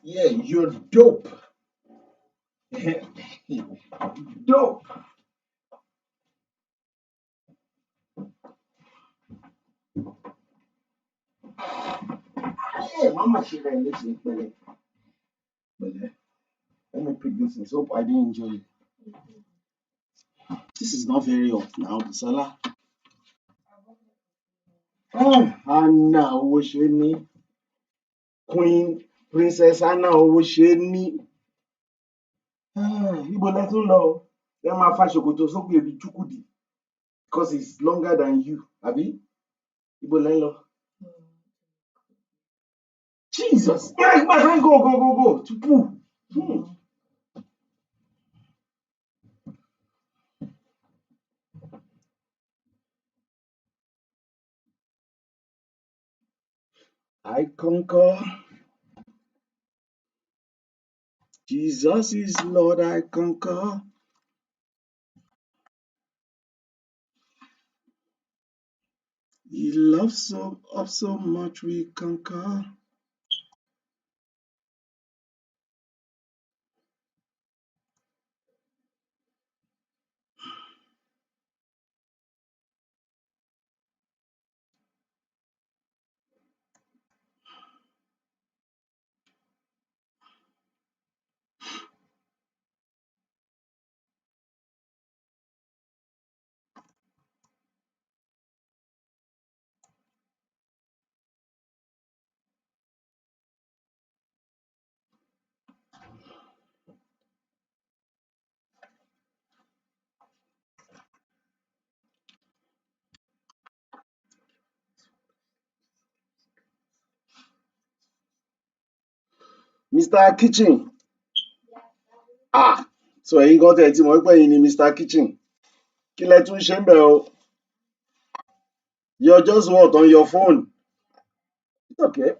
Yeah, you're dope. Dope. Hey, Mama, she ran this in Bele. Bele. Let me pick this. I hope I didn't enjoy it. This is not very hot now, Busala. Oh, Anna Owosheni. Queen Princess Anna Owosheni. Ibo lẹ tún lọ o. Ẹ máa fa ṣòkòtò sókè bí Chukwudi because it's longer than you, àbí? Ibo lẹ ń lọ. Jesus! Yeah, my friend, go. Tupu. I concur. Jesus is Lord, I conquer. He loves so much we conquer. Mr. Kitchen. So ẹ̀yin gan tẹ̀ tí mọ̀ pé ẹ̀yin ni Mr. Kitchen. Kí lẹ tún ṣe ń bẹ̀ o? You're just what on your phone? It's okay.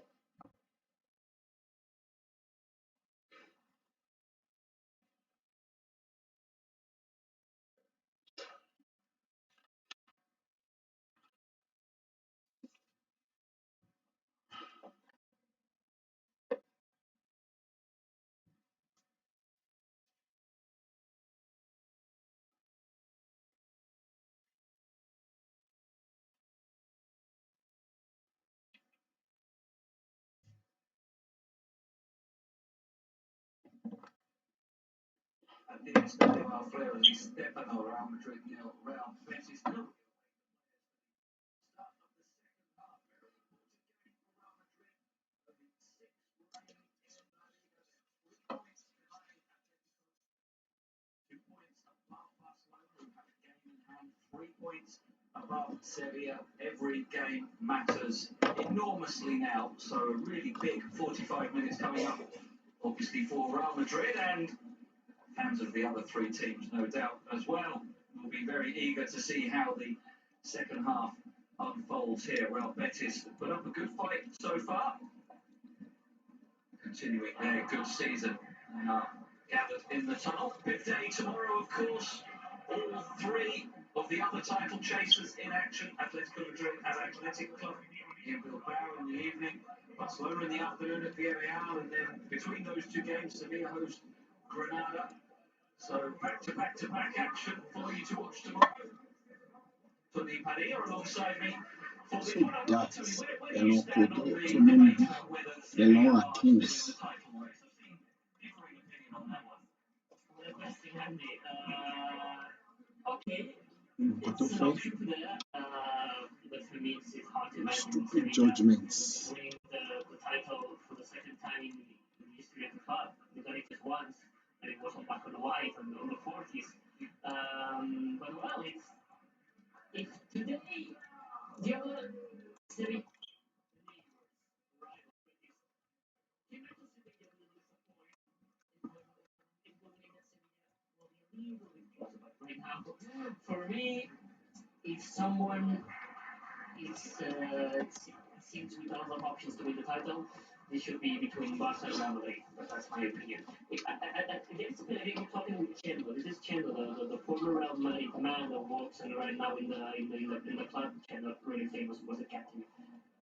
Above Sevilla, every game matters enormously now. So a really big 45 minutes coming up, obviously for Real Madrid, and fans of the other three teams, no doubt, as well, will be very eager to see how the second half unfolds here. Real Betis put up a good fight so far, continuing their good season. They are gathered in the tunnel. Big day tomorrow, of course. All three of the other title chasers in action. Atletico Madrid at Athletic Club in Bilbao in the evening. Barcelona in the afternoon at Villarreal. And then between those two games, Sevilla host Granada. So back-to-back action for you to watch tomorrow. Tony Padilla alongside me. So that's ẹranko tó ló ń bí lẹ́yìn accuse. Nǹkan tó fẹ́. Stupid judgments. The title for the second time in the history of the club. They done it just once, and it was on black and white and on the 40s. But well, if today the other city. For me, if someone seems with a lot of options to win the title, this should be between Barca and Real Madrid. But that's my opinion. Against Pellegrini, we're talking with Chendo. This is Chendo, the former Real Madrid man that works and right now in the club. Chendo, really famous, was a captain,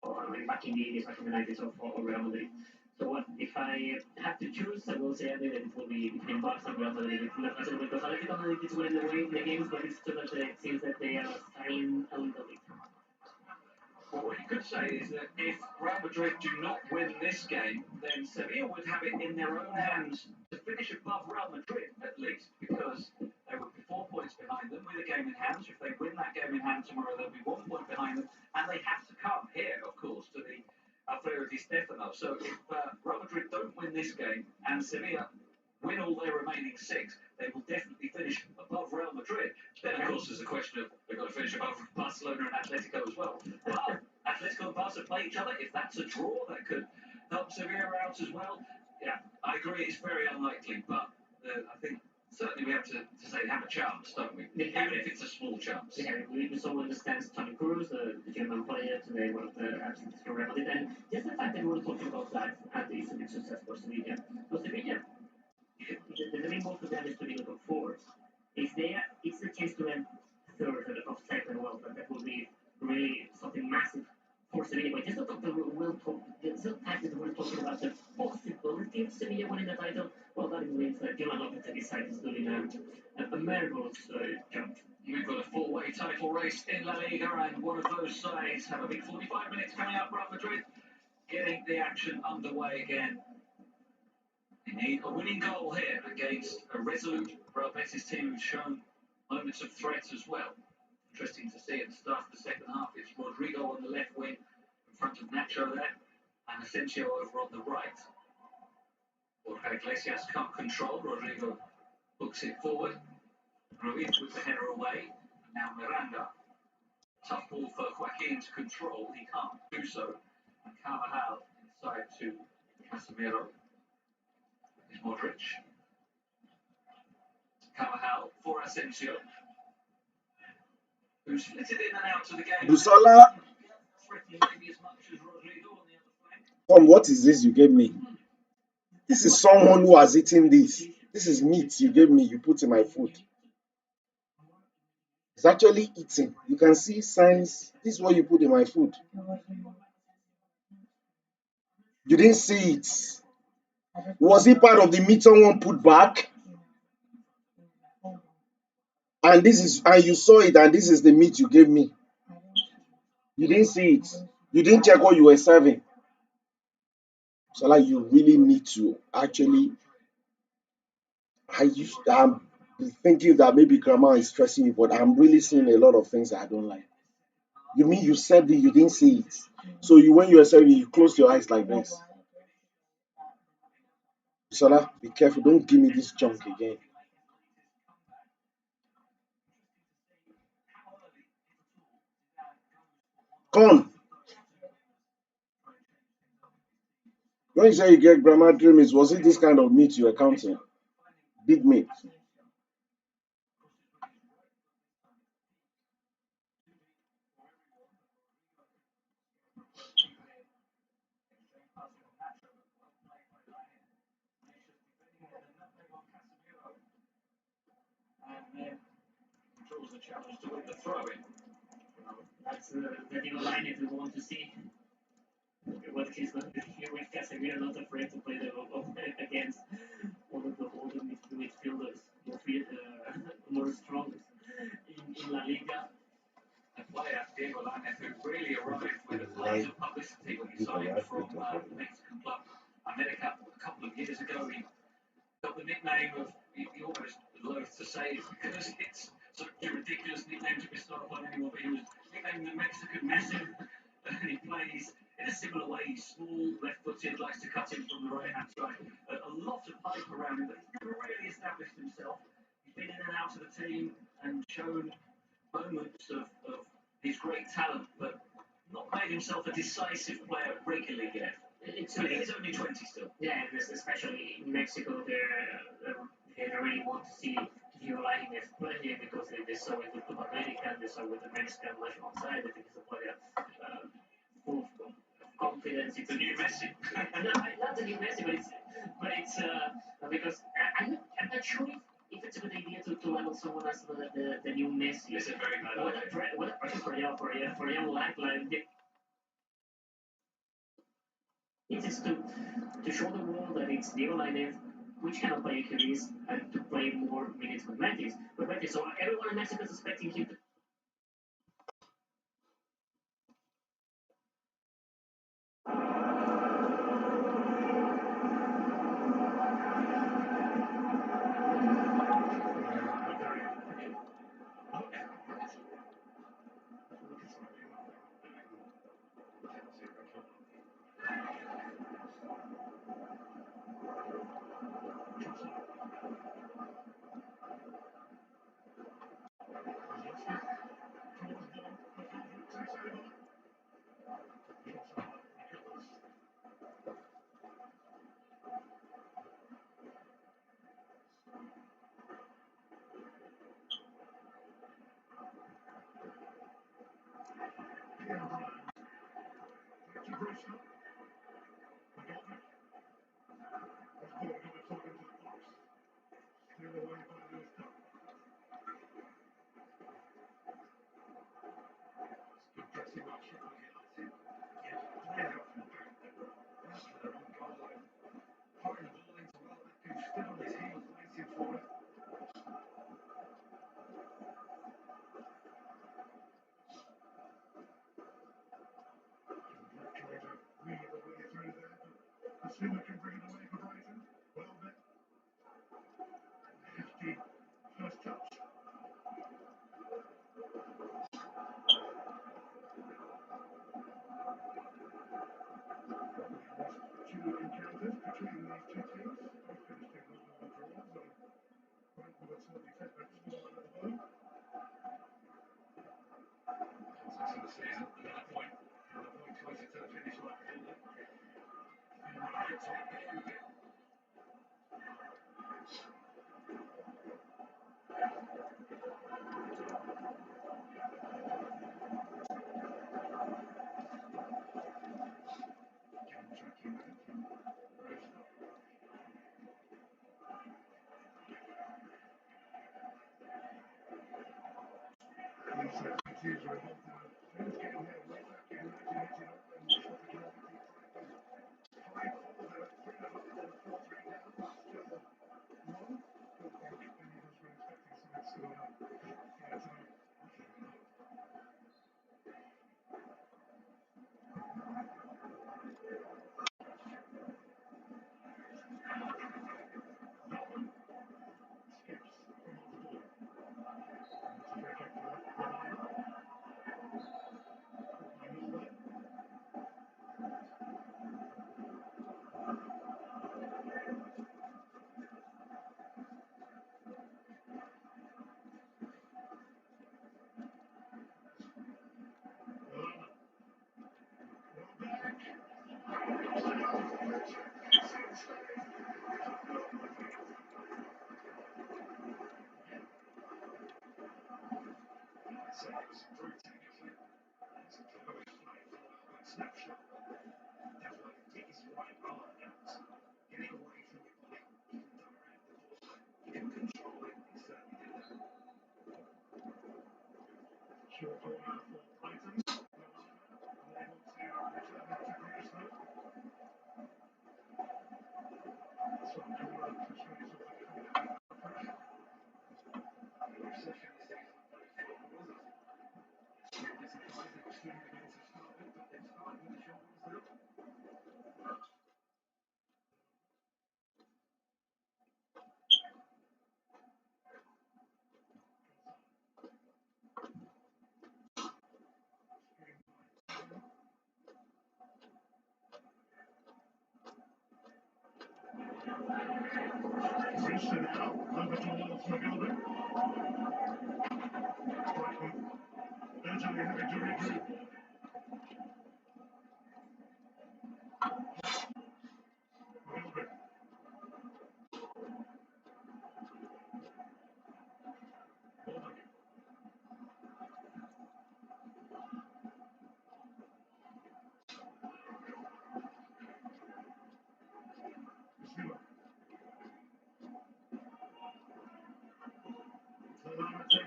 or back in the 80s, back in the 90s of Real Madrid. So what if I have to choose? I will say I think that it will be between Barca and Real Madrid. Because Atletico Madrid is winning the games, but it's still that it seems that they are staying a little bit. Well, what you could say is that if Real Madrid do not win this game, then Sevilla would have it in their own hands to finish above Real Madrid, at least, because they would be 4 points behind them with a game in hand. So if they win that game in hand tomorrow, they'll be 1 point behind them, and they have to come here, of course, to the Alfredo Di Stefano. So if Real Madrid don't win this game and Sevilla win all their remaining 6, they will definitely finish above Real Madrid. Then, of course, there's a question of they've got to finish above Barcelona and Atletico as well. Well, Atletico and Barca play each other. If that's a draw, that could help Sevilla out as well. Yeah, I agree. It's very unlikely, but I think certainly we have to say they have a chance, don't we? Even if it's a small chance. Yeah, we saw understands Tony Cruz, the German player, today one of the absence for Real Madrid. And just the fact that we were talking about that, and it's a big success for Sevilla. For Sevilla, the main goal for them is to be looking forward. If they it's the chance to have third of second world, but that will be really something massive for Sevilla. But just not the real talk, the fact that we're talking about the possibility of Sevilla winning the title. Well, that means that Dylan Lopetegui side is doing a marvelous job. We've got a four-way title race in La Liga, and one of those sides have a big 45 minutes coming up. Real Madrid getting the action underway again. They need a winning goal here against a resolute Real Betis team who's shown moments of threat as well. Interesting to see at the start of the second half. It's Rodrigo on the left wing in front of Nacho there, and Asensio over on the right. Borja Iglesias can't control. Rodrigo hooks it forward. Ruiz with the header away. And now Miranda. Tough ball for Joaquin to control. He can't do so. And Carvajal inside to Casemiro. Is Modric. Carvajal for Asensio. Who's flitted in and out to the game. Busola, Threatening maybe as much as Rodrigo on the other flank. Tom, what is this you gave me? This is someone who has eaten this. This is meat you gave me, you put in my food. It's actually eating. You can see signs. This is what you put in my food. You didn't see it. Was it part of the meat someone put back? And this is, and you saw it, and this is the meat you gave me. You didn't see it. You didn't check what you were serving. So like you really need to actually. I'm thinking that maybe grandma is stressing you, but I'm really seeing a lot of things that I don't like. You mean you said it, you didn't see it. So you, when you were serving, you closed your eyes like this. Sola, be careful. Don't give me this junk again. Come. When you say you get grandma dreams, was it this kind of meat you were counting? Big meat. Controls the challenge to win the throw-in. That's the new line if you want to see what he's going to do with Casemiro, not afraid to play the against one of the older midfielders, more strongest in La Liga. A player, Diego Lainez, who really arrived with a blaze of publicity when he signed from the Mexican club America a couple of years ago. He got the nickname of, he almost loath to say it because it's such a ridiculous nickname to bestow upon anyone, but he was nicknamed the Mexican Messi, and he plays in a similar way. He's small, left-footed, likes to cut in from the right-hand side. A lot of hype around him, but he's never really established himself. He's been in and out of the team and shown moments of his great talent, but not made himself a decisive player regularly yet. But he's only 20 still. Yeah, especially in Mexico, they really want to see Diego Lainez play because they saw it with Copa America, they saw it with the Mexican national side. I think he's a player full of confidence. It's The new Messi. not the new Messi, but it's because I'm not sure if it's a good idea to level someone as the new Messi. It's a very bad idea. What a pressure for a young lad like. It is to show the world that it's Diego Lainez, which kind of player he is, and to play more minutes with Betis. So everyone in Mexico is expecting him to. Takes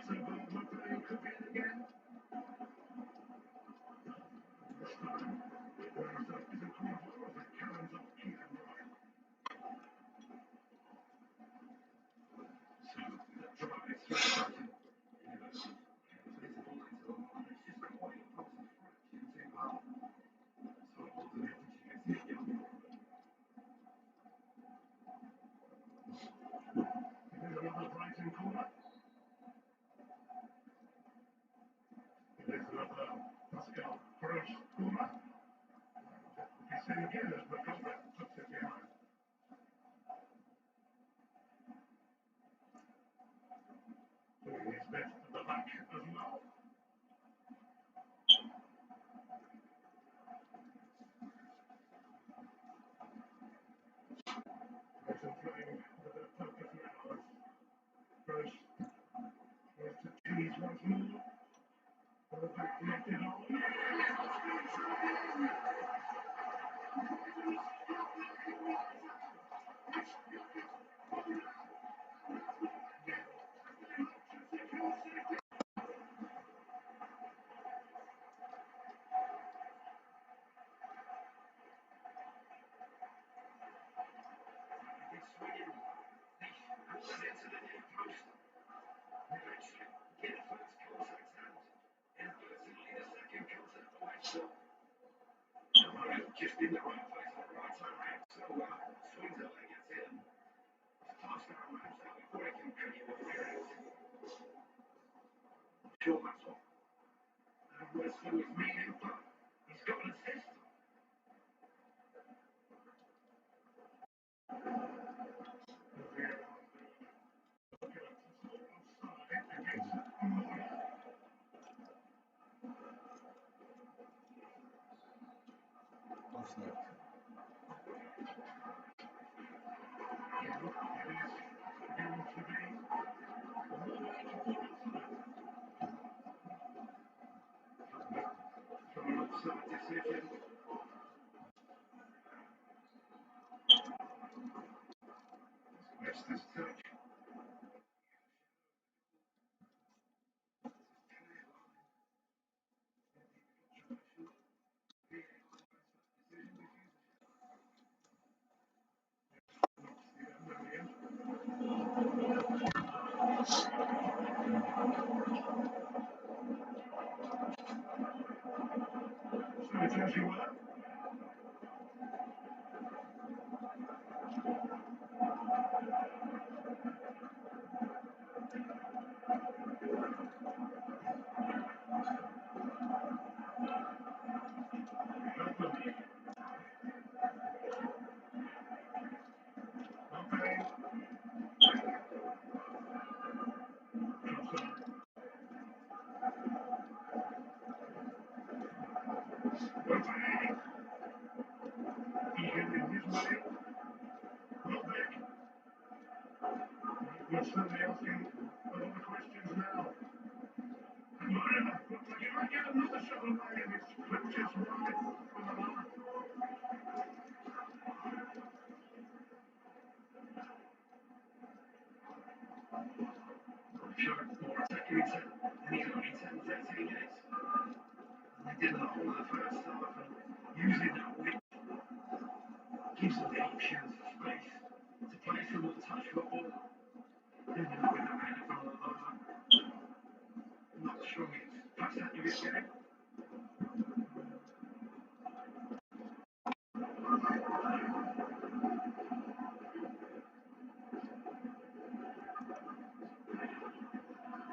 over